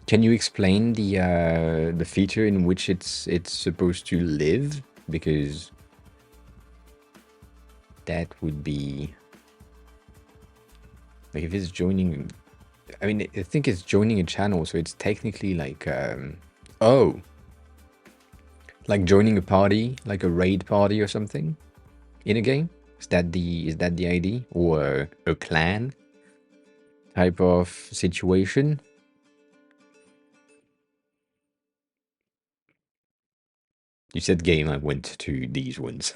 A: Can you explain the feature in which it's supposed to live? Because that would be like if it's joining. I mean, I think it's joining a channel, so it's technically like oh, like joining a party, like a raid party or something in a game. Is that the idea, or a clan type of situation? You said game, I went to these ones.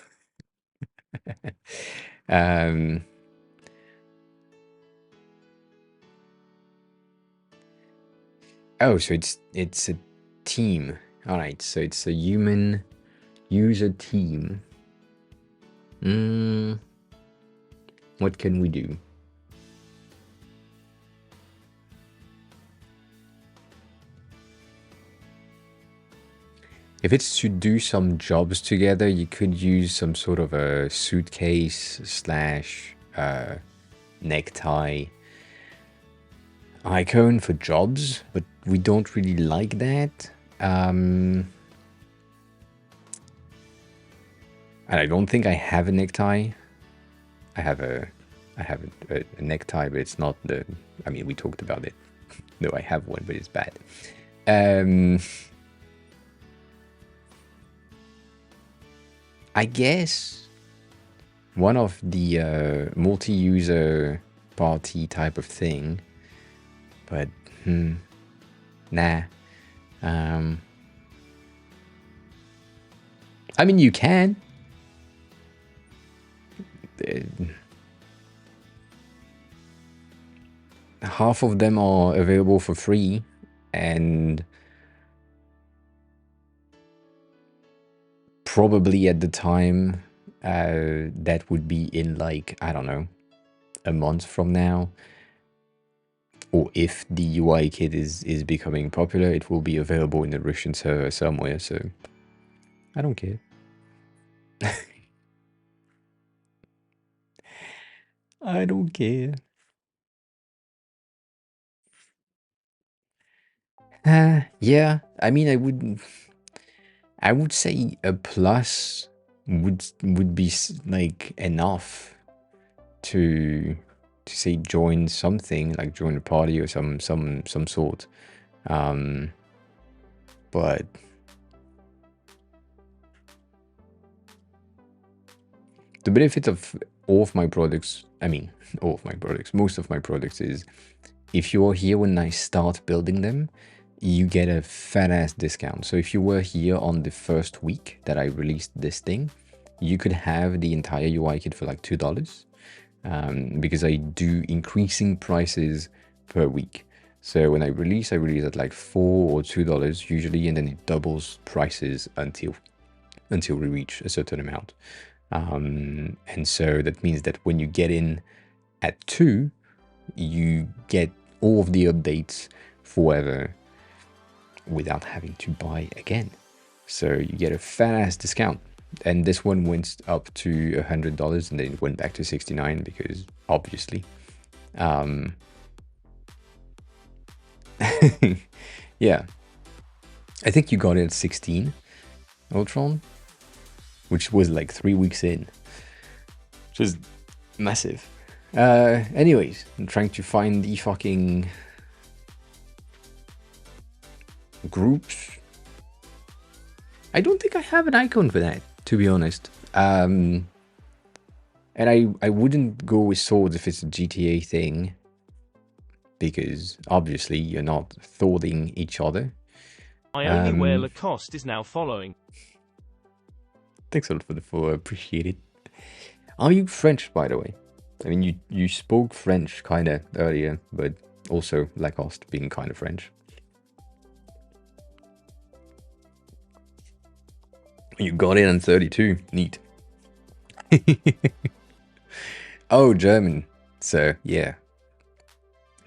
A: Oh, so it's a team. All right, so it's a human user team. What can we do? If it's to do some jobs together, you could use some sort of a suitcase slash necktie icon for jobs, but we don't really like that. And I don't think I have a necktie. I have a necktie, but it's not the. I mean, we talked about it. No, I have one, but it's bad. I guess one of the multi-user party type of thing, but nah. I mean, you can. Half of them are available for free, and probably at the time that would be in like, I don't know, a month from now, or if the UI kit is becoming popular, it will be available in the Russian server somewhere. So I don't care. I don't care. Yeah, I mean, I would say a plus would be like enough to say join something, like join a party or some sort. But the benefit of all of my products, I mean, all of my products, most of my products is if you're here when I start building them, you get a fat ass discount. So if you were here on the first week that I released this thing, you could have the entire UI kit for like $2, because I do increasing prices per week. So when I release at like $4 or $2 usually, and then it doubles prices until we reach a certain amount. And so that means that when you get in at 2, you get all of the updates forever without having to buy again. So you get a fat ass discount. And this one went up to $100 and then it went back to 69 because obviously. Yeah. I think you got it at 16, Ultron, which was like 3 weeks in, which is massive. Anyways, I'm trying to find the fucking groups. I don't think I have an icon for that, to be honest. And I wouldn't go with swords if it's a GTA thing, because obviously you're not thwarting each other.
B: I only wear Lacoste is now following.
A: Thanks a lot for the follow, appreciate it. Are you French, by the way? I mean, you spoke French kind of earlier, but also Lacoste being kind of French. You got in on 32. Neat. Oh, German. So, yeah.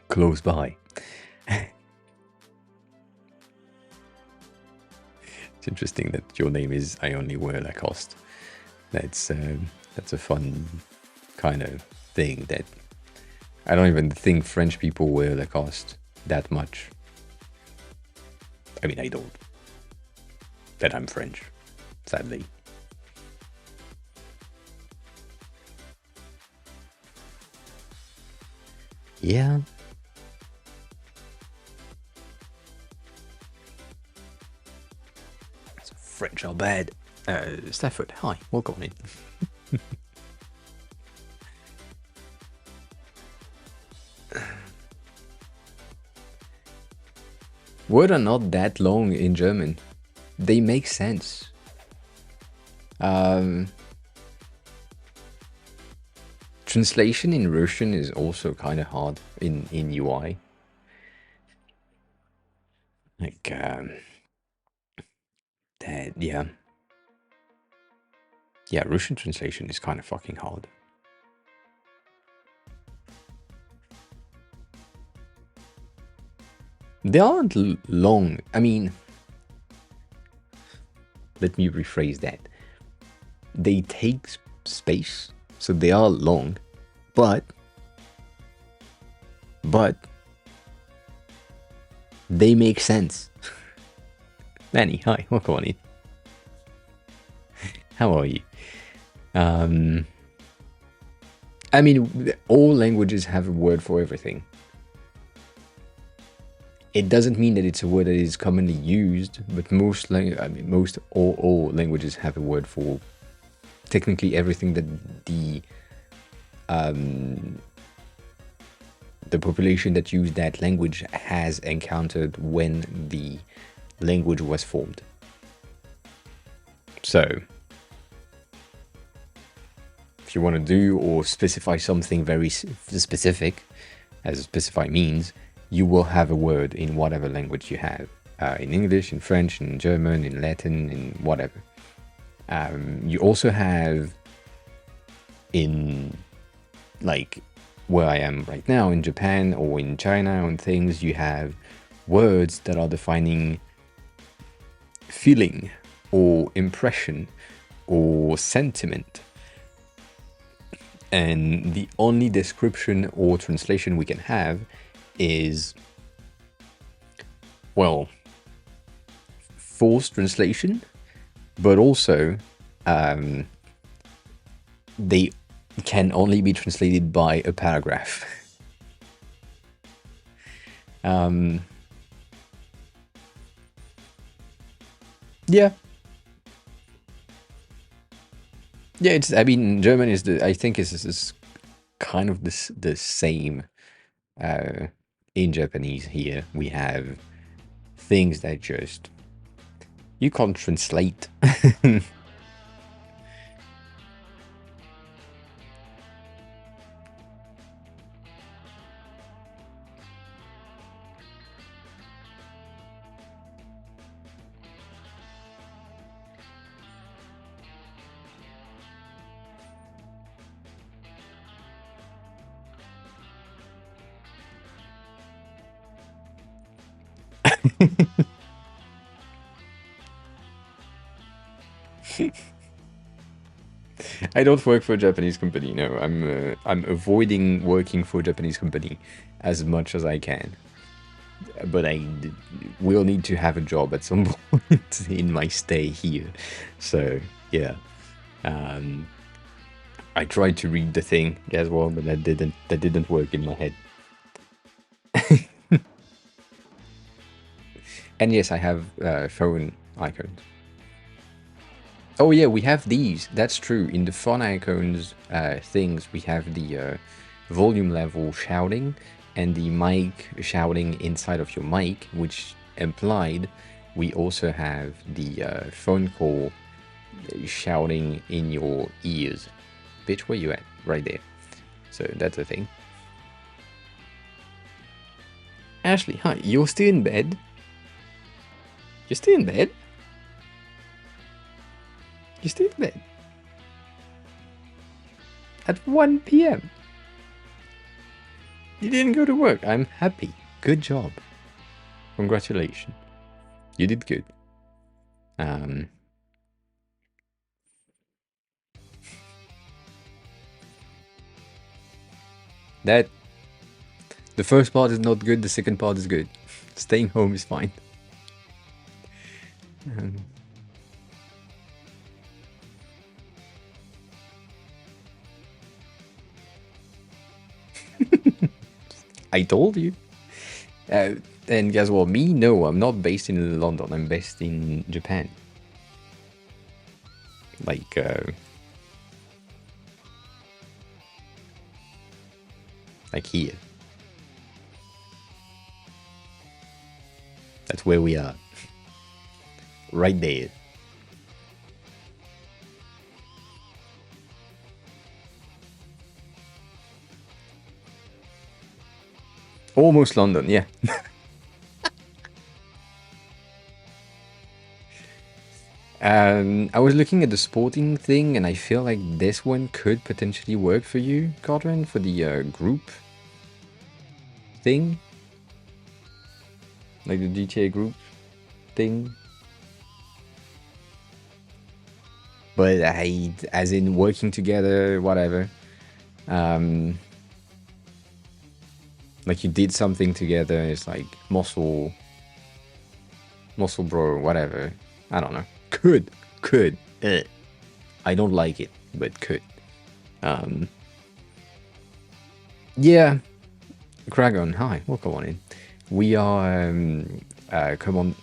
A: Close by. It's interesting that your name is I only wear Lacoste. That's a fun kind of thing that I don't even think French people wear Lacoste that much. I mean, I don't. That I'm French, sadly. Yeah. French are bad. Stafford, hi, welcome in. Words are not that long in German. They make sense. Translation in Russian is also kind of hard in UI. Like, that, yeah. Yeah, Russian translation is kind of fucking hard. They aren't long. I mean, let me rephrase that. They take space, so they are long, but they make sense. Manny, hi, welcome on in. How are you? I mean, all languages have a word for everything. It doesn't mean that it's a word that is commonly used, but all languages have a word for technically everything that the population that used that language has encountered when the language was formed. So, if you want to do or specify something very specific, as specify means, you will have a word in whatever language you have. In English, in French, in German, in Latin, in whatever. You also have in, like, where I am right now in Japan or in China and things, you have words that are defining feeling or impression or sentiment. And the only description or translation we can have is, well, forced translation, but also they can only be translated by a paragraph. Yeah. Yeah, it's, I mean, German is I think is kind of the same in Japanese here. We have things that just, you can't translate. I don't work for a Japanese company. No, I'm avoiding working for a Japanese company as much as I can. But I will need to have a job at some point in my stay here. So yeah, I tried to read the thing as well, but that didn't work in my head. And yes, I have phone icons. Oh yeah, we have these. That's true. In the phone icons things, we have the volume level shouting and the mic shouting inside of your mic, which implied we also have the phone call shouting in your ears. Bitch, where you at? Right there. So that's a thing. Ashley, hi. You're still in bed? You're still in bed? You're still in bed? At 1 p.m. You didn't go to work. I'm happy. Good job. Congratulations. You did good. That the first part is not good, the second part is good. Staying home is fine. I told you. And guess what? Me? No, I'm not based in London. I'm based in Japan. Like, here. That's where we are. Right there. Almost London, yeah. I was looking at the sporting thing, and I feel like this one could potentially work for you, Godwin, for the group thing. Like the GTA group thing. But as in working together, whatever. Like you did something together, it's like muscle bro, whatever. I don't know. Could. I don't like it, but could. Yeah. Kragon, hi, welcome on in. We are, come on.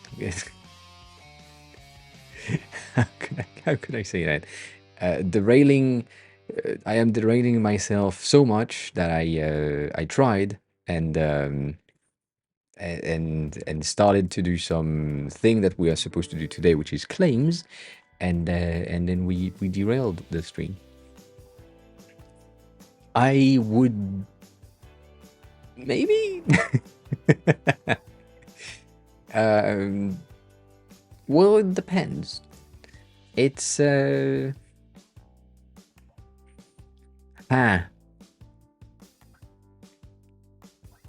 A: How could I say that? Derailing, I am derailing myself so much that I tried and started to do some thing that we are supposed to do today, which is claims, and then we derailed the stream. I would maybe. Well, it depends. It's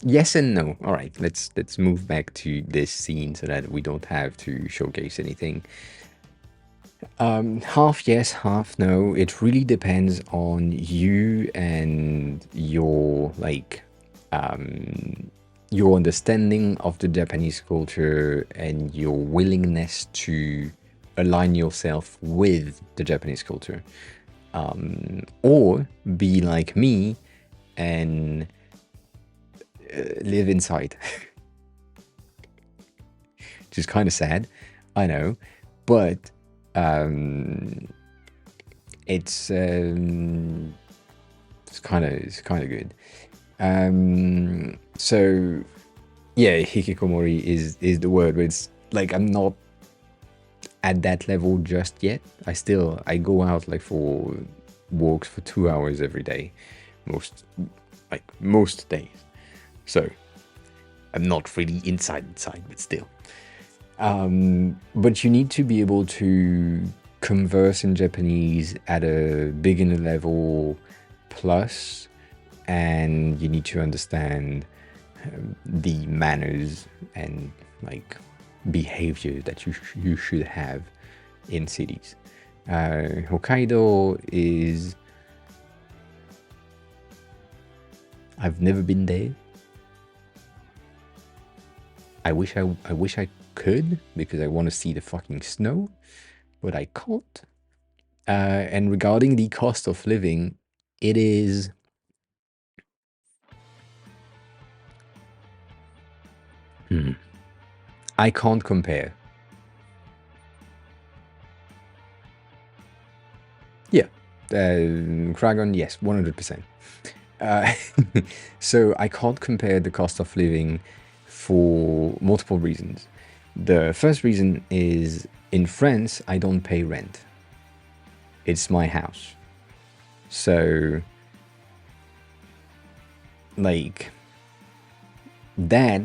A: Yes and no. All right, let's move back to this scene so that we don't have to showcase anything. Half yes, half no. It really depends on you and your understanding of the Japanese culture and your willingness to align yourself with the Japanese culture. Or be like me and live inside. Which is kind of sad, I know, but it's kind of good. So yeah, hikikomori is the word, but it's like I'm not at that level just yet. I go out like for walks for 2 hours every day, most days. So I'm not really inside, but still. But you need to be able to converse in Japanese at a beginner level plus, and you need to understand the manners and like behavior that you should have in cities. Hokkaido is... I've never been there. I wish I could, because I want to see the fucking snow, but I can't. And regarding the cost of living, it is... I can't compare. Yeah, Kragon, yes, 100%. So I can't compare the cost of living for multiple reasons. The first reason is, in France, I don't pay rent. It's my house. So, like, that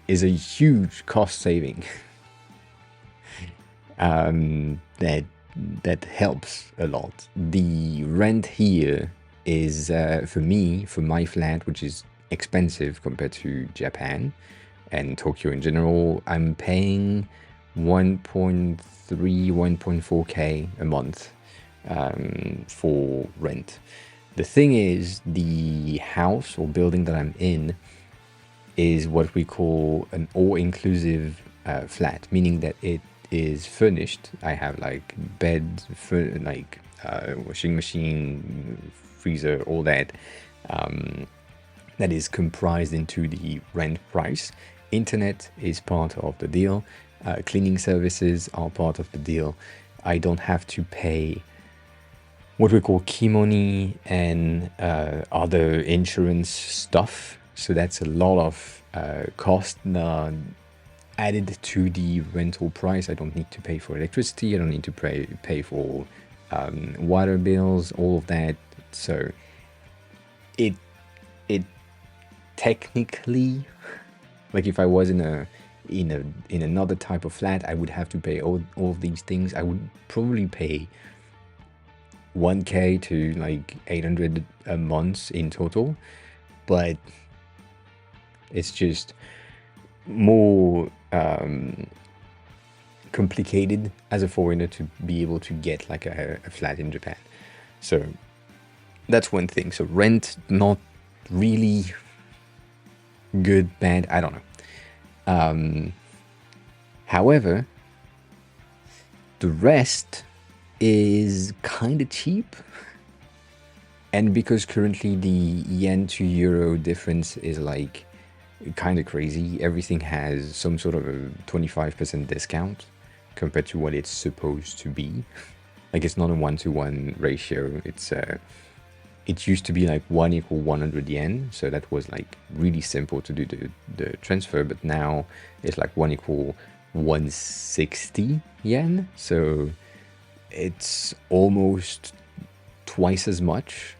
A: is a huge cost saving. That helps a lot. The rent here is, for me, for my flat, which is expensive compared to Japan and Tokyo in general, I'm paying 1.3, 1.4k a month for rent. The thing is, the house or building that I'm in is what we call an all-inclusive flat, meaning that it is furnished. I have like bed, washing machine, freezer, all that. That is comprised into the rent price. Internet is part of the deal. Cleaning services are part of the deal. I don't have to pay what we call kimoni and other insurance stuff. So that's a lot of cost added to the rental price. I don't need to pay for electricity. I don't need to pay for water bills, all of that. So it technically, like if I was in another type of flat, I would have to pay all of these things. I would probably pay 1k to like 800 a month in total, but it's just more complicated as a foreigner to be able to get like a flat in Japan. So that's one thing. So rent, not really good, bad, I don't know. However, the rest is kind of cheap. And because currently the yen to euro difference is like kind of crazy, everything has some sort of a 25% discount compared to what it's supposed to be. Like it's not a 1-to-1 ratio. It used to be like 1 = 100 yen, so that was like really simple to do the transfer, but now it's like 1 = 160 yen, so it's almost twice as much.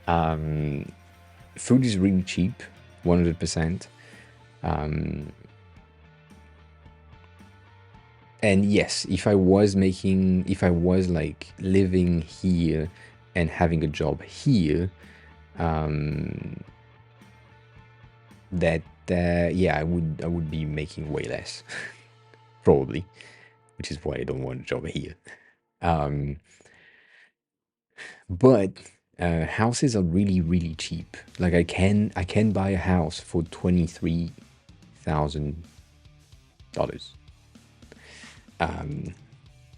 A: Food is really cheap, 100%. And yes, if I was like living here and having a job here, that yeah, I would be making way less probably, which is why I don't want a job here. But houses are really, really cheap. Like I can buy a house for $23,000.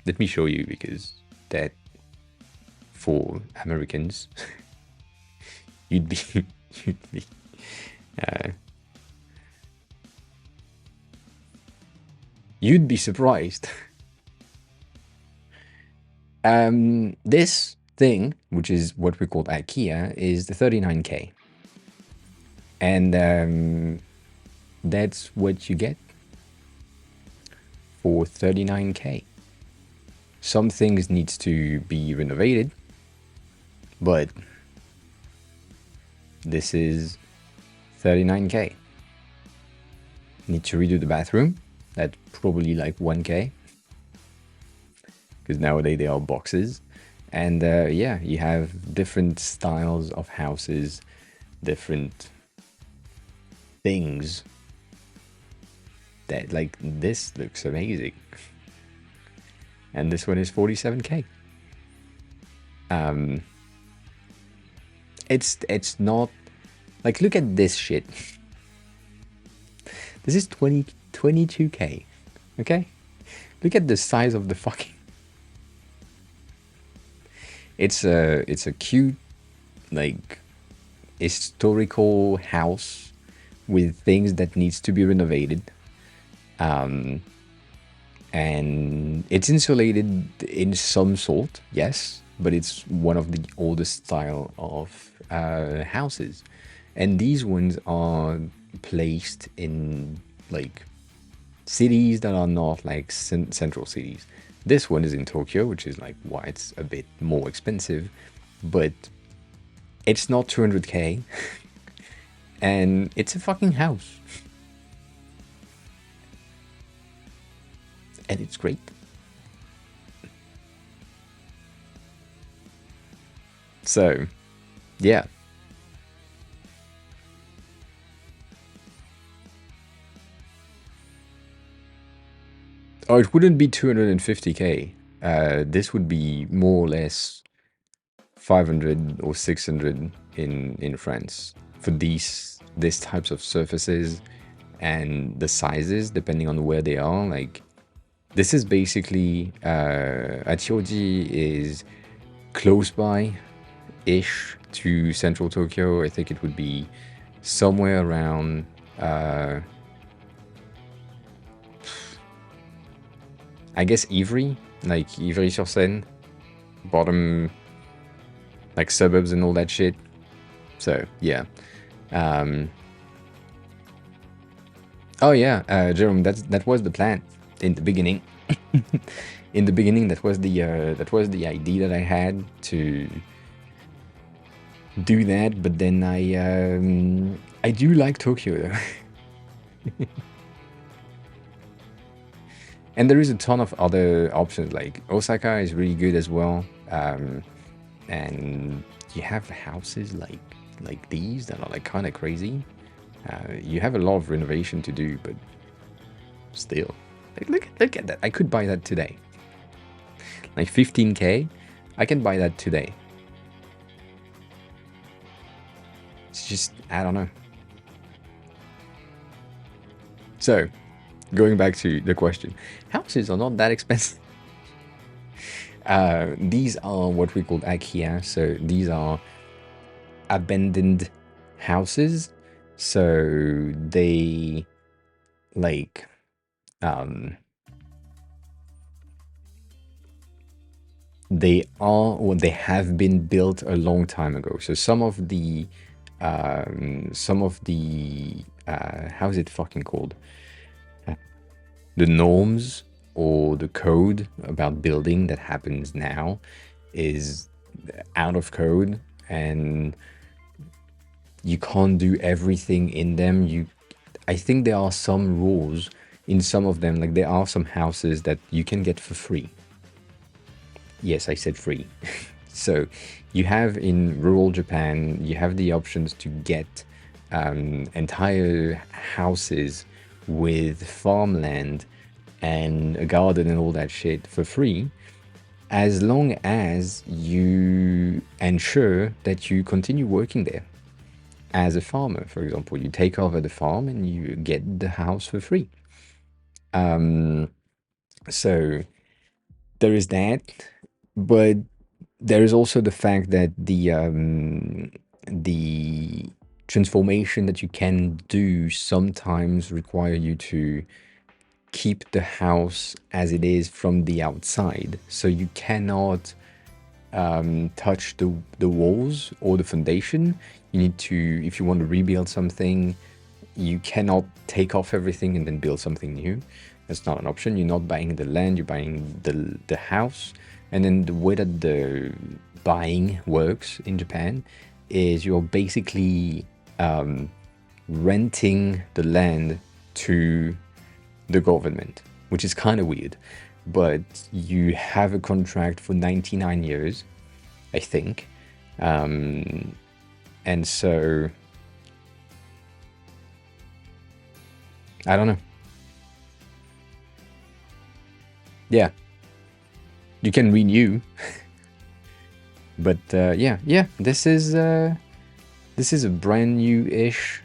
A: Let me show you, because that, for Americans, you'd be you'd be you'd be surprised. This thing, which is what we call IKEA, is the 39K. And that's what you get for 39K. Some things needs to be renovated, but this is 39K. Need to redo the bathroom. That's probably like 1K. Because nowadays they are boxes. And yeah, you have different styles of houses, different things. That, like, this looks amazing. And this one is 47K. It's not like, look at this shit. This is 22K. Okay? Look at the size of the fucking. It's a cute, like, historical house with things that needs to be renovated. And it's insulated in some sort, yes, but it's one of the oldest style of houses. And these ones are placed in, like, cities that are not like central cities. This one is in Tokyo, which is like why it's a bit more expensive, but it's not 200K. And it's a fucking house. And it's great. So, yeah. Oh, it wouldn't be 250K. This would be more or less 500 or 600 in France for this types of surfaces and the sizes depending on where they are. Like, this is basically Achioji is close by ish to central Tokyo. I think it would be somewhere around I guess Ivry, like Ivry-sur-Seine, bottom, like suburbs and all that shit. So yeah. Oh yeah, Jerome, that was the plan in the beginning. In the beginning, that was the idea that I had to do that. But then I do like Tokyo though. And there is a ton of other options, like Osaka is really good as well. And you have houses like these that are like kind of crazy. You have a lot of renovation to do, but still, like, look at that. I could buy that today. Like 15K, I can buy that today. It's just, I don't know. So, going back to the question, houses are not that expensive. These are what we call IKEA. So these are abandoned houses. So they like they are, or they have been built a long time ago. So some of the how's it fucking called? The norms or the code about building that happens now is out of code, and you can't do everything in them. I think there are some rules in some of them. Like, there are some houses that you can get for free. Yes, I said free. So you have in rural Japan, you have the options to get entire houses with farmland and a garden and all that shit for free, as long as you ensure that you continue working there as a farmer. For example, you take over the farm and you get the house for free. So there is that, but there is also the fact that the transformation that you can do sometimes require you to keep the house as it is from the outside. So you cannot touch the walls or the foundation. You need to, if you want to rebuild something, you cannot take off everything and then build something new. That's not an option. You're not buying the land, you're buying the house. And then the way that the buying works in Japan is you're basically renting the land to the government, which is kind of weird. But you have a contract for 99 years, I think. And so I don't know. Yeah, you can renew, but yeah. This is a brand new-ish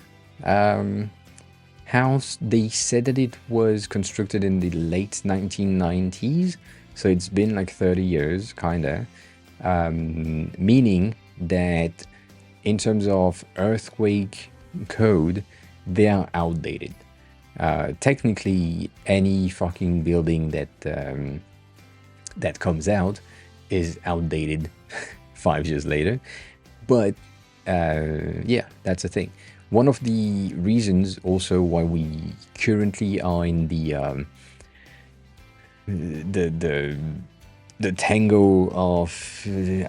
A: house. They said that it was constructed in the late 1990s, so it's been like 30 years, kinda. Meaning that in terms of earthquake code, they are outdated. Technically, any fucking building that comes out is outdated 5 years later. But yeah, that's the thing. One of the reasons also why we currently are in the tango of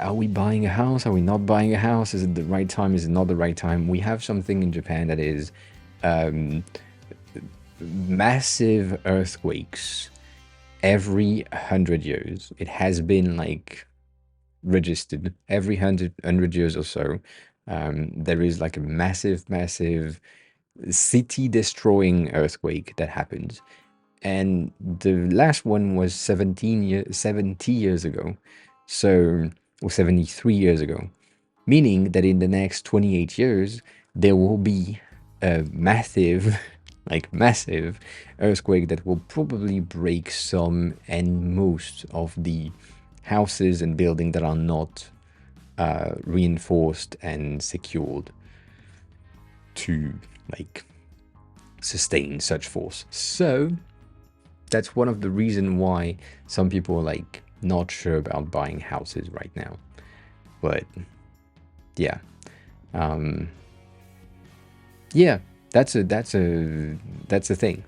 A: are we buying a house? Are we not buying a house? Is it the right time? Is it not the right time? We have something in Japan that is massive earthquakes every 100 years. It has been like registered every 100 years or so. There is like a massive city destroying earthquake that happens. And the last one was 70 years ago. So, or 73 years ago. Meaning that in the next 28 years, there will be a massive earthquake that will probably break some and most of the houses and buildings that are not reinforced and secured to like sustain such force. So that's one of the reasons why some people are like not sure about buying houses right now. But yeah, yeah, that's a thing.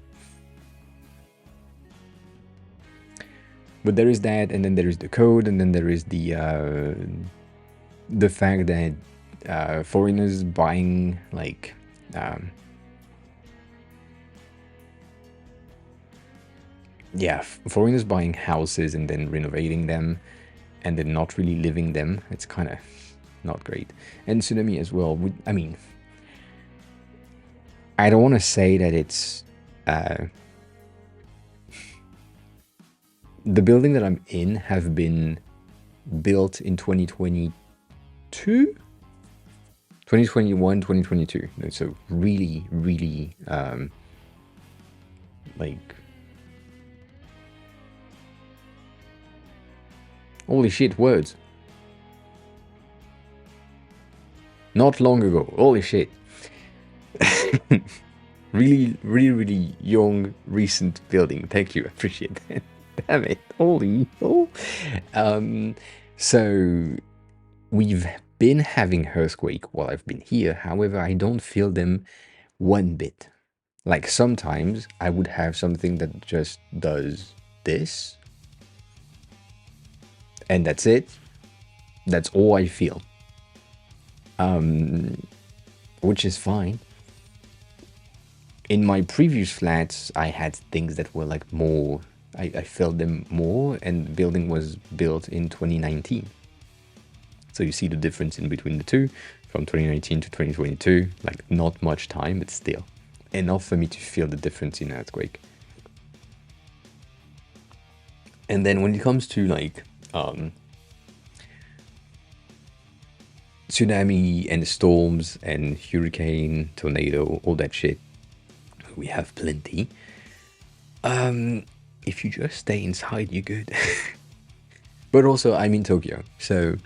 A: But there is that, and then there is the code, and then there is the fact that foreigners buying like foreigners buying houses and then renovating them and then not really living them. It's kind of not great. And tsunami as well. I mean, I don't want to say that it's the building that I'm in have been built in 2022, 2021, 2022. So really, like, holy shit, words. Not long ago, holy shit. really young, recent building. Thank you, appreciate that. Damn it, holy. So we've been having earthquake while I've been here. However, I don't feel them one bit. Like sometimes I would have something that just does this, and that's it. That's all I feel. Which is fine. In my previous flats, I had things that were like more, I felt them more, and the building was built in 2019. So you see the difference in between the two. from 2019 to 2022. Like, not much time, but still enough for me to feel the difference in earthquake. And then when it comes to like tsunami and storms and hurricane, tornado, all that shit, we have plenty. If you just stay inside, you're good. But also, I'm in Tokyo, so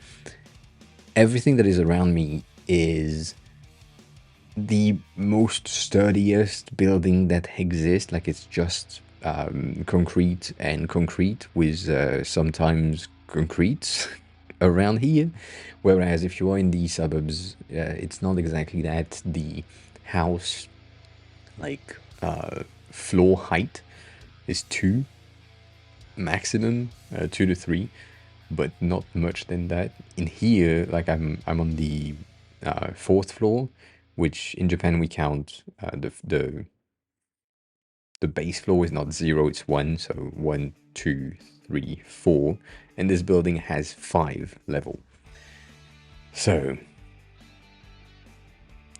A: everything that is around me is the most sturdiest building that exists. Like, it's just concrete and concrete with sometimes concrete around here. Whereas if you are in the suburbs, it's not exactly that. The house, like, floor height is 2 maximum, 2 to 3, but not much than that. In here, like, I'm on the 4th floor, which in Japan we count the base floor is not 0, it's 1, so 1, 2, 3, 4, and this building has 5 level. So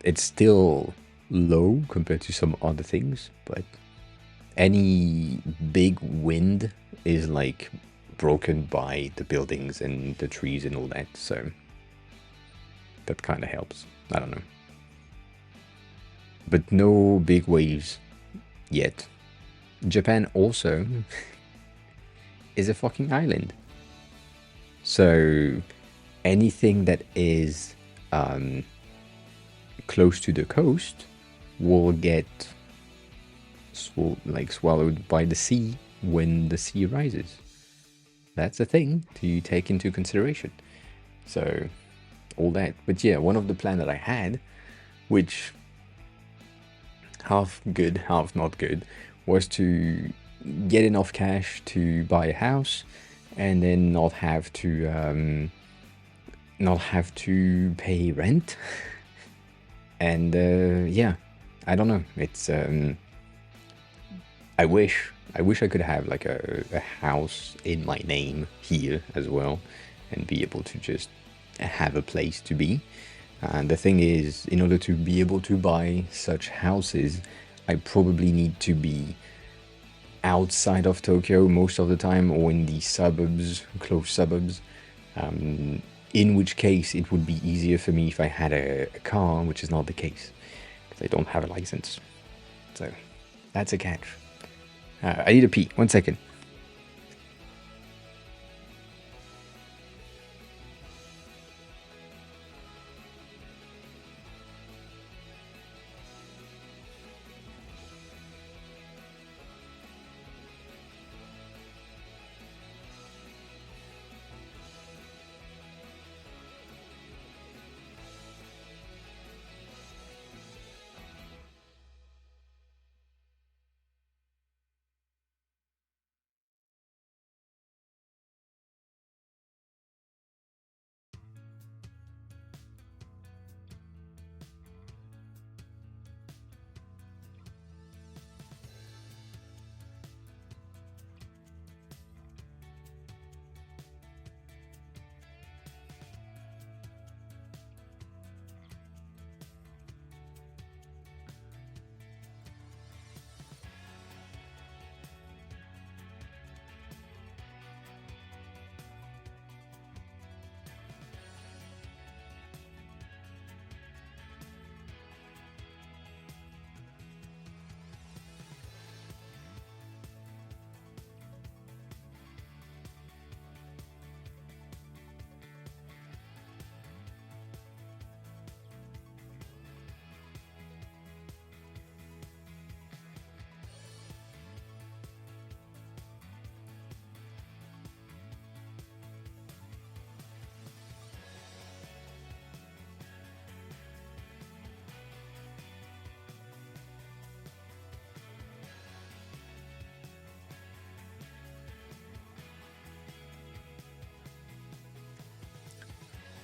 A: it's still low compared to some other things, but any big wind is like broken by the buildings and the trees and all that, so that kind of helps. I don't know. But no big waves yet. Japan also is a fucking island. So anything that is close to the coast will get swallowed by the sea when the sea rises. That's a thing to take into consideration. So all that. But yeah, one of the plan that I had, which half good, half not good, was to get enough cash to buy a house and then not have to pay rent. And yeah, I don't know. It's I wish I could have like a house in my name here as well, and be able to just have a place to be. And the thing is, in order to be able to buy such houses, I probably need to be outside of Tokyo most of the time, or in the suburbs, close suburbs. In which case, it would be easier for me if I had a car, which is not the case, because I don't have a license. So that's a catch. I need to pee. 1 second.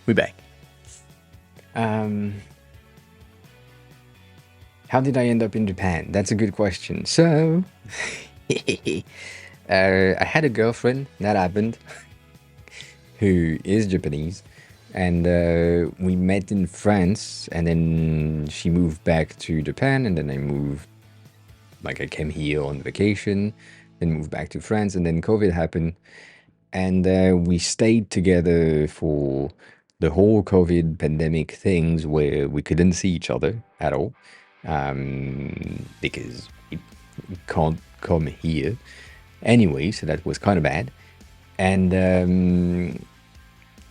A: We're back. How did I end up in Japan? That's a good question. So, I had a girlfriend, that happened, who is Japanese, and we met in France, and then she moved back to Japan, and then I came here on vacation, then moved back to France, and then COVID happened, and we stayed together for the whole COVID pandemic things where we couldn't see each other at all, because we can't come here anyway, so that was kind of bad. And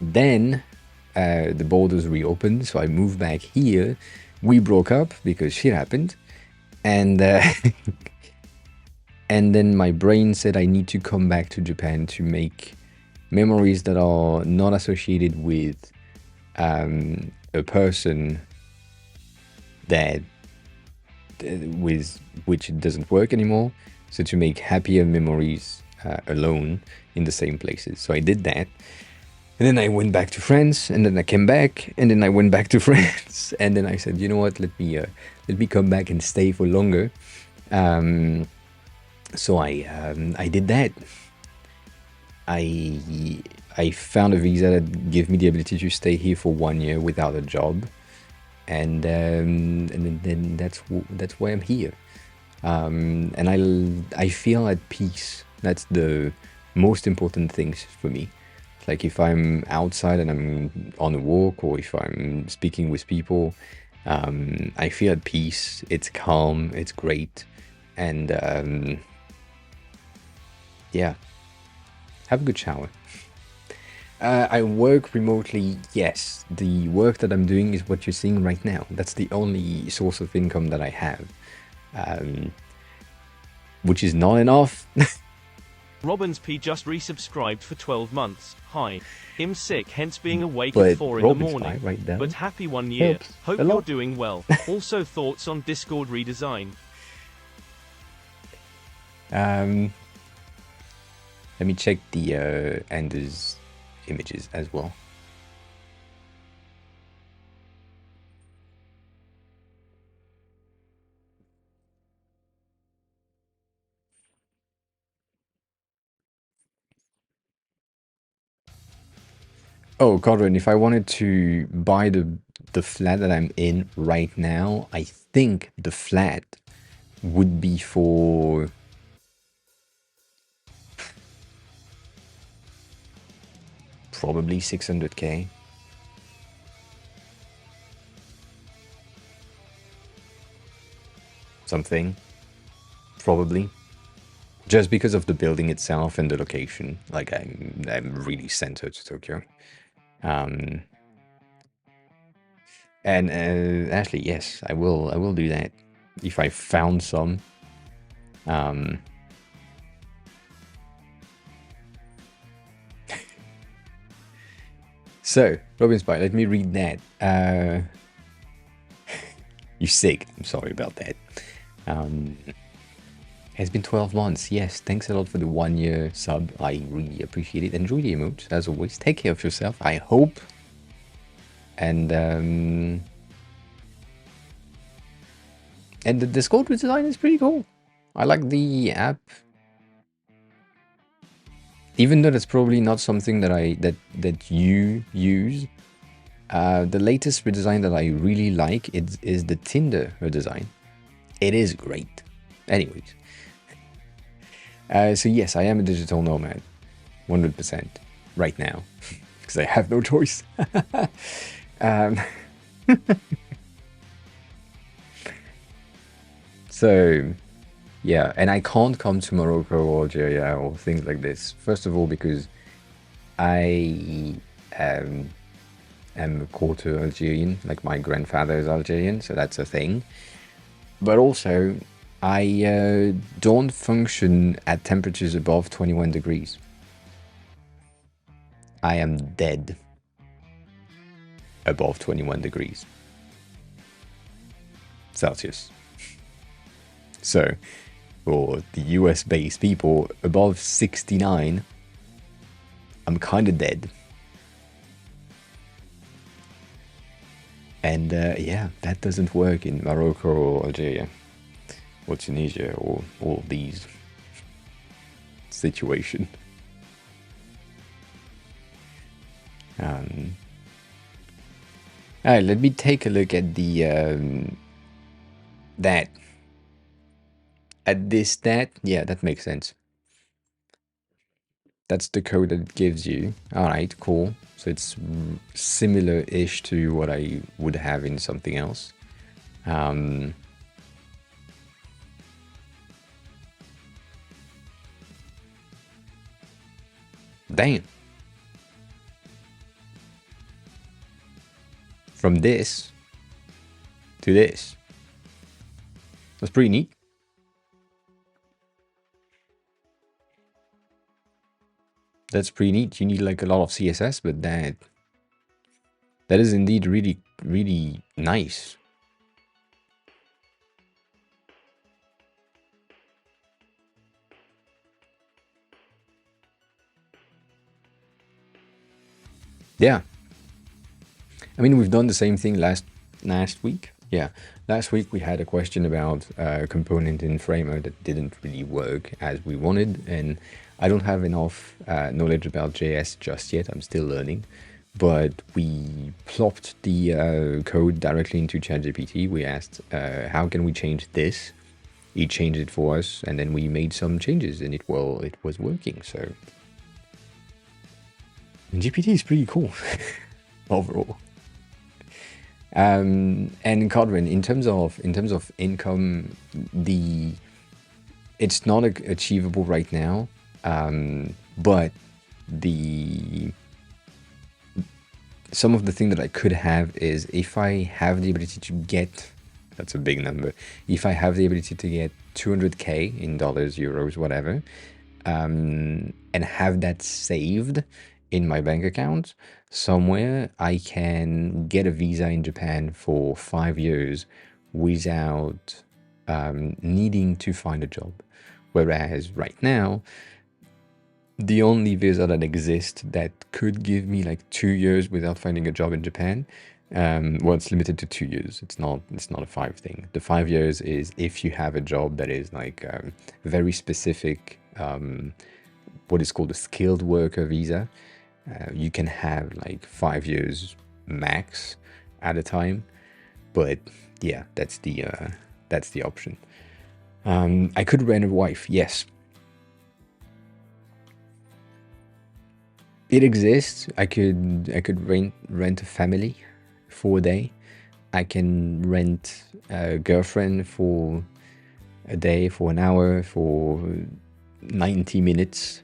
A: then the borders reopened, so I moved back here. We broke up because shit happened, and and then my brain said I need to come back to Japan to make memories that are not associated with a person that with which it doesn't work anymore. So to make happier memories alone in the same places. So I did that. And then I went back to France, and then I came back, and then I went back to France, and then I said, you know what, let me come back and stay for longer. So I did that. I found a visa that gave me the ability to stay here for 1 year without a job, and then that's why I'm here. And I feel at peace. That's the most important things for me. Like if I'm outside and I'm on a walk, or if I'm speaking with people, I feel at peace. It's calm. It's great. And yeah, have a good shower. I work remotely. Yes, the work that I'm doing is what you're seeing right now. That's the only source of income that I have, which is not enough.
B: Robbins P just resubscribed for 12 months. Hi. I'm sick, hence being awake
A: But
B: at 4 in the morning.
A: right now
B: But happy 1 year.
A: helps
B: Hope
A: a
B: you're
A: lot.
B: doing well. Also thoughts on Discord redesign.
A: Let me check the Anders images as well. Oh, Conrad, if I wanted to buy the flat that I'm in right now, I think the flat would be for probably 600K. Something. Probably. Just because of the building itself and the location. Like I'm really centered to Tokyo. And actually, yes, I will do that if I found some. So, Robin Spy, let me read that. You're sick. I'm sorry about that. It's been 12 months. Yes, thanks a lot for the 1 year sub. I really appreciate it. Enjoy the emotes, as always. Take care of yourself, I hope. And the Discord design is pretty cool. I like the app. Even though that's probably not something that you use, the latest redesign that I really like is the Tinder redesign. It is great. Anyways. So yes, I am a digital nomad. 100% right now. Because I have no choice. So, yeah, and I can't come to Morocco or Algeria or things like this. First of all, because I am a quarter Algerian, like my grandfather is Algerian, so that's a thing. But also, I don't function at temperatures above 21 degrees. I am dead above 21 degrees Celsius. So, for the US-based people, above 69, I'm kind of dead. And yeah, that doesn't work in Morocco or Algeria or Tunisia or all these situations. All right, let me take a look at the that at this stat. Yeah, that makes sense. That's the code that it gives you. All right, cool. So it's similar-ish to what I would have in something else. Damn. From this to this. That's pretty neat. That's pretty neat. You need like a lot of CSS, but that is indeed really, really nice. Yeah. I mean, we've done the same thing last week. Yeah, last week we had a question about a component in Framer that didn't really work as we wanted, and I don't have enough knowledge about JS just yet. I'm still learning, but we plopped the code directly into ChatGPT. We asked, how can we change this? He changed it for us, and then we made some changes, and it was working. So, and GPT is pretty cool overall. And Codrin, in terms of income, it's not achievable right now, but some of the thing that I could have is if I have the ability to get, that's a big number, if I have the ability to get 200k in dollars, euros, whatever, and have that saved in my bank account somewhere, I can get a visa in Japan for 5 years without needing to find a job. Whereas right now, the only visa that exists that could give me like 2 years without finding a job in Japan, well, it's limited to 2 years. It's not a 5 thing. The 5 years is if you have a job that is like very specific, what is called a skilled worker visa. You can have like 5 years max at a time, but yeah, that's the option. I could rent a wife, yes. It exists. I could rent a family for a day. I can rent a girlfriend for a day, for an hour, for 90 minutes.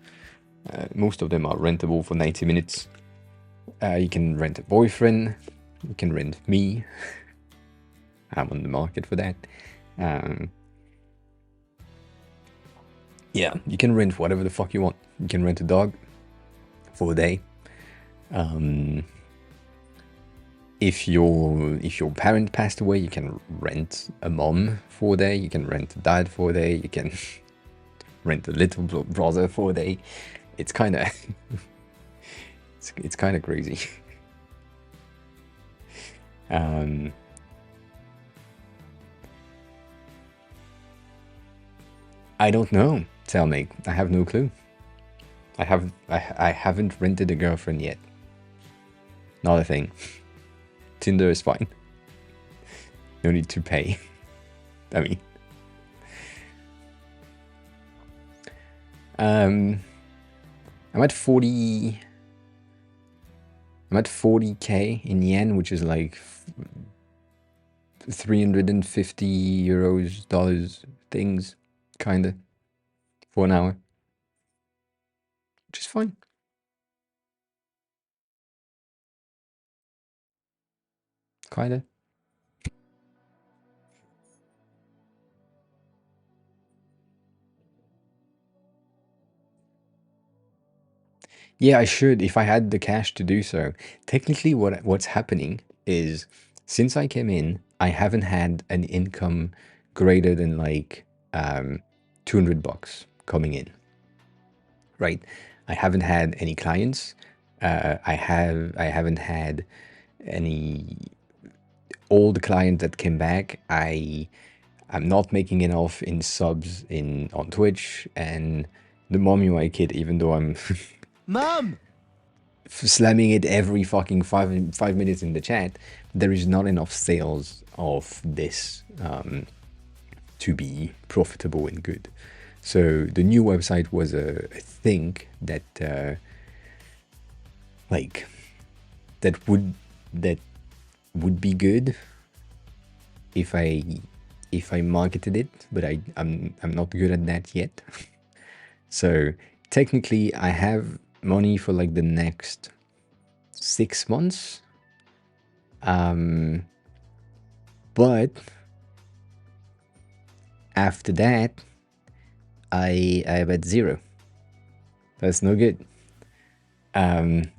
A: Most of them are rentable for 90 minutes. You can rent a boyfriend. You can rent me. I'm on the market for that. Yeah, you can rent whatever the fuck you want. You can rent a dog for a day. If your parent passed away, you can rent a mom for a day. You can rent a dad for a day. You can rent a little brother for a day. It's kind of it's kind of crazy. I don't know. Tell me. I have no clue. I haven't rented a girlfriend yet. Not a thing. Tinder is fine. No need to pay. I mean, I'm at 40. I'm at 40k in yen, which is like 350 euros, dollars, things, kinda, for an hour, which is fine. Kinda. Yeah, I should if I had the cash to do so. Technically, what's happening is since I came in, I haven't had an income greater than like $200 coming in. Right? I haven't had any clients. I haven't had any old client that came back. I'm not making enough in subs on Twitch, and the mommy my kid, even though I'm
C: Mom!
A: slamming it every fucking 5 minutes in the chat, there is not enough sales of this to be profitable and good. So the new website was a thing that like that would be good if I marketed it, but I'm not good at that yet. So technically I have money for like the next 6 months, but after that I'm at zero. That's no good. And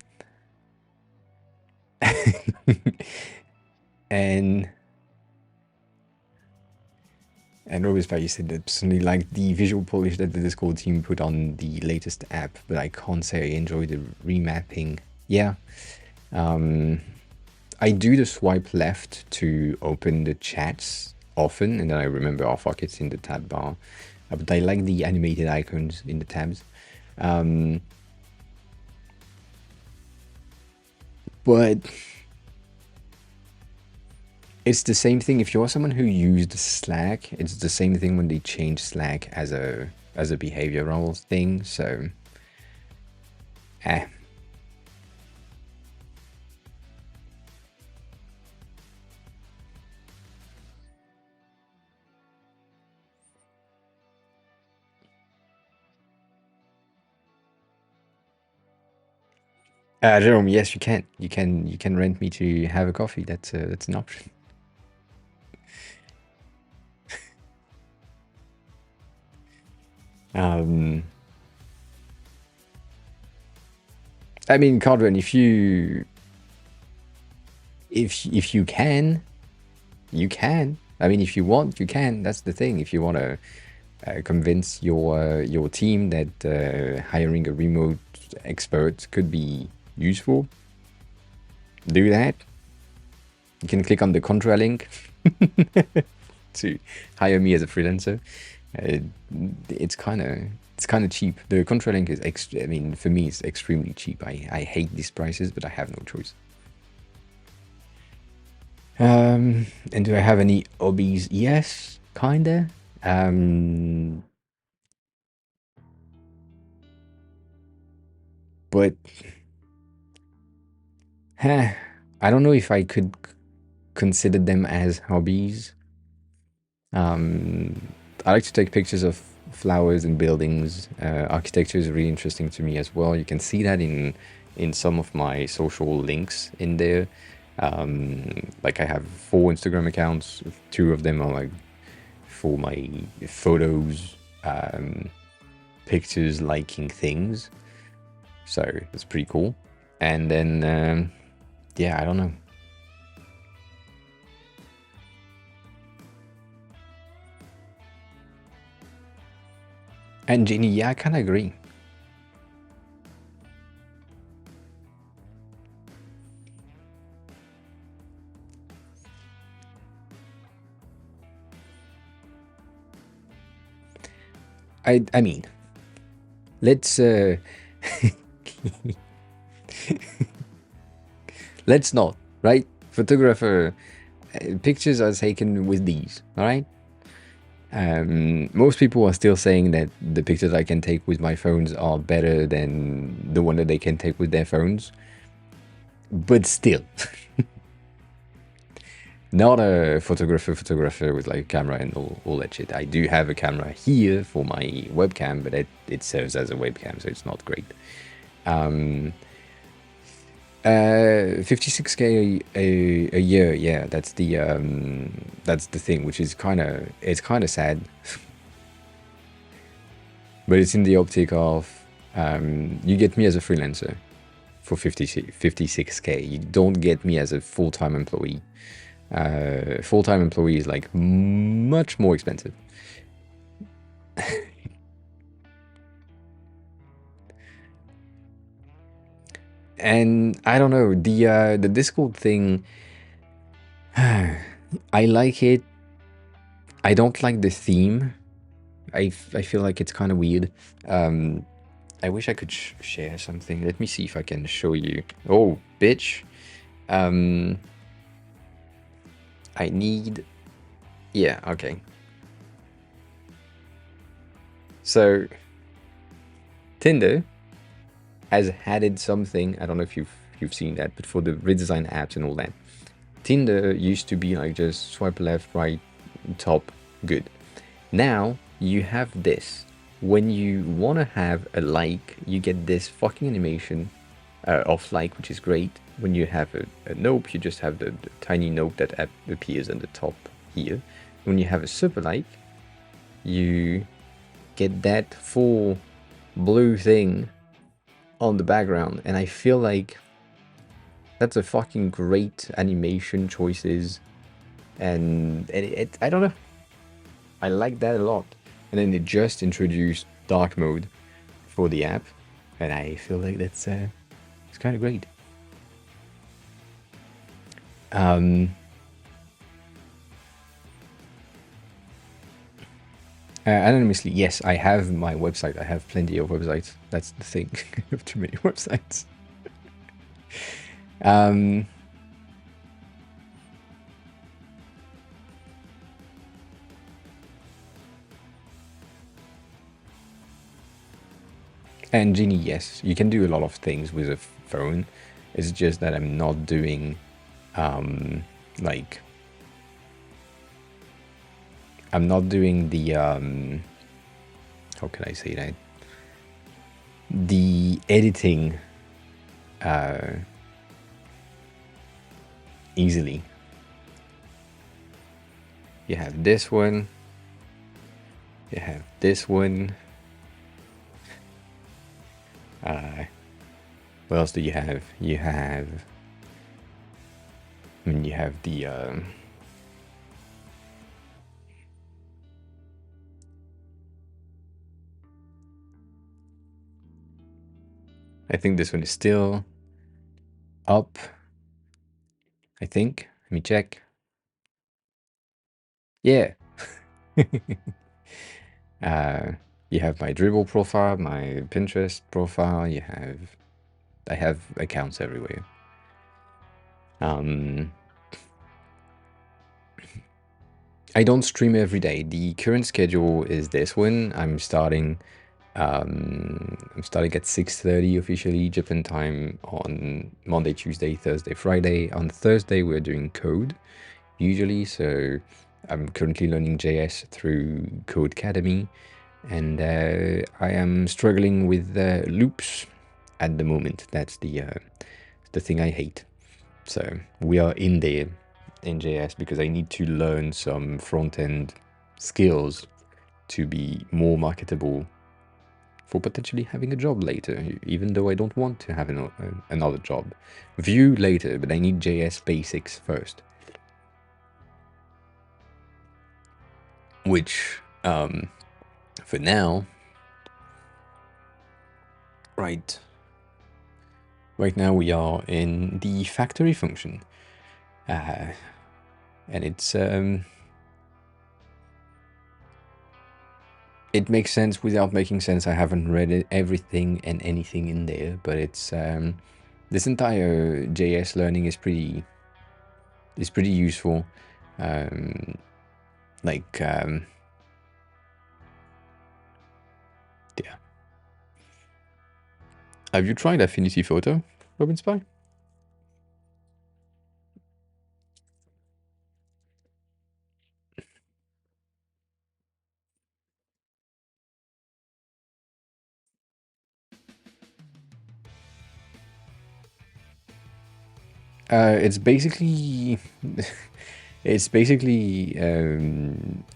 A: Robert Spy, you said that personally like the visual polish that the Discord team put on the latest app, but I can't say I enjoy the remapping. Yeah. I do the swipe left to open the chats often, and then I remember, oh fuck, it's in the tab bar. But I like the animated icons in the tabs. But it's the same thing. If you're someone who used Slack, it's the same thing when they change Slack as a behavioral thing. So, Jerome, yes, you can. You can rent me to have a coffee. That's an option. I mean, Cardron, if you can, you can. I mean, if you want, you can. That's the thing. If you want to convince your team that hiring a remote expert could be useful, do that. You can click on the contra link to hire me as a freelancer. It's kind of cheap. The contra link is I mean, for me, it's extremely cheap. I hate these prices, but I have no choice. And do I have any hobbies? Yes, kinda. But I don't know if I could consider them as hobbies. I like to take pictures of flowers and buildings. Architecture is really interesting to me as well. You can see that in some of my social links in there. Like I have 4 Instagram accounts. 2 of them are like for my photos, pictures, liking things. So it's pretty cool. And then, yeah, I don't know. And Jenny, yeah, I kind of agree. I mean, let's let's not, right? Photographer, pictures are taken with these, all right? Most people are still saying that the pictures I can take with my phones are better than the one that they can take with their phones. But still, not a photographer with like a camera and all that shit. I do have a camera here for my webcam, but it serves as a webcam, so it's not great. 56K a year, yeah, that's the thing, which is kind of sad. But it's in the optic of you get me as a freelancer for 56K. You don't get me as a full-time employee. Full-time employee is like much more expensive. And I don't know, the Discord thing, I like it. I don't like the theme. I feel like it's kind of weird. I wish I could share something. Let me see if I can show you. Oh, bitch. I need... Yeah, okay. So, Tinder has added something. I don't know if you've seen that, but for the redesign apps and all that, Tinder used to be like just swipe left, right, top, good. Now you have this. When you want to have a like, you get this fucking animation of like, which is great. When you have a nope, you just have the tiny nope that appears on the top here. When you have a super like, you get that full blue thing on the background, and I feel like that's a fucking great animation choices, and I don't know, I like that a lot. And then they just introduced dark mode for the app, and I feel like that's it's kind of great. Anonymously, yes, I have my website. I have plenty of websites. That's the thing. I have too many websites. And Genie, yes, you can do a lot of things with a phone. It's just that I'm not doing, like, I'm not doing the, how can I say that? The editing easily. You have this one. You have this one. What else do you have? You have, I mean, you have the, I think this one is still up. I think. Let me check. Yeah. You have my Dribble profile, my Pinterest profile. I have accounts everywhere. I don't stream every day. The current schedule is this one. I'm starting at 6:30 officially Japan time on Monday, Tuesday, Thursday, Friday. On Thursday we're doing code usually, so I'm currently learning JS through Code Academy, and I am struggling with loops at the moment. That's the thing I hate. So we are in there in JS because I need to learn some front-end skills to be more marketable for potentially having a job later, even though I don't want to have another job. Vue later, but I need JS basics first. Which, for now, right now we are in the factory function. And it's, it makes sense without making sense. I haven't read everything and anything in there, but it's, this entire JS learning is pretty useful. Yeah. Have you tried Affinity Photo, Robin Spy? It's basically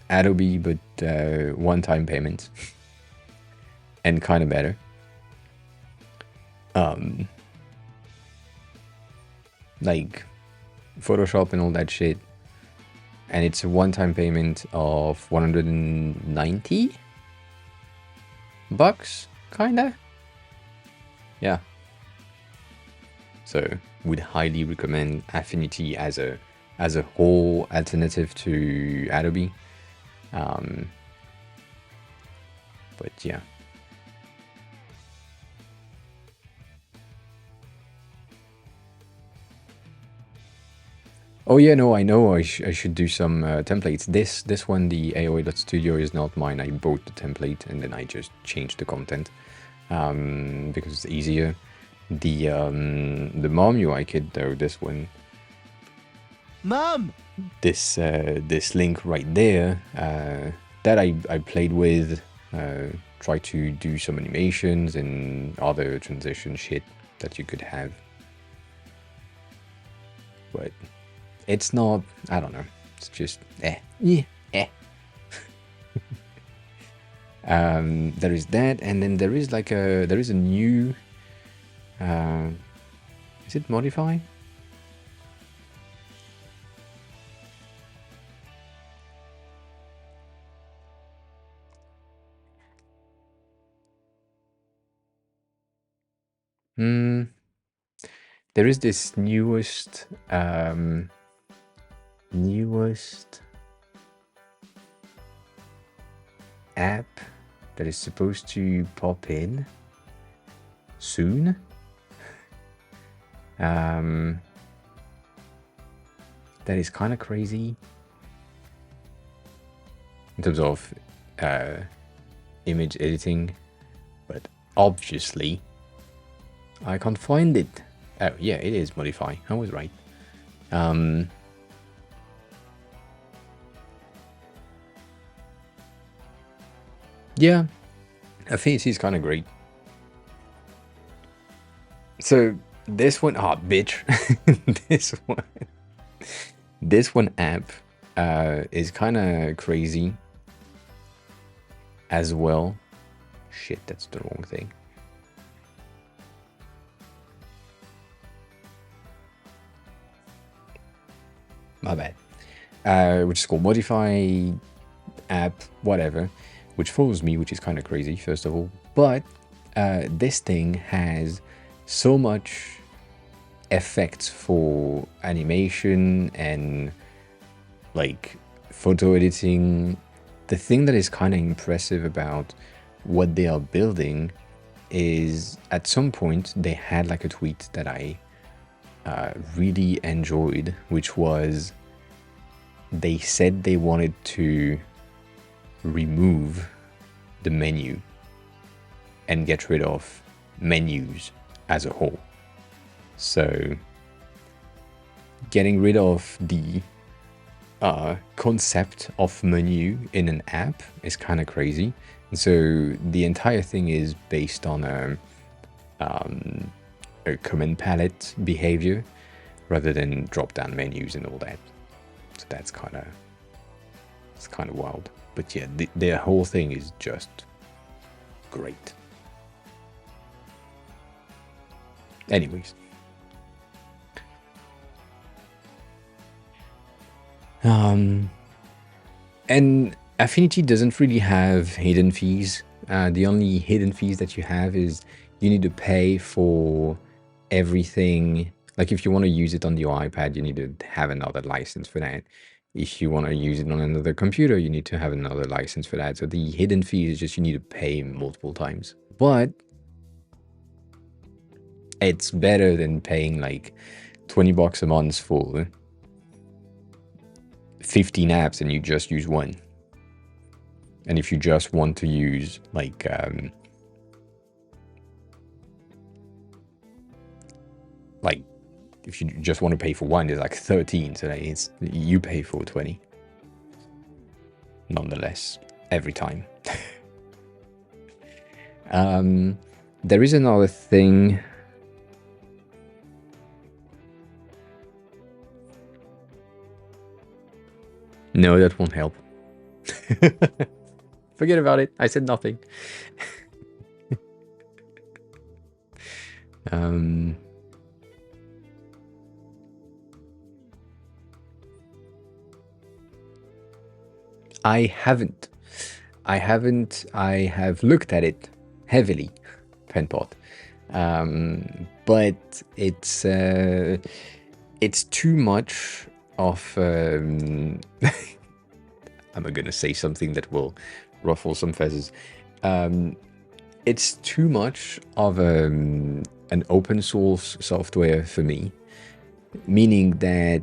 A: Adobe, but one-time payment, and kind of better. Like Photoshop and all that shit, and it's a one-time payment of $190, kinda. Yeah. So would highly recommend Affinity as a whole alternative to Adobe. But yeah. Oh yeah, no, I know. I should do some templates. This one, the AOA.studio, is not mine. I bought the template and then I just changed the content because it's easier. The Mom UI kit though, this one,
C: Mom!
A: this link right there, that I played with, tried to do some animations and other transition shit that you could have, but it's not, I don't know, it's just yeah. There is that, and then there is like a new is it modify? There is this newest app that is supposed to pop in soon. That is kind of crazy in terms of image editing, but obviously I can't find it. Oh yeah, it is modify. I was right. Yeah, Affinity is kind of great. So this one, bitch, this one app is kind of crazy as well. Shit, that's the wrong thing. My bad. Which is called Modify app, whatever, which follows me, which is kind of crazy, first of all. But this thing has so much effects for animation and like photo editing. The thing that is kind of impressive about what they are building is at some point they had like a tweet that I really enjoyed, which was they said they wanted to remove the menu and get rid of menus as a whole. So getting rid of the concept of menu in an app is kind of crazy. And so the entire thing is based on a command palette behavior rather than drop down menus and all that. So that's kind of wild. But yeah, their whole thing is just great. Anyways. And Affinity doesn't really have hidden fees. The only hidden fees that you have is you need to pay for everything. Like if you want to use it on your iPad, you need to have another license for that. If you want to use it on another computer, you need to have another license for that. So the hidden fee is just you need to pay multiple times. But it's better than paying like $20 a month for 15 apps and you just use one. And if you just want to use like if you just want to pay for one, it's like 13. So it's you pay for 20. Nonetheless, every time. There is another thing. No, that won't help. Forget about it. I said nothing. I haven't. I have looked at it heavily, Penpot. But it's too much of I'm gonna say something that will ruffle some feathers. It's too much of an open source software for me, meaning that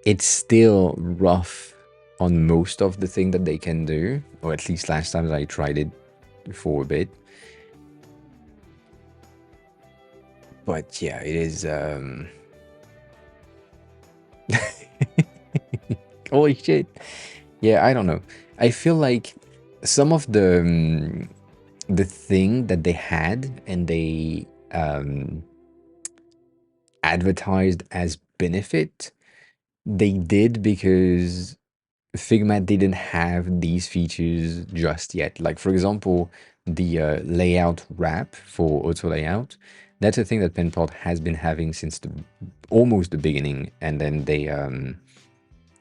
A: it's still rough on most of the thing that they can do, or at least last time that I tried it for a bit. But yeah, it is. Holy shit! Yeah, I don't know. I feel like some of the thing that they had and they advertised as benefit, they did because Figma didn't have these features just yet. Like, for example, the layout wrap for auto layout. That's a thing that Penpot has been having since almost the beginning, and then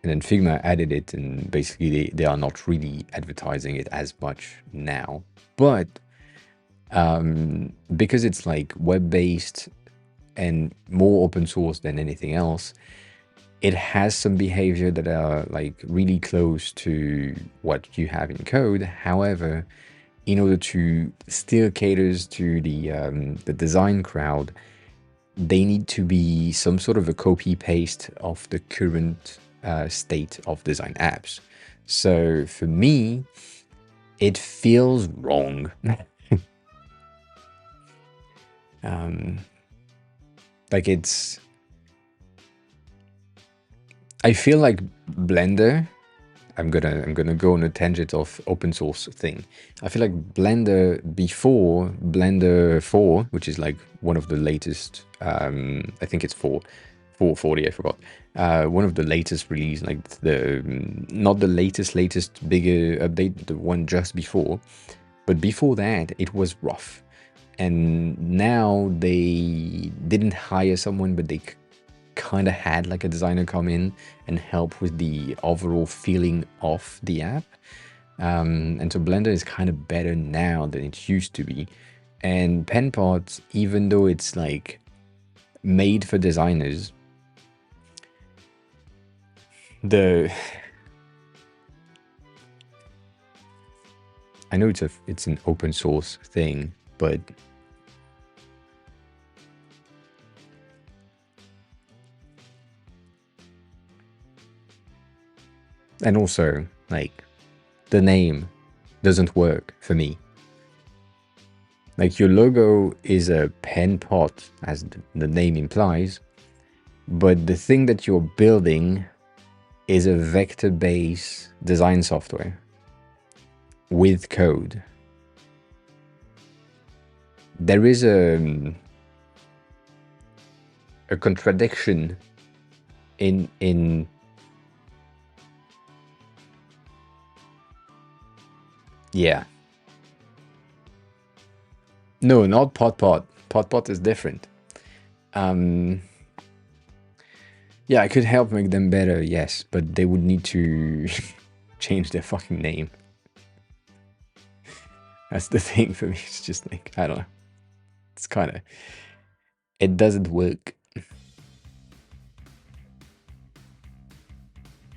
A: Figma added it, and basically they are not really advertising it as much now. But because it's like web-based and more open source than anything else, it has some behavior that are like really close to what you have in code. However, in order to still caters to the design crowd, they need to be some sort of a copy paste of the current state of design apps. So for me, it feels wrong. Like I feel like Blender. I'm gonna go on a tangent of open source thing. I feel like Blender before Blender 4, which is like one of the latest. I think it's 440. I forgot. One of the latest release, like the not the latest bigger update, the one just before. But before that, it was rough. And now they didn't hire someone, but they kind of had like a designer come in and help with the overall feeling of the app. And so Blender is kind of better now than it used to be. And Penpot, even though it's like made for designers, I know it's an open source thing, but and also like the name doesn't work for me. Like your logo is a pen pot, as the name implies, but the thing that you're building is a vector-based design software with code. There is a contradiction in yeah. No, not pot pot. Pot pot is different. Yeah, I could help make them better, yes, but they would need to change their fucking name. That's the thing for me. It's just like, I don't know. It's kind of, it doesn't work.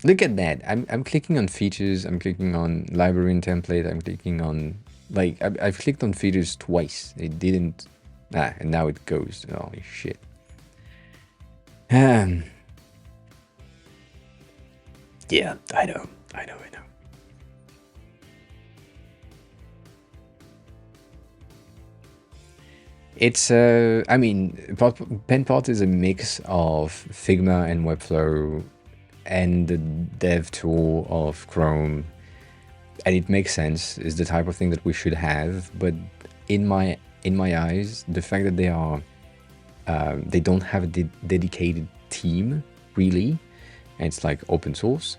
A: Look at that. I'm clicking on features. I'm clicking on library and template. I'm clicking on, like, I've clicked on features twice. It didn't, and now it goes. Holy shit. Yeah, I know. It's I mean, Penpot is a mix of Figma and Webflow and the dev tool of Chrome, and it makes sense. It's the type of thing that we should have. But in my eyes, the fact that they don't have a dedicated team really, and it's like open source,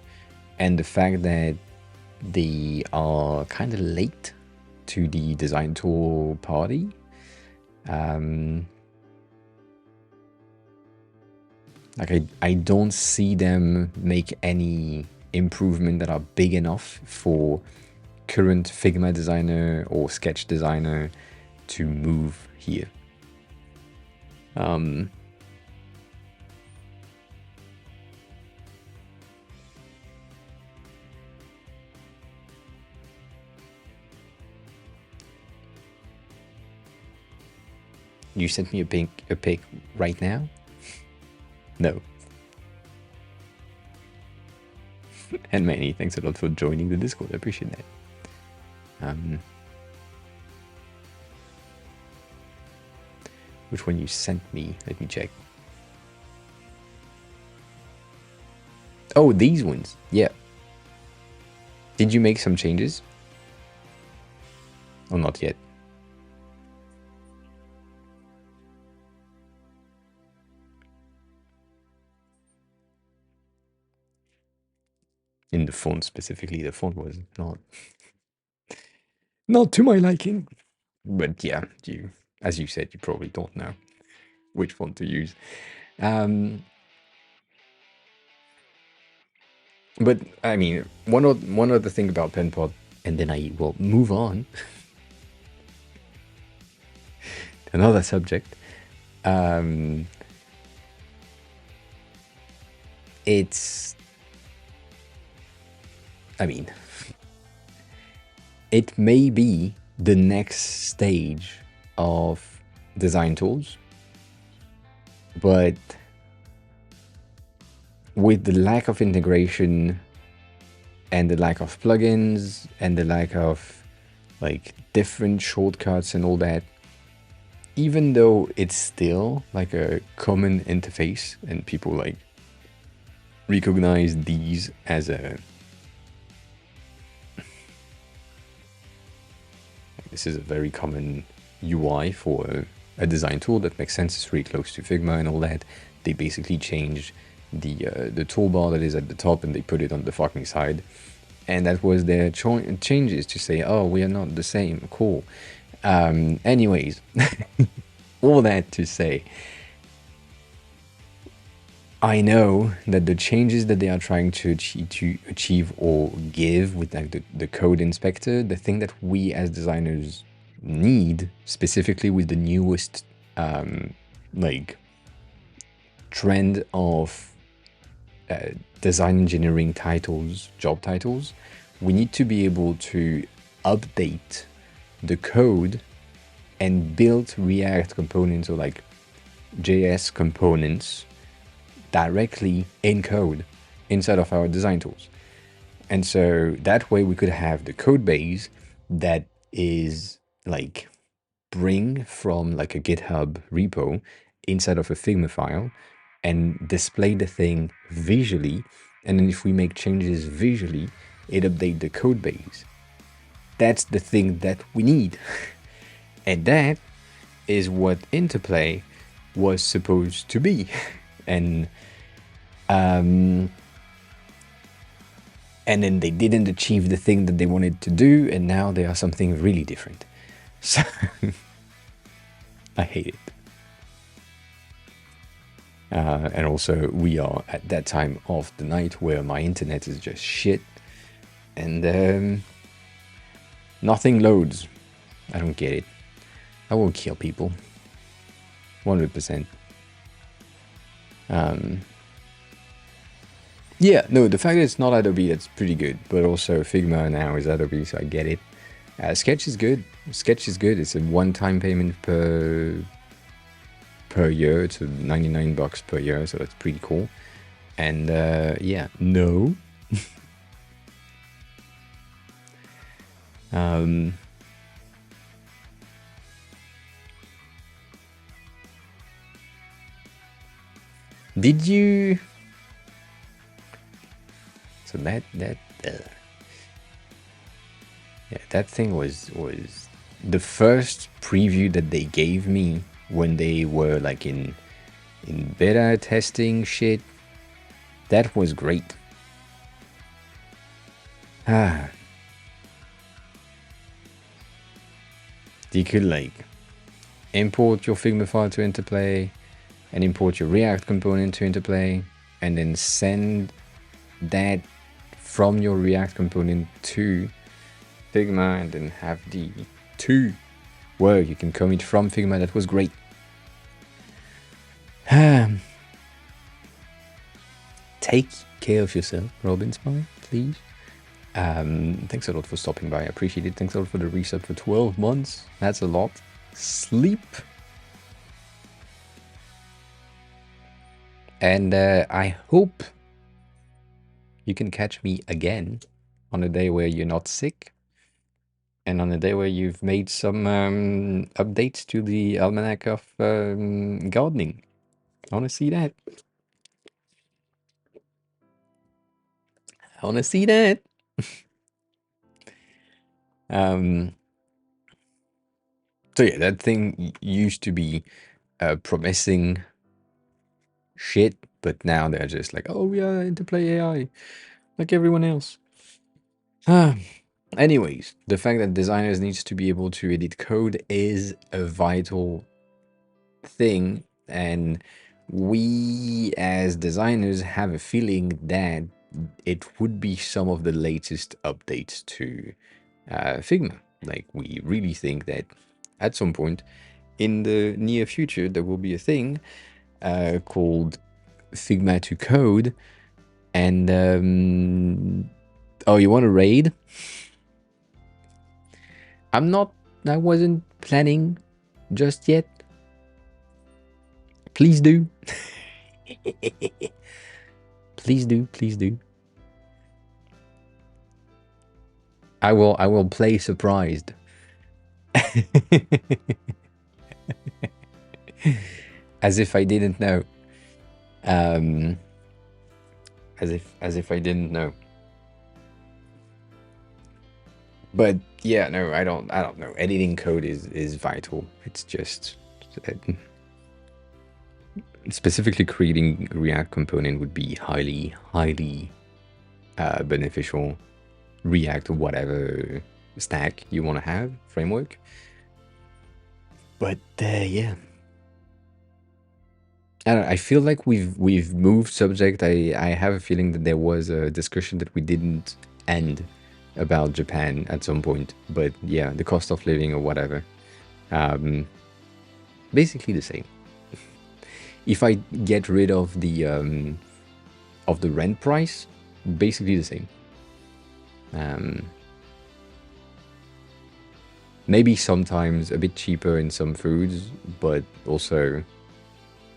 A: and the fact that they are kind of late to the design tool party. Like I don't see them make any improvement that are big enough for current Figma designer or sketch designer to move here. You sent me a pic right now? No. And Manny, thanks a lot for joining the Discord. I appreciate that. Which one you sent me? Let me check. Oh, these ones. Yeah. Did you make some changes? Or not yet? In the font specifically, the font was not to my liking. But yeah, as you said, you probably don't know which font to use. But I mean, one other thing about PenPod, and then I will move on to another subject. It may be the next stage of design tools, but with the lack of integration and the lack of plugins and the lack of like different shortcuts and all that, even though it's still like a common interface and people like recognize these as this is a very common UI for a design tool that makes sense. It's really close to Figma and all that. They basically changed the toolbar that is at the top and they put it on the fucking side. And that was their changes to say, oh, we are not the same. Cool. Anyways, all that to say, I know that the changes that they are trying to achieve or give with like the code inspector, the thing that we as designers need, specifically with the newest like trend of design engineering titles, job titles, we need to be able to update the code and build React components or like JS components directly in code inside of our design tools. And so that way we could have the code base that is like bring from like a GitHub repo inside of a Figma file and display the thing visually. And then if we make changes visually, it updates the code base. That's the thing that we need. And that is what Interplay was supposed to be. And then they didn't achieve the thing that they wanted to do, and now they are something really different. So I hate it. And also, we are at that time of the night where my internet is just shit, and nothing loads. I don't get it. I will kill people. 100%. Yeah, no, the fact that it's not Adobe, that's pretty good. But also Figma now is Adobe, so I get it. Sketch is good. Sketch is good. It's a one-time payment per year. It's $99 per year, so that's pretty cool. And yeah, no. Did you? So that thing was the first preview that they gave me when they were like in beta testing shit. That was great. You could like import your Figma file to Interplay and import your React component to Interplay and then send that from your React component to Figma and then have the two work. You can commit from Figma. That was great. Take care of yourself, Robin Spy, please. Thanks a lot for stopping by. I appreciate it. Thanks a lot for the resub for 12 months. That's a lot. Sleep. And I hope You can catch me again on a day where you're not sick, and on a day where you've made some updates to the almanac of gardening. I want to see that. I want to see that. So yeah, that thing used to be promising shit, but now they're just like, oh yeah, interplay AI, like everyone else. Anyways, the fact that designers needs to be able to edit code is a vital thing, and we as designers have a feeling that it would be some of the latest updates to Figma. Like, we really think that at some point in the near future there will be a thing called Figma to code, and oh, you want to raid? I wasn't planning just yet. Please do. Please do, please do. I will play surprised. As if I didn't know. As if I didn't know. But yeah, no, I don't know. Editing code is vital. It's just specifically creating a React component would be highly beneficial. React, whatever stack you want to have, framework. But yeah, I don't know, I feel like we've moved subject. I have a feeling that there was a discussion that we didn't end about Japan at some point. But yeah, the cost of living or whatever, basically the same. If I get rid of the rent price, basically the same. Maybe sometimes a bit cheaper in some foods, but also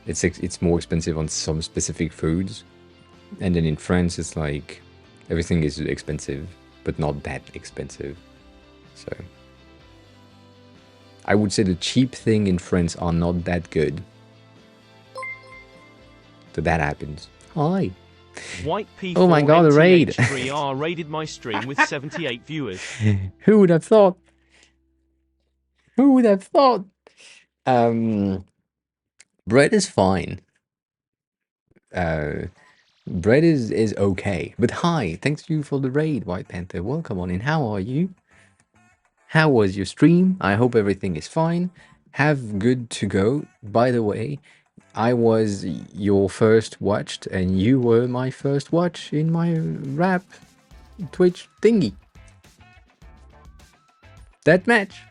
A: it's more expensive on some specific foods. And then in France, it's like everything is expensive, but not that expensive. So I would say the cheap thing in France are not that good. So that happens. Hi.
B: White P4
A: Oh my god, a raid!
B: MTH3R raided my stream with 78 viewers.
A: Who would have thought? Who would have thought? Bread is fine. Bread is okay. But hi, thanks you for the raid, White Panther. Welcome on in. How are you? How was your stream? I hope everything is fine. Have good to go. By the way, I was your first watched, and you were my first watch in my rap Twitch thingy. That match.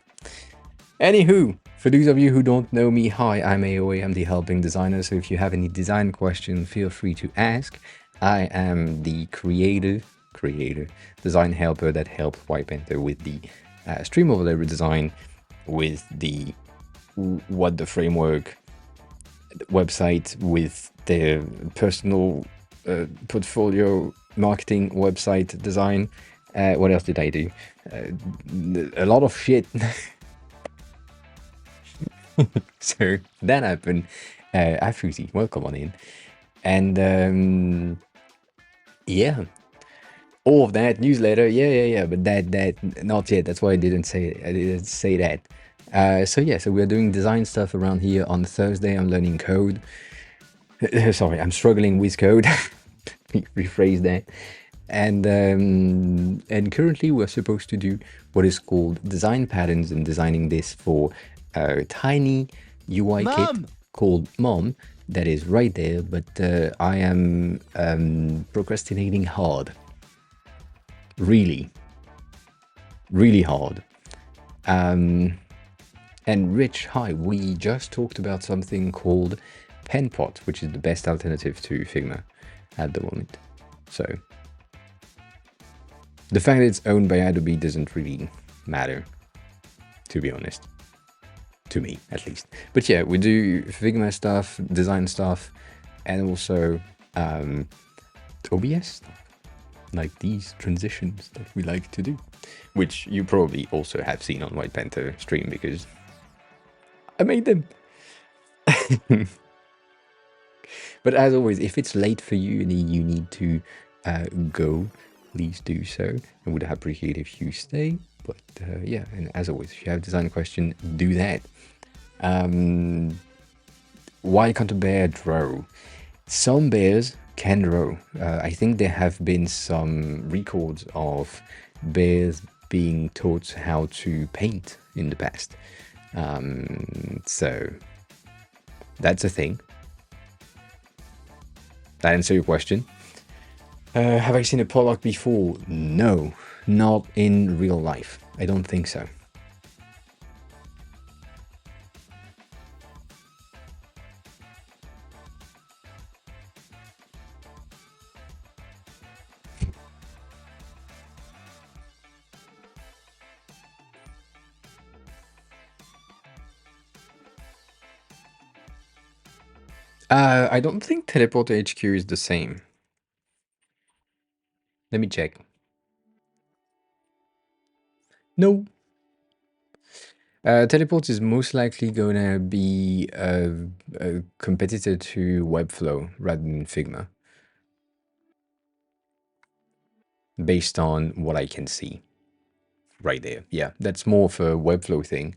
A: Anywho, for those of you who don't know me, hi, I'm AOA, I'm the helping designer, so if you have any design question, feel free to ask. I am the creator, design helper that helped White Panther with the stream overlay redesign, with the what the framework website, with their personal portfolio marketing website design. What else did I do? A lot of shit. So that happened. Fruity, welcome on in. And yeah, all of that newsletter, yeah, but that not yet. That's why I didn't say that. So yeah, so we're doing design stuff around here. On Thursday I'm learning code. Sorry, I'm struggling with code. Rephrase that. And currently we're supposed to do what is called design patterns, and designing this for a tiny UI kit called Mom that is right there, but I am procrastinating hard. Really hard. And Rich, hi, we just talked about something called Penpot, which is the best alternative to Figma at the moment. So the fact that it's owned by Adobe doesn't really matter, to be honest. To me, at least. But yeah, we do Figma stuff, design stuff, and also OBS stuff. like these transitions that we like to do, which you probably also have seen on White Panther stream because I made them. But as always, if it's late for you and you need to go, please do so. I would appreciate if you stay. But yeah, and as always, if you have a design question, do that. Why can't a bear draw? Some bears can draw. I think there have been some records of bears being taught how to paint in the past. So that's a thing. That answer your question? Have I seen a Pollock before? No, not in real life. I don't think so. I don't think Teleport HQ is the same. Let me check. No. Teleport is most likely gonna be a competitor to Webflow rather than Figma, based on what I can see. Right there, yeah, that's more of a Webflow thing.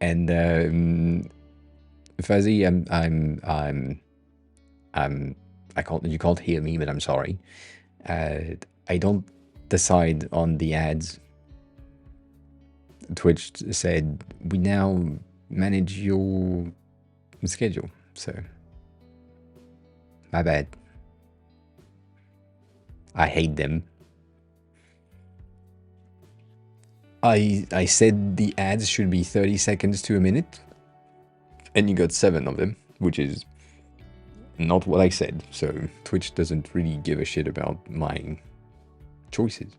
A: And Fuzzy, you can't hear me, but I'm sorry. I don't decide on the ads. Twitch said we now manage your schedule, so my bad. I hate them. I said the ads should be 30 seconds to a minute, and you got 7 of them, which is not what I said. So Twitch doesn't really give a shit about my choices.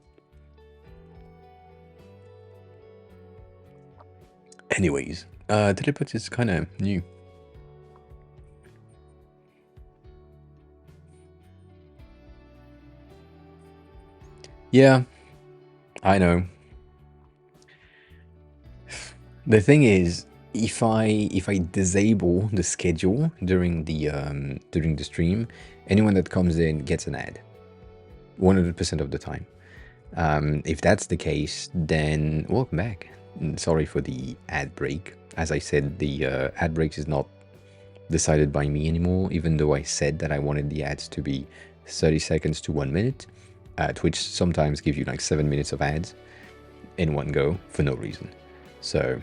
A: Anyways, Teleport is kind of new. Yeah, I know. The thing is, if I disable the schedule during the stream, anyone that comes in gets an ad, 100% of the time. If that's the case, then welcome back. Sorry for the ad break. As I said, the ad break is not decided by me anymore, even though I said that I wanted the ads to be 30 seconds to 1 minute. Twitch sometimes gives you like 7 minutes of ads in one go for no reason. So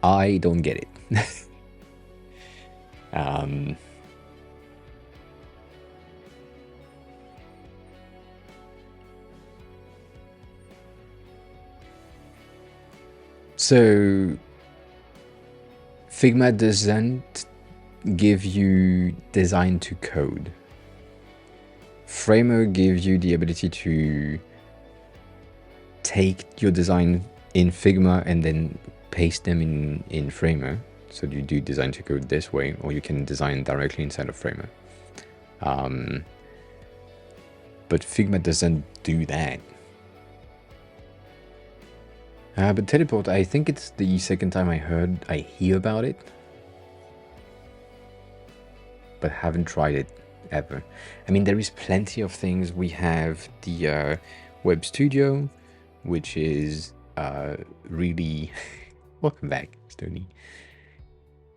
A: I don't get it. So Figma doesn't give you design to code. Framer gives you the ability to take your design in Figma and then paste them in Framer. So you do design to code this way, or you can design directly inside of Framer. But Figma doesn't do that. But Teleport, I think it's the second time I hear about it, but haven't tried it ever. I mean, there is plenty of things. We have the Web Studio, which is really... Welcome back, Stony.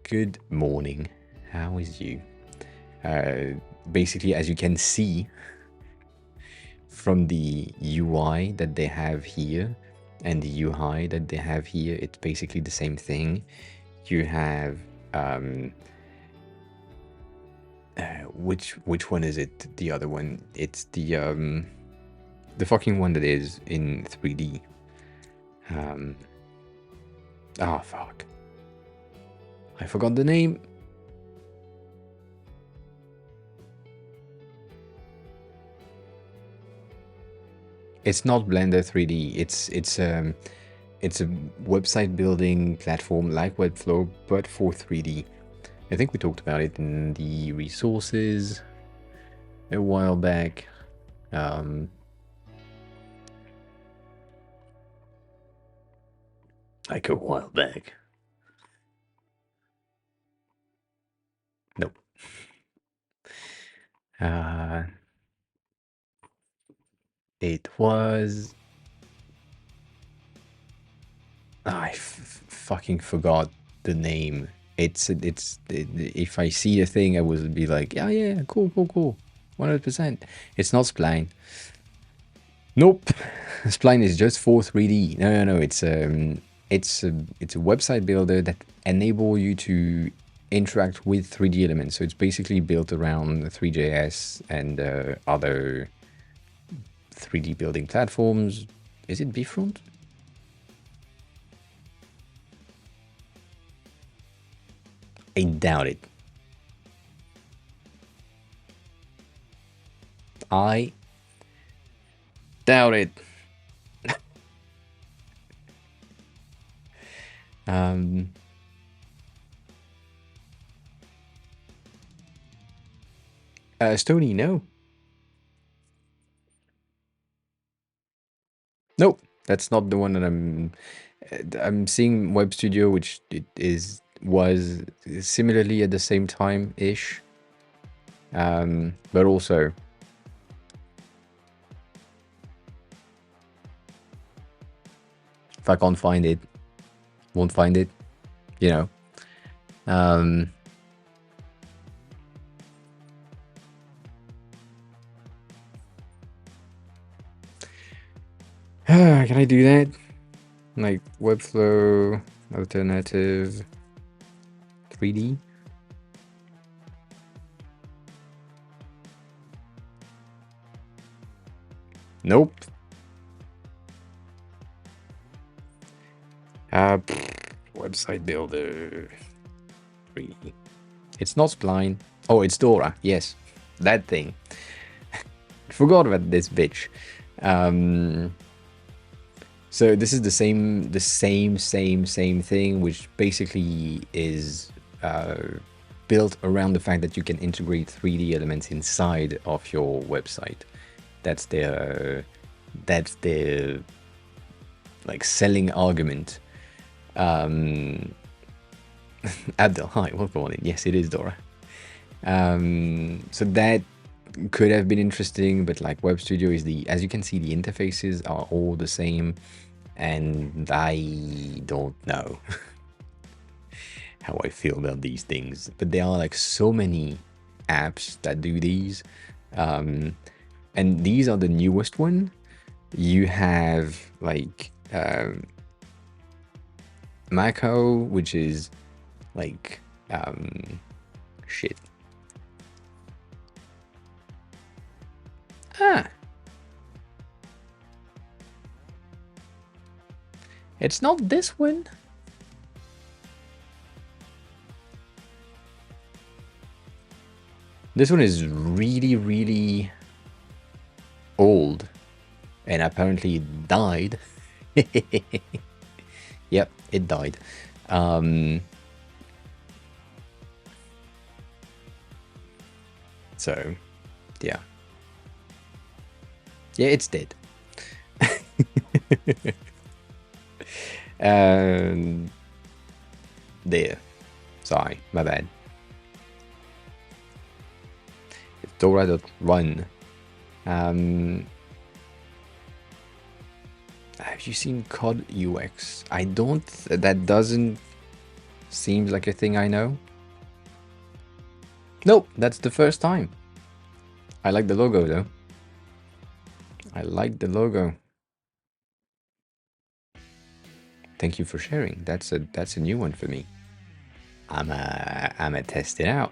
A: Good morning. How is you? Basically, as you can see from the UI that they have here and the UI that they have here, it's basically the same thing. You have which one is it? The other one. It's the fucking one that is in 3D. Oh fuck. I forgot the name. It's not Blender 3D. It's it's a website building platform like Webflow, but for 3D. I think we talked about it in the resources a while back. Like a while back. Nope. It was... I fucking forgot the name. If I see a thing, I will be like, yeah, cool, 100%. It's not Spline. Nope. Spline is just for 3D. No. It's a website builder that enable you to interact with 3D elements. So it's basically built around 3JS and other 3D building platforms. Is it Bfront? I doubt it. I doubt it. Stony, no. Nope, that's not the one that I'm seeing Web Studio, which was similarly at the same time ish. But also if I can't find it, won't find it, you know. Can I do that? Like Webflow alternative 3D? Nope. Website builder 3D. It's not Spline. Oh, it's Dora. Yes, that thing. Forgot about this bitch. So this is the same thing, which basically is built around the fact that you can integrate 3D elements inside of your website. That's their like selling argument. Abdel, hi, welcome on in. Yes, it is Dora. So that could have been interesting, but like Web Studio is as you can see, the interfaces are all the same, and I don't know how I feel about these things. But there are like so many apps that do these, and these are the newest one. You have like Mako, which is like shit. It's not this one. This one is really, really old, and apparently it died. Yep, it died. So, yeah. Yeah, it's dead. There. Sorry, my bad. It's Dora.run. Have you seen COD UX? I don't. That doesn't seem like a thing I know. Nope, that's the first time. I like the logo though. I like the logo. Thank you for sharing. That's a new one for me. I'ma test it out.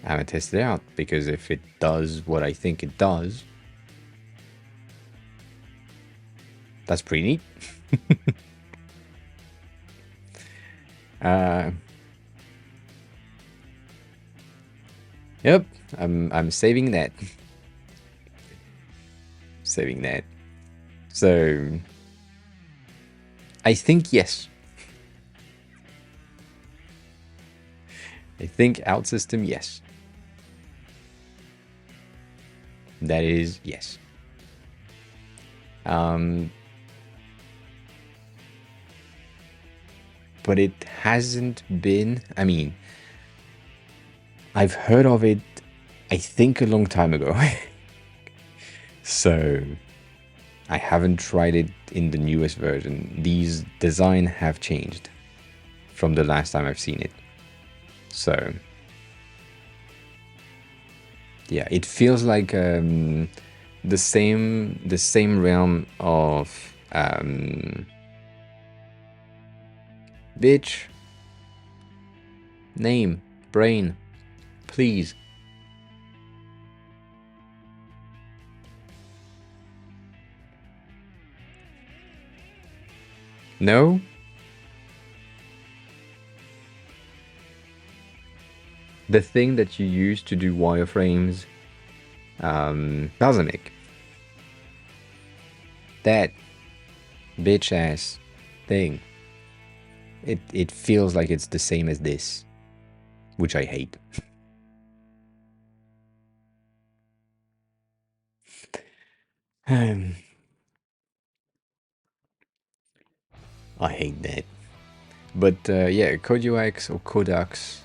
A: I'ma test it out, because if it does what I think it does, that's pretty neat. Yep, I'm saving that. saving that. So I think yes. I think OutSystem, yes. That is yes. But it hasn't been, I mean, I've heard of it, I think a long time ago. So I haven't tried it in the newest version. These design have changed from the last time I've seen it. So yeah, it feels like the same realm of bitch, name, brain, please. No? The thing that you use to do wireframes, Balsamic. That bitch ass thing. It feels like it's the same as this, which I hate. I hate that. But yeah, CodeUX or Codex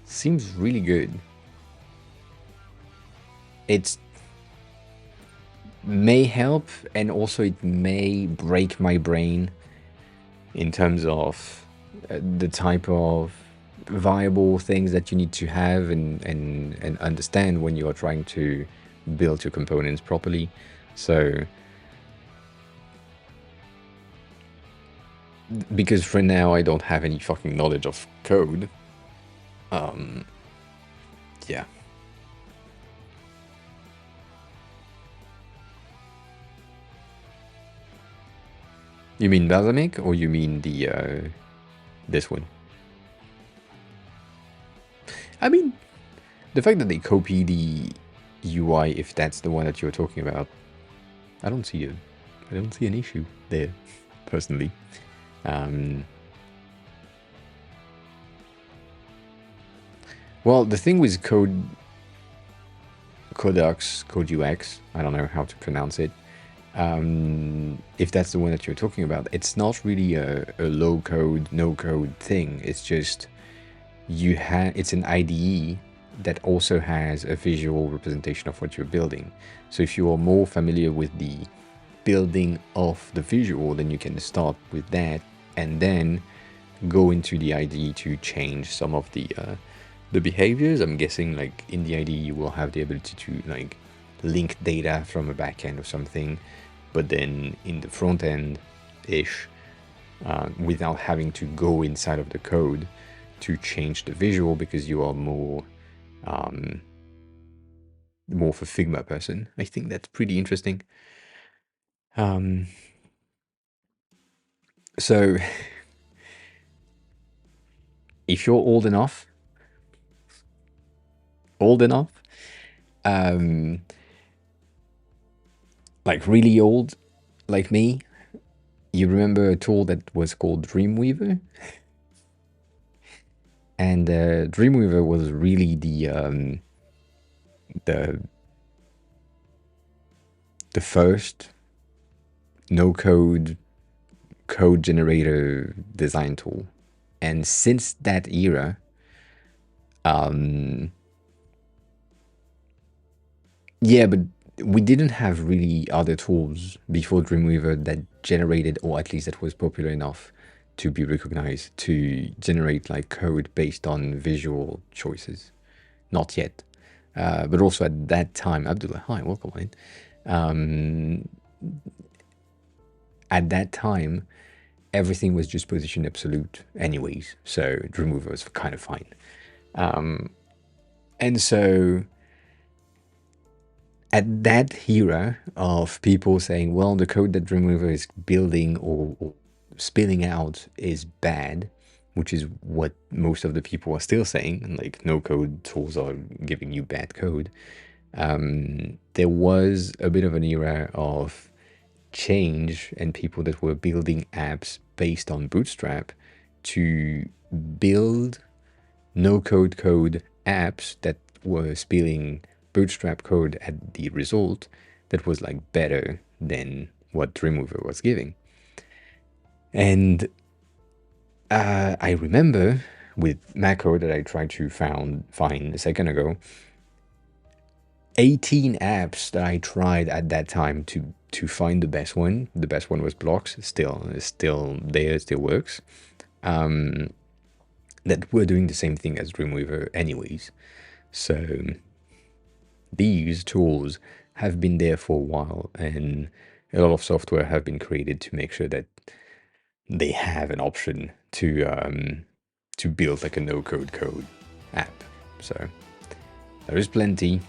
A: seems really good. It may help, and also it may break my brain in terms of the type of viable things that you need to have and understand when you are trying to build your components properly. So because for now I don't have any fucking knowledge of code, yeah. You mean Balsamic, or you mean the this one? I mean, the fact that they copy the UI, if that's the one that you're talking about, I don't see an issue there, personally. Well, the thing with CodeUX, I don't know how to pronounce it. If that's the one that you're talking about, it's not really a low code, no code thing. It's just it's an IDE that also has a visual representation of what you're building. So if you are more familiar with the building of the visual, then you can start with that and then go into the IDE to change some of the behaviors. I'm guessing like in the IDE you will have the ability to like link data from a backend or something, but then in the front end ish, without having to go inside of the code to change the visual, because you are more of a Figma person. I think that's pretty interesting. So if you're old enough, like really old, like me, you remember a tool that was called Dreamweaver? And Dreamweaver was really the first no-code code generator design tool. And since that era, yeah, but we didn't have really other tools before Dreamweaver that generated, or at least that was popular enough to be recognized to generate like code based on visual choices. Not yet. But also at that time, Abdullah, hi, welcome in. At that time, everything was just position absolute anyways, so Dreamweaver was kind of fine. And so at that era of people saying, well, the code that Dreamweaver is building or spilling out is bad, which is what most of the people are still saying, like no code tools are giving you bad code. There was a bit of an era of change and people that were building apps based on Bootstrap to build no-code apps that were spilling Bootstrap code at the result that was like better than what Dreamweaver was giving. And I remember with macro that I tried to find a second ago, 18 apps that I tried at that time to find the best one. The best one was Blocks, still there, still works. That were doing the same thing as Dreamweaver anyways. So these tools have been there for a while, and a lot of software have been created to make sure that they have an option to build like a no-code app. So there is plenty,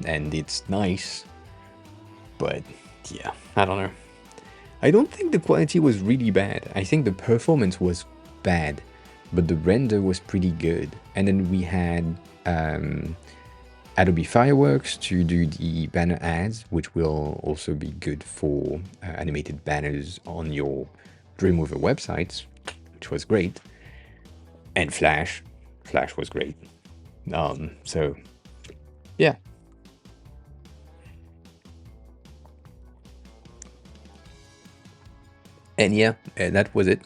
A: and it's nice, but yeah, I don't know. I don't think the quality was really bad. I think the performance was bad, but the render was pretty good. And then we had Adobe Fireworks to do the banner ads, which will also be good for animated banners on your Dreamweaver websites, which was great. And Flash was great. So yeah. And yeah, that was it.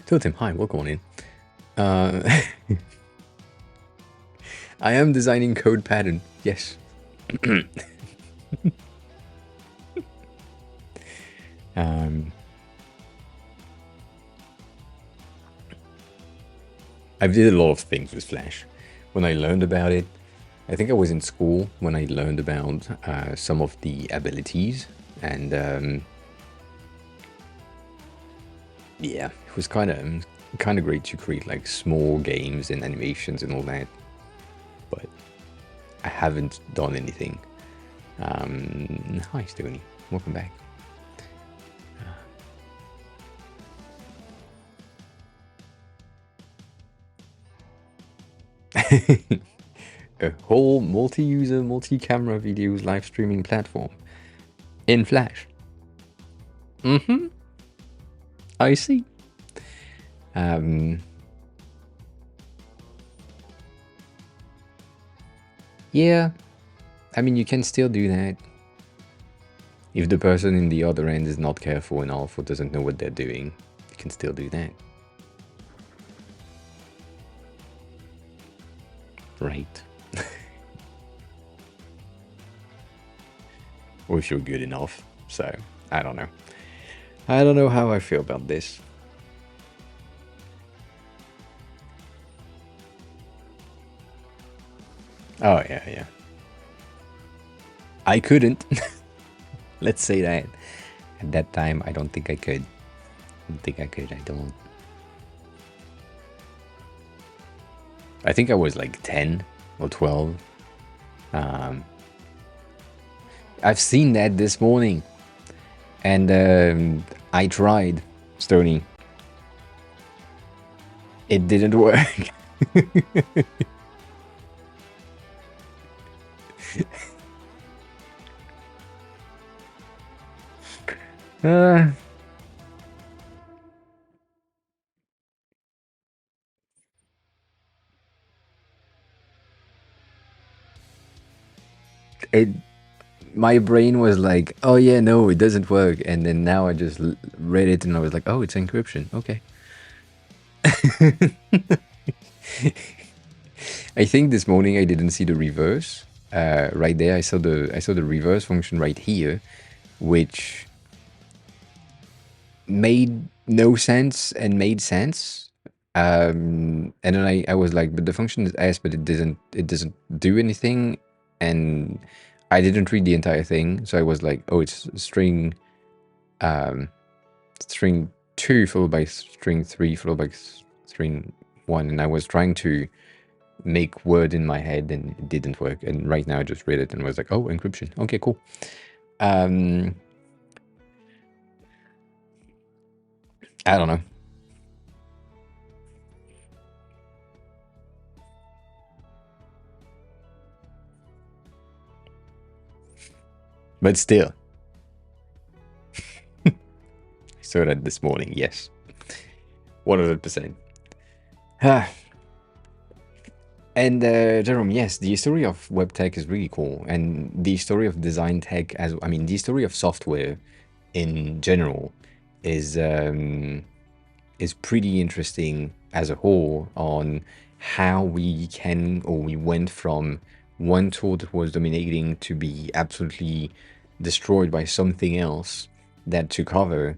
A: Totem, hi, welcome on in. I am designing code pattern, yes. I've did a lot of things with Flash. When I learned about it, I think I was in school when I learned about some of the abilities, and yeah, it was kind of great to create like small games and animations and all that. But I haven't done anything. Hi, Stoney, welcome back. A whole multi-user, multi-camera videos live streaming platform in Flash. I see. Yeah, I mean, you can still do that. If the person in the other end is not careful enough or doesn't know what they're doing, you can still do that. Right. Or if you're good enough. So, I don't know. I don't know how I feel about this. Oh, yeah. I couldn't. Let's say that. At that time, I don't think I could. I don't. I think I was like 10 or 12. I've seen that this morning. And I tried, Stony. It didn't work. My brain was like, oh yeah, no, it doesn't work. And then now I just read it and I was like, oh, it's encryption. Okay. I think this morning I didn't see the reverse. Right there, I saw the reverse function right here, which made no sense and made sense. And then I was like, but the function is S, but it doesn't do anything. And I didn't read the entire thing, so I was like, oh, it's string 2 followed by string 3 followed by string 1, and I was trying to make word in my head and it didn't work. And right now I just read it and was like, oh, encryption. Okay, cool. I don't know. But still, I saw that this morning. Yes, 100%. And Jerome, yes, the story of web tech is really cool, and the story of design tech, as I mean, the story of software in general is pretty interesting as a whole on how we can, or we went from one tool that was dominating to be absolutely destroyed by something else that took over.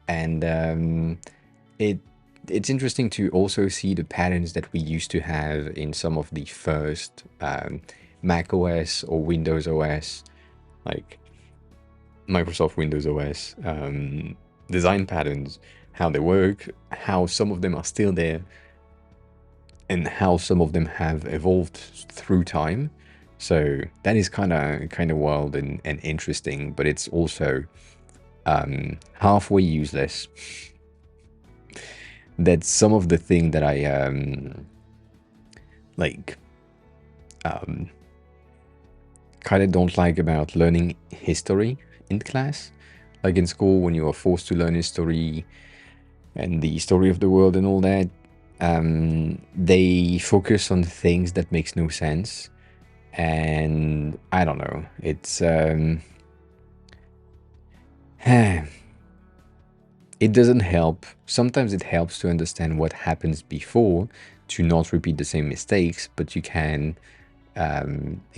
A: And it it's interesting to also see the patterns that we used to have in some of the first Mac OS or Windows OS, like Microsoft Windows OS design patterns, how they work, how some of them are still there, and how some of them have evolved through time. So that is kind of wild and interesting, but it's also halfway useless. That's some of the thing that I like kind of don't like about learning history in class. Like in school, when you are forced to learn history and the story of the world and all that, they focus on things that makes no sense. And I don't know, it's it doesn't help. Sometimes it helps to understand what happens before to not repeat the same mistakes, but you can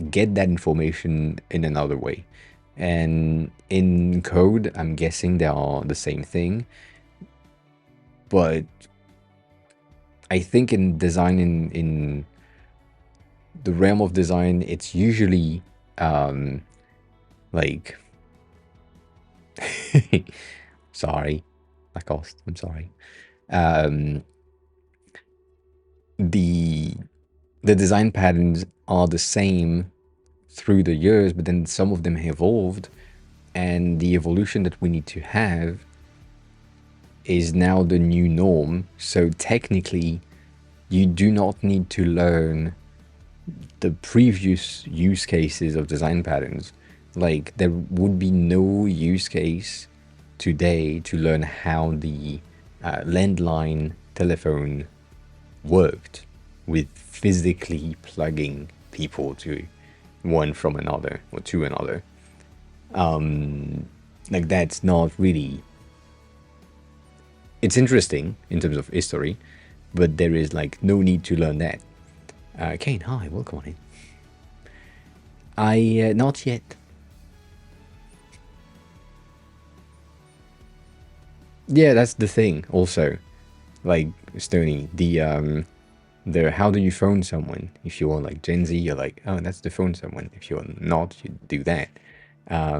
A: get that information in another way. And in code, I'm guessing they are the same thing. But I think in design, in the realm of design, it's usually like sorry, Lacoste, I'm sorry. The design patterns are the same through the years, but then some of them have evolved, and the evolution that we need to have is now the new norm. So technically, you do not need to learn the previous use cases of design patterns. Like, there would be no use case today to learn how the landline telephone worked with physically plugging people to one from another or to another. Like, that's not really, it's interesting in terms of history, but there is like no need to learn that. Kane, hi, welcome on in. Not yet. Yeah, that's the thing also. Like, Stony, the how do you phone someone? If you're like Gen Z, you're like, oh, that's the phone someone. If you're not, you do that. I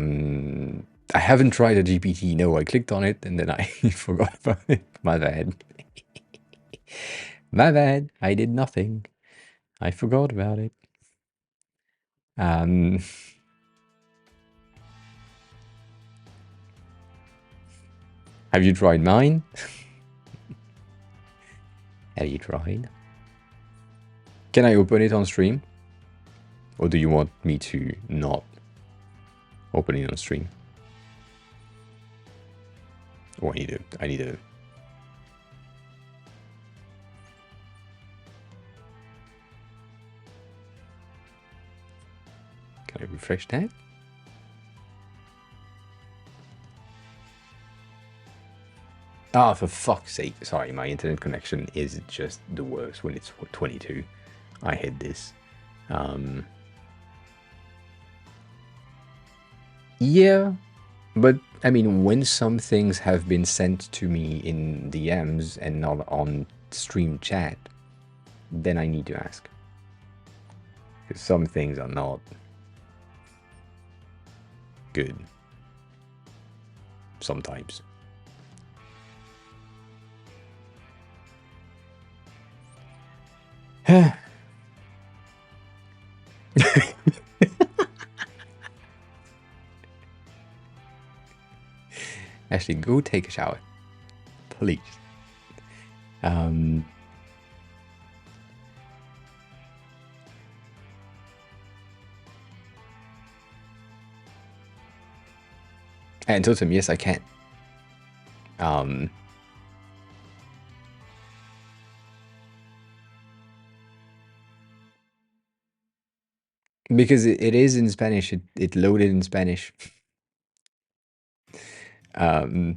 A: haven't tried a GPT. No, I clicked on it and then I forgot about it. My bad. My bad. I did nothing. I forgot about it. Um, have you tried mine? Have you tried? Can I open it on stream? Or do you want me to not open it on stream? Oh, I need to. Can I refresh that? Ah, for fuck's sake. Sorry, my internet connection is just the worst when it's 22. I hate this. Yeah, but I mean, when some things have been sent to me in DMs and not on stream chat, then I need to ask. Because some things are not good. Sometimes. Actually, go take a shower. Please. And Totem, yes, I can. Um, because it is in Spanish. It loaded in Spanish. Um,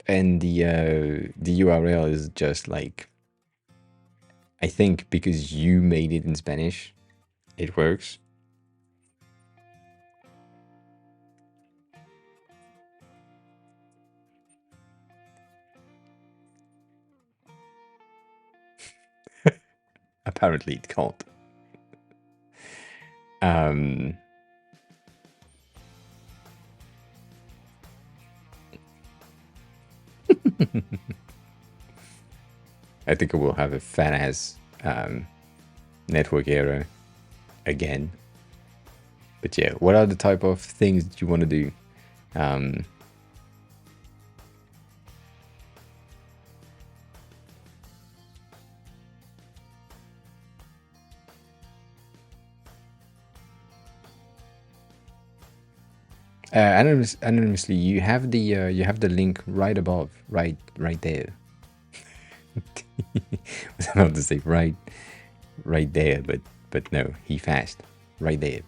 A: and the URL is just like, I think because you made it in Spanish, it works. Apparently, it can't. Um, I think I will have a fat ass network error again. But yeah, what are the type of things that you want to do? Um, anonymously, you have the link right above, right there. I was about to say right there, but no, he fast, right there.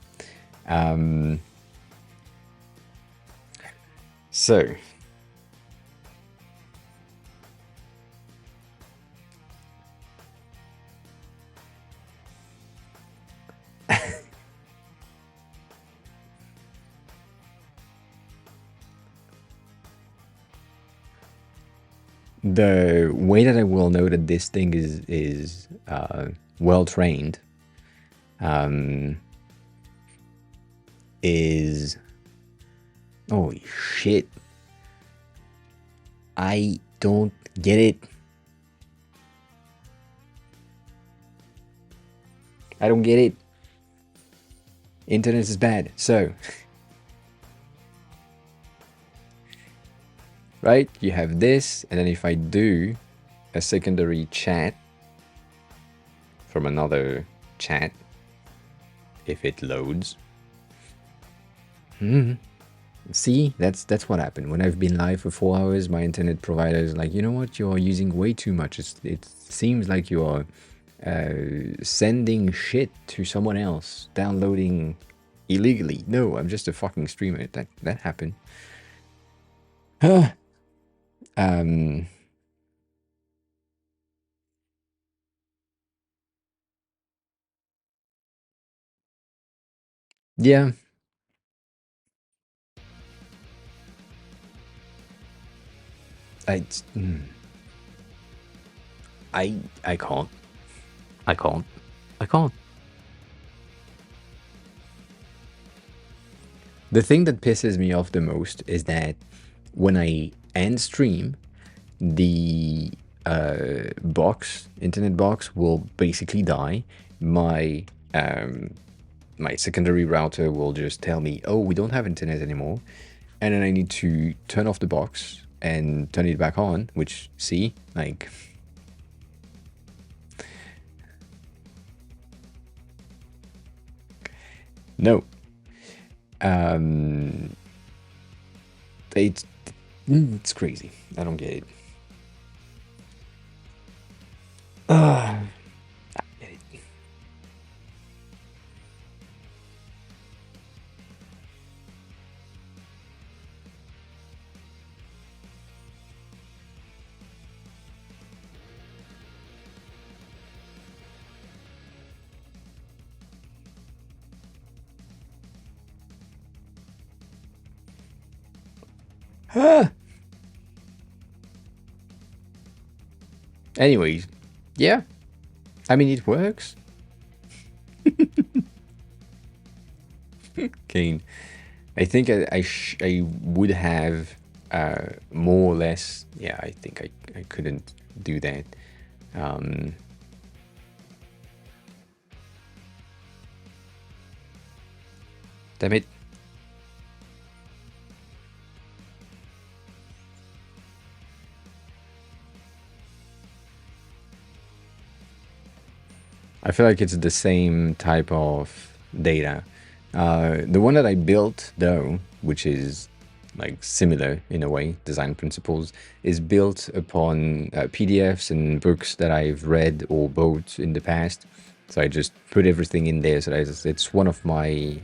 A: So the way that I will know that this thing is well trained is, holy shit, I don't get it. I don't get it. Internet is bad. So, right, you have this, and then if I do a secondary chat from another chat, if it loads, see, that's what happened. When I've been live for 4 hours, my internet provider is like, you know what, you're using way too much. It seems like you're sending shit to someone else, downloading illegally. No, I'm just a fucking streamer. That happened. Yeah, I, I can't. I can't. I can't. The thing that pisses me off the most is that when I end stream, the internet box will basically die. My my secondary router will just tell me, oh, we don't have internet anymore. And then I need to turn off the box and turn it back on, which, see, like, no. It's crazy. I don't get it. I get it. Anyways, yeah. I mean, it works. Kane, I think I would have more or less. Yeah, I think I couldn't do that. Damn it. I feel like it's the same type of data. The one that I built, though, which is like similar in a way, design principles, is built upon PDFs and books that I've read or bought in the past. So I just put everything in there. So that it's one of my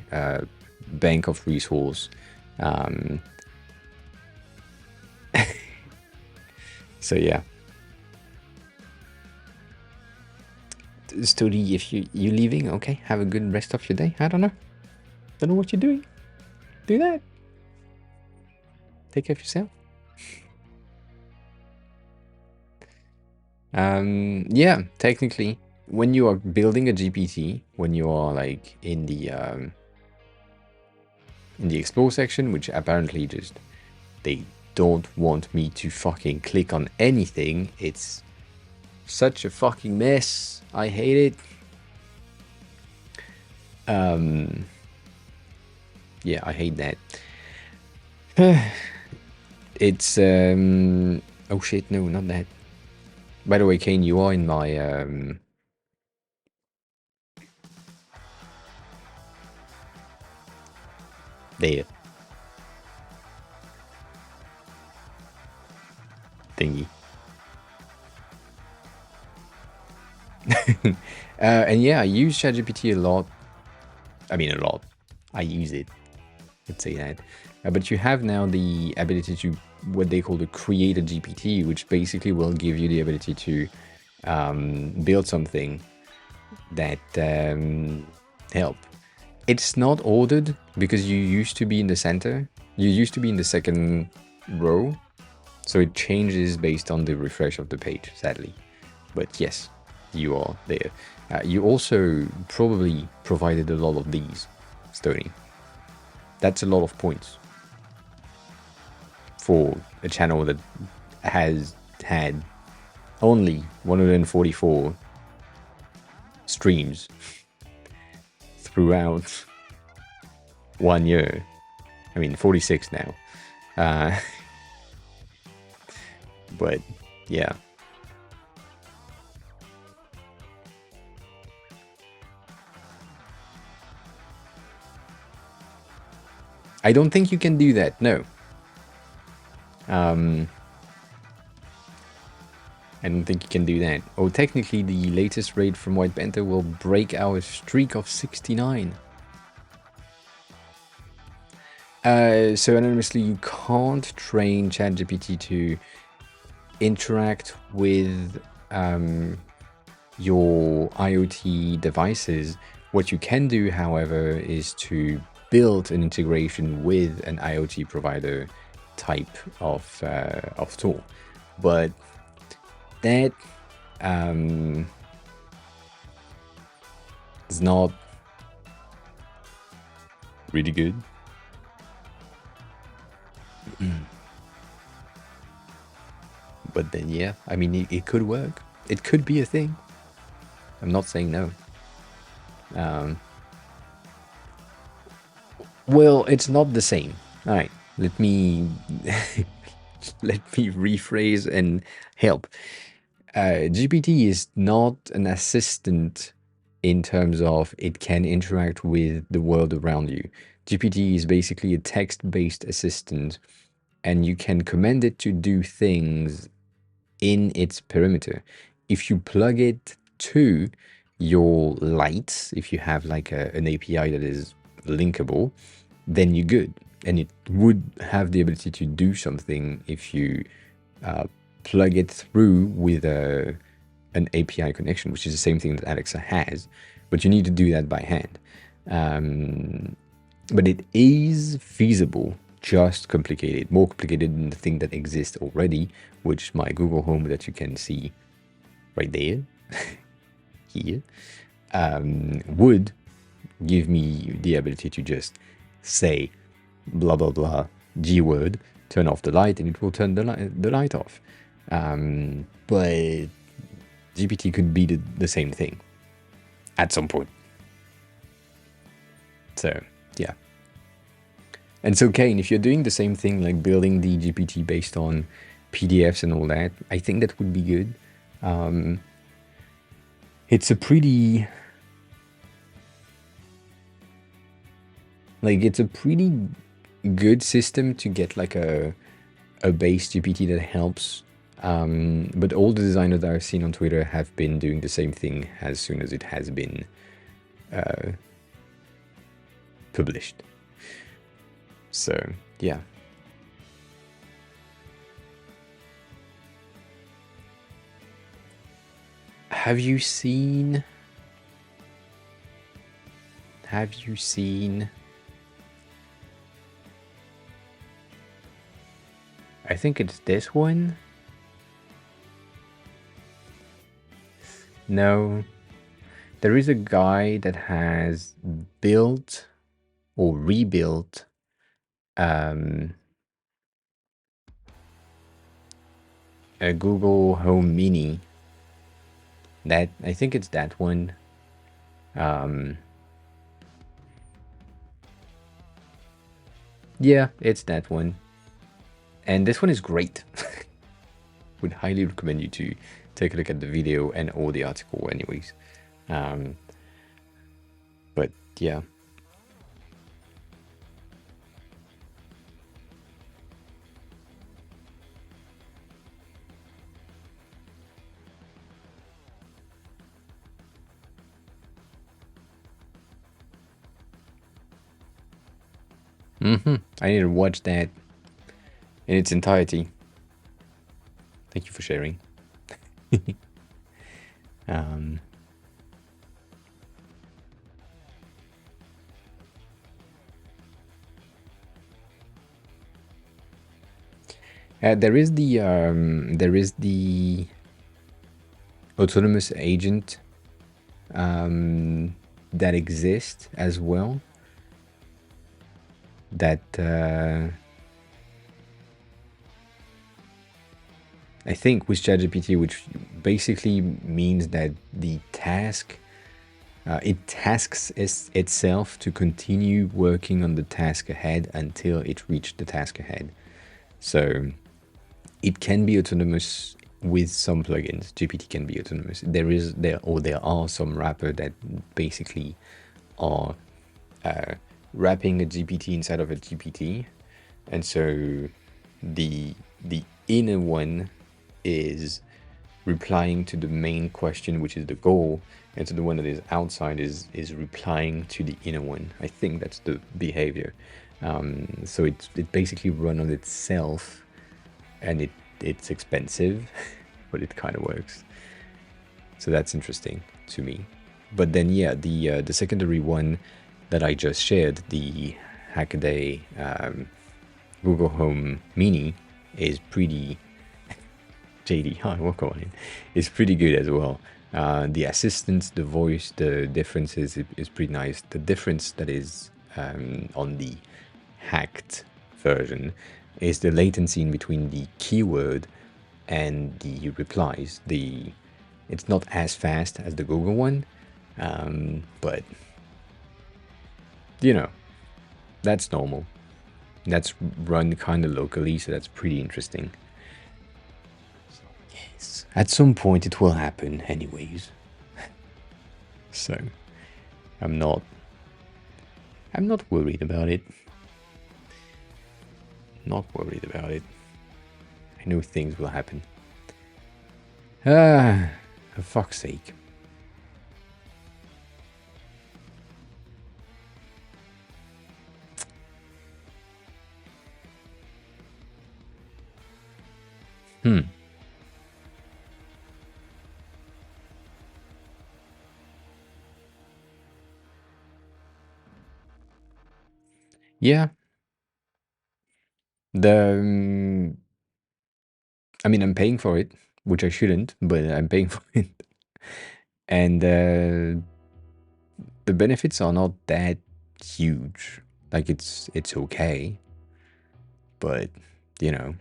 A: bank of resource. So yeah. Stody, if you leaving, okay, have a good rest of your day. I don't know what you're doing. Do that. Take care of yourself. Yeah, technically, when you are building a GPT, when you are like in the explore section, which apparently just they don't want me to fucking click on anything. It's such a fucking mess. I hate it. Yeah, I hate that. It's oh shit, no, not that. By the way, Kane, you are in my there thingy. And yeah, I use ChatGPT a lot. I mean, a lot. I use it. Let's say that. But you have now the ability to what they call the create a GPT, which basically will give you the ability to build something that help. It's not ordered because you used to be in the center. You used to be in the second row. So it changes based on the refresh of the page, sadly. But yes, you are there. You also probably provided a lot of these, Stony. That's a lot of points for a channel that has had only 144 streams throughout 1 year. I mean, 46 now. But yeah. I don't think you can do that, no. I don't think you can do that. Oh, technically the latest raid from White Panther will break our streak of 69. So anonymously, you can't train ChatGPT to interact with your IoT devices. What you can do, however, is to build an integration with an IoT provider type of tool. But that is not really good. But then, yeah, I mean, it could work. It could be a thing. I'm not saying no. Well, it's not the same. All right, let me rephrase and help. GPT is not an assistant in terms of it can interact with the world around you. GPT is basically a text-based assistant, and you can command it to do things in its perimeter. If you plug it to your lights, if you have like an API that is linkable, then you're good. And it would have the ability to do something if you plug it through with an API connection, which is the same thing that Alexa has, but you need to do that by hand. But it is feasible, just complicated, more complicated than the thing that exists already, which my Google Home that you can see right there, here, would give me the ability to just say blah blah blah G word, turn off the light, and it will turn the light off. But GPT could be the same thing at some point. So yeah. And so Kane, if you're doing the same thing, like building the GPT based on PDFs and all that, I think that would be good. It's a pretty good system to get like a base GPT that helps. But all the designers that I've seen on Twitter have been doing the same thing as soon as it has been published. So yeah. Have you seen? I think it's this one. No. There is a guy that has built or rebuilt a Google Home Mini. That I think it's that one. Yeah, it's that one. And this one is great. Would highly recommend you to take a look at the video and or the article anyways. But yeah. I need to watch that in its entirety. Thank you for sharing. There is the autonomous agent that exists as well. That I think with ChatGPT, which basically means that the task it tasks itself to continue working on the task ahead until it reached the task ahead. So it can be autonomous with some plugins. GPT can be autonomous. There are some wrappers that basically are wrapping a GPT inside of a GPT, and so the inner one is replying to the main question, which is the goal, and so the one that is outside is replying to the inner one. I think that's the behavior. So it basically runs on itself, and it's expensive, but it kind of works. So that's interesting to me. But then yeah, the secondary one that I just shared, the Hackaday Google Home Mini, is pretty JD, hi, welcome on in. It's pretty good as well. The assistance, the voice, the differences is pretty nice. The difference that is on the hacked version is the latency in between the keyword and the replies. It's not as fast as the Google one, but you know, that's normal. That's run kind of locally, so that's pretty interesting. Yes, at some point it will happen anyways. So I'm not worried about it. Not worried about it. I know things will happen. For fuck's sake. Yeah. I mean, I'm paying for it, which I shouldn't, but I'm paying for it. And the benefits are not that huge. Like it's okay, but you know.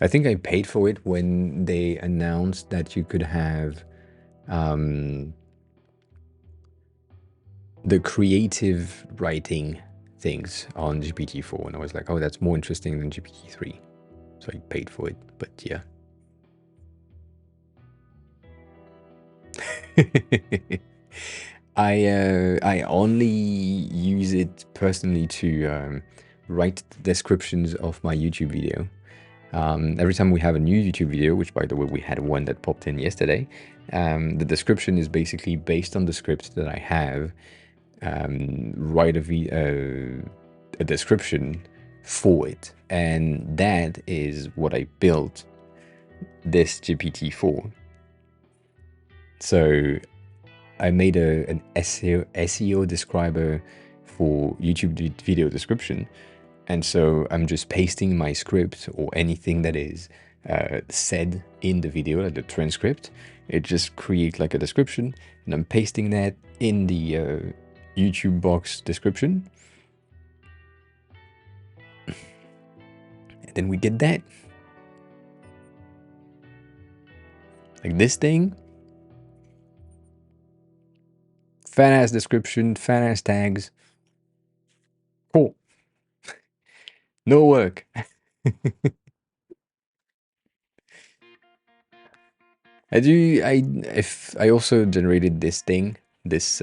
A: I think I paid for it when they announced that you could have the creative writing things on GPT-4, and I was like, oh, that's more interesting than GPT-3. So I paid for it, but yeah. I only use it personally to write the descriptions of my YouTube video. Every time we have a new YouTube video, which by the way, we had one that popped in yesterday, the description is basically based on the script that I have, write a description for it. And that is what I built this GPT for. So I made an SEO describer for YouTube video description. And so I'm just pasting my script or anything that is said in the video, like the transcript. It just creates like a description, and I'm pasting that in the YouTube box description. And then we did that. Like this thing. Fat ass description, fat ass tags. Cool. No work. I also generated this thing, this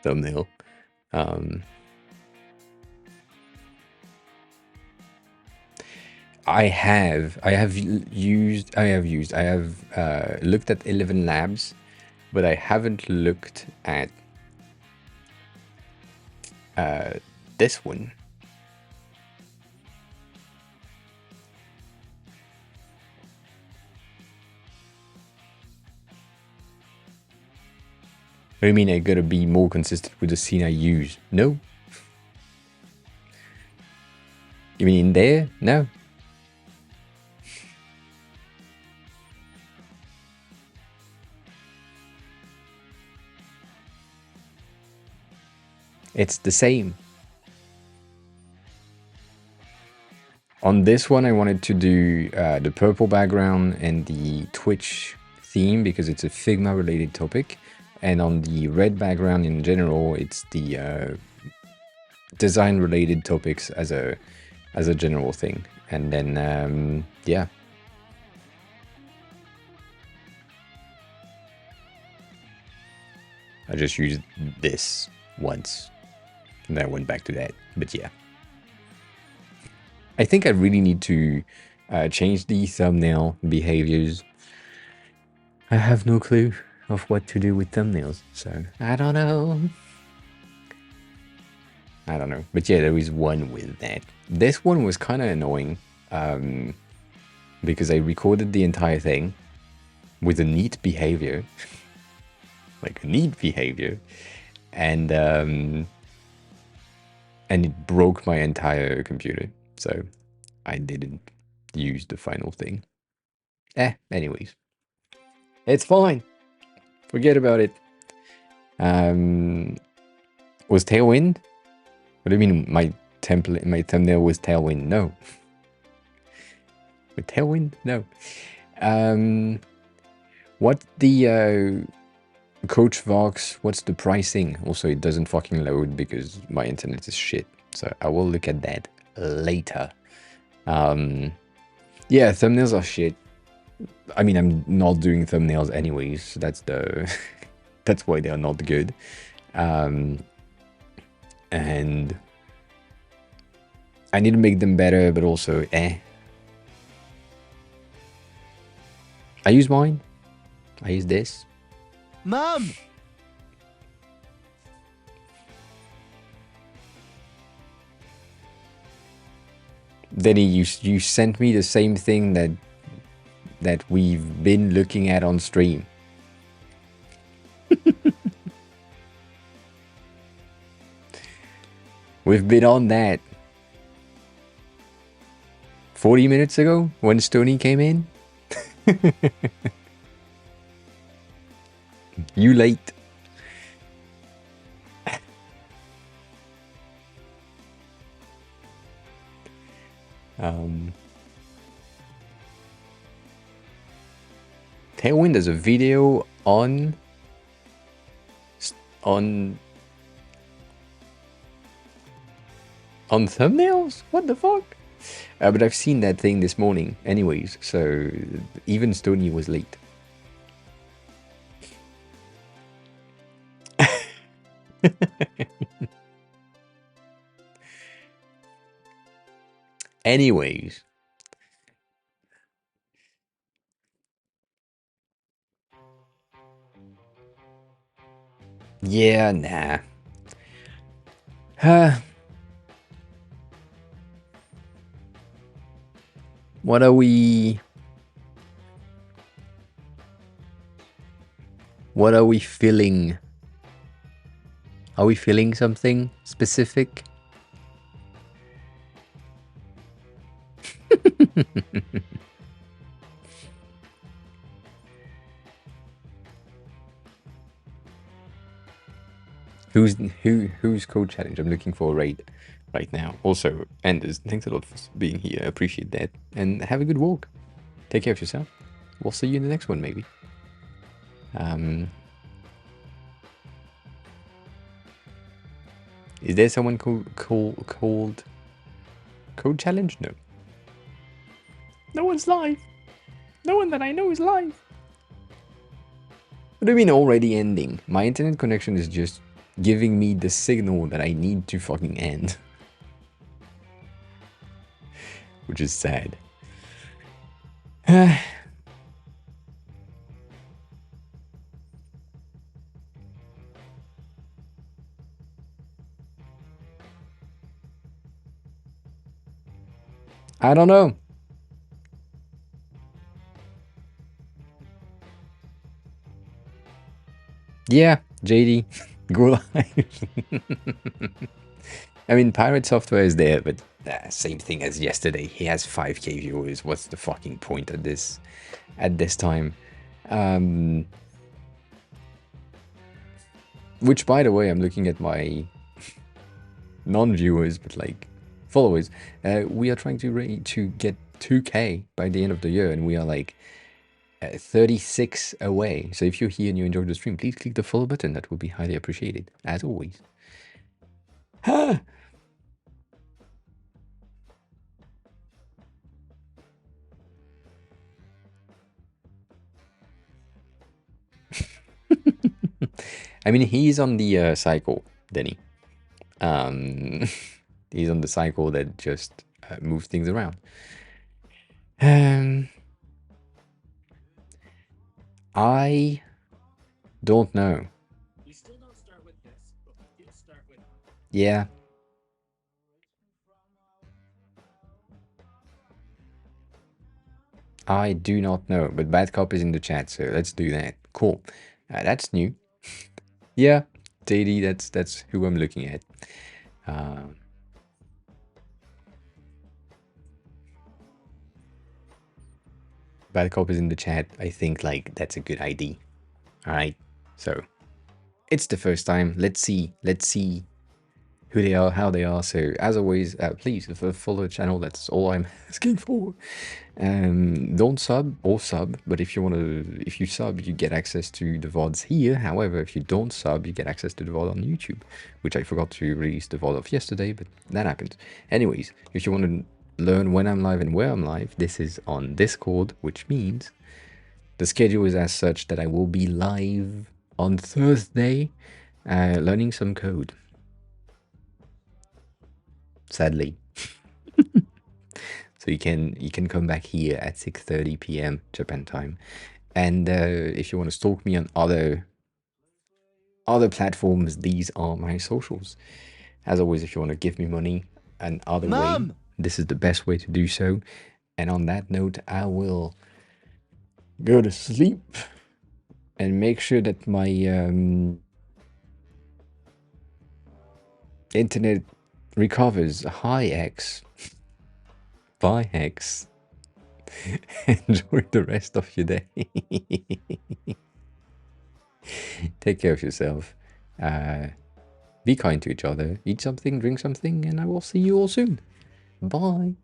A: thumbnail. I have looked at 11 Labs, but I haven't looked at this one. What do you mean I gotta be more consistent with the scene I use? No. You mean in there? No. It's the same. On this one, I wanted to do the purple background and the Twitch theme because it's a Figma related topic. And on the red background in general, it's the design related topics as a general thing. And then, yeah. I just used this once and then I went back to that, but yeah. I think I really need to change the thumbnail behaviors. I have no clue of what to do with thumbnails, so I don't know. But yeah, there is one with that. This one was kind of annoying because I recorded the entire thing with a neat behavior, like a neat behavior, and it broke my entire computer. So I didn't use the final thing. Anyways. It's fine. Forget about it. Was Tailwind? What do you mean my thumbnail was Tailwind? No. With Tailwind? No. What the Coach Vox, what's the pricing? Also, it doesn't fucking load because my internet is shit. So I will look at that later. Yeah, thumbnails are shit. I mean, I'm not doing thumbnails anyways. That's the that's why they are not good. And I need to make them better, but also I use mine. I use this.
C: Mom!
A: Denny, you sent me the same thing that we've been looking at on stream. We've been on that 40 minutes ago when Stoney came in. You late. Tailwind has a video on On thumbnails? What the fuck? But I've seen that thing this morning anyways, so even Stony was late. Anyways. Yeah, nah. What are we... What are we feeling? Are we feeling something specific? Who's code challenge? I'm looking for a raid right now. Also, Anders, thanks a lot for being here. I appreciate that. And have a good walk. Take care of yourself. We'll see you in the next one, maybe. Is there someone called code challenge? No. No one's live. No one that I know is live. What do you mean already ending? My internet connection is just giving me the signal that I need to fucking end. Which is sad. I don't know. Yeah, JD, go live. I mean, Pirate Software is there, but same thing as yesterday. He has 5k viewers. What's the fucking point at this time? Which, by the way, I'm looking at my non-viewers, but like followers. We are trying to get 2k by the end of the year, and we are like 36 away. So if you're here and you enjoyed the stream, please click the follow button. That would be highly appreciated, as always. I mean, he's on the cycle, Denny. He's on the cycle that just moves things around. I don't know. We still don't start with this, but we did start with... Yeah. I do not know, but Bad Cop is in the chat, so let's do that. Cool. That's new. Yeah, JD, that's who I'm looking at. Bad Cop is in the chat. I think like that's a good ID. All right, so it's the first time. Let's see who they are, how they are. So as always, please follow the channel. That's all I'm asking for. Don't sub or sub, but if you sub, you get access to the VODs here. However, if you don't sub, you get access to the VOD on YouTube, which I forgot to release the VOD of yesterday, but that happens. Anyways, if you want to learn when I'm live and where I'm live, this is on Discord, which means the schedule is as such that I will be live on Thursday, learning some code. Sadly. So you can come back here at 6:30 p.m. Japan time, and if you want to stalk me on other platforms, these are my socials. As always, if you want to give me money another way, this is the best way to do so. And on that note, I will go to sleep and make sure that my internet recovers. Hi, X. Bye, X. Enjoy the rest of your day. Take care of yourself. Be kind to each other. Eat something, drink something, and I will see you all soon. Bye.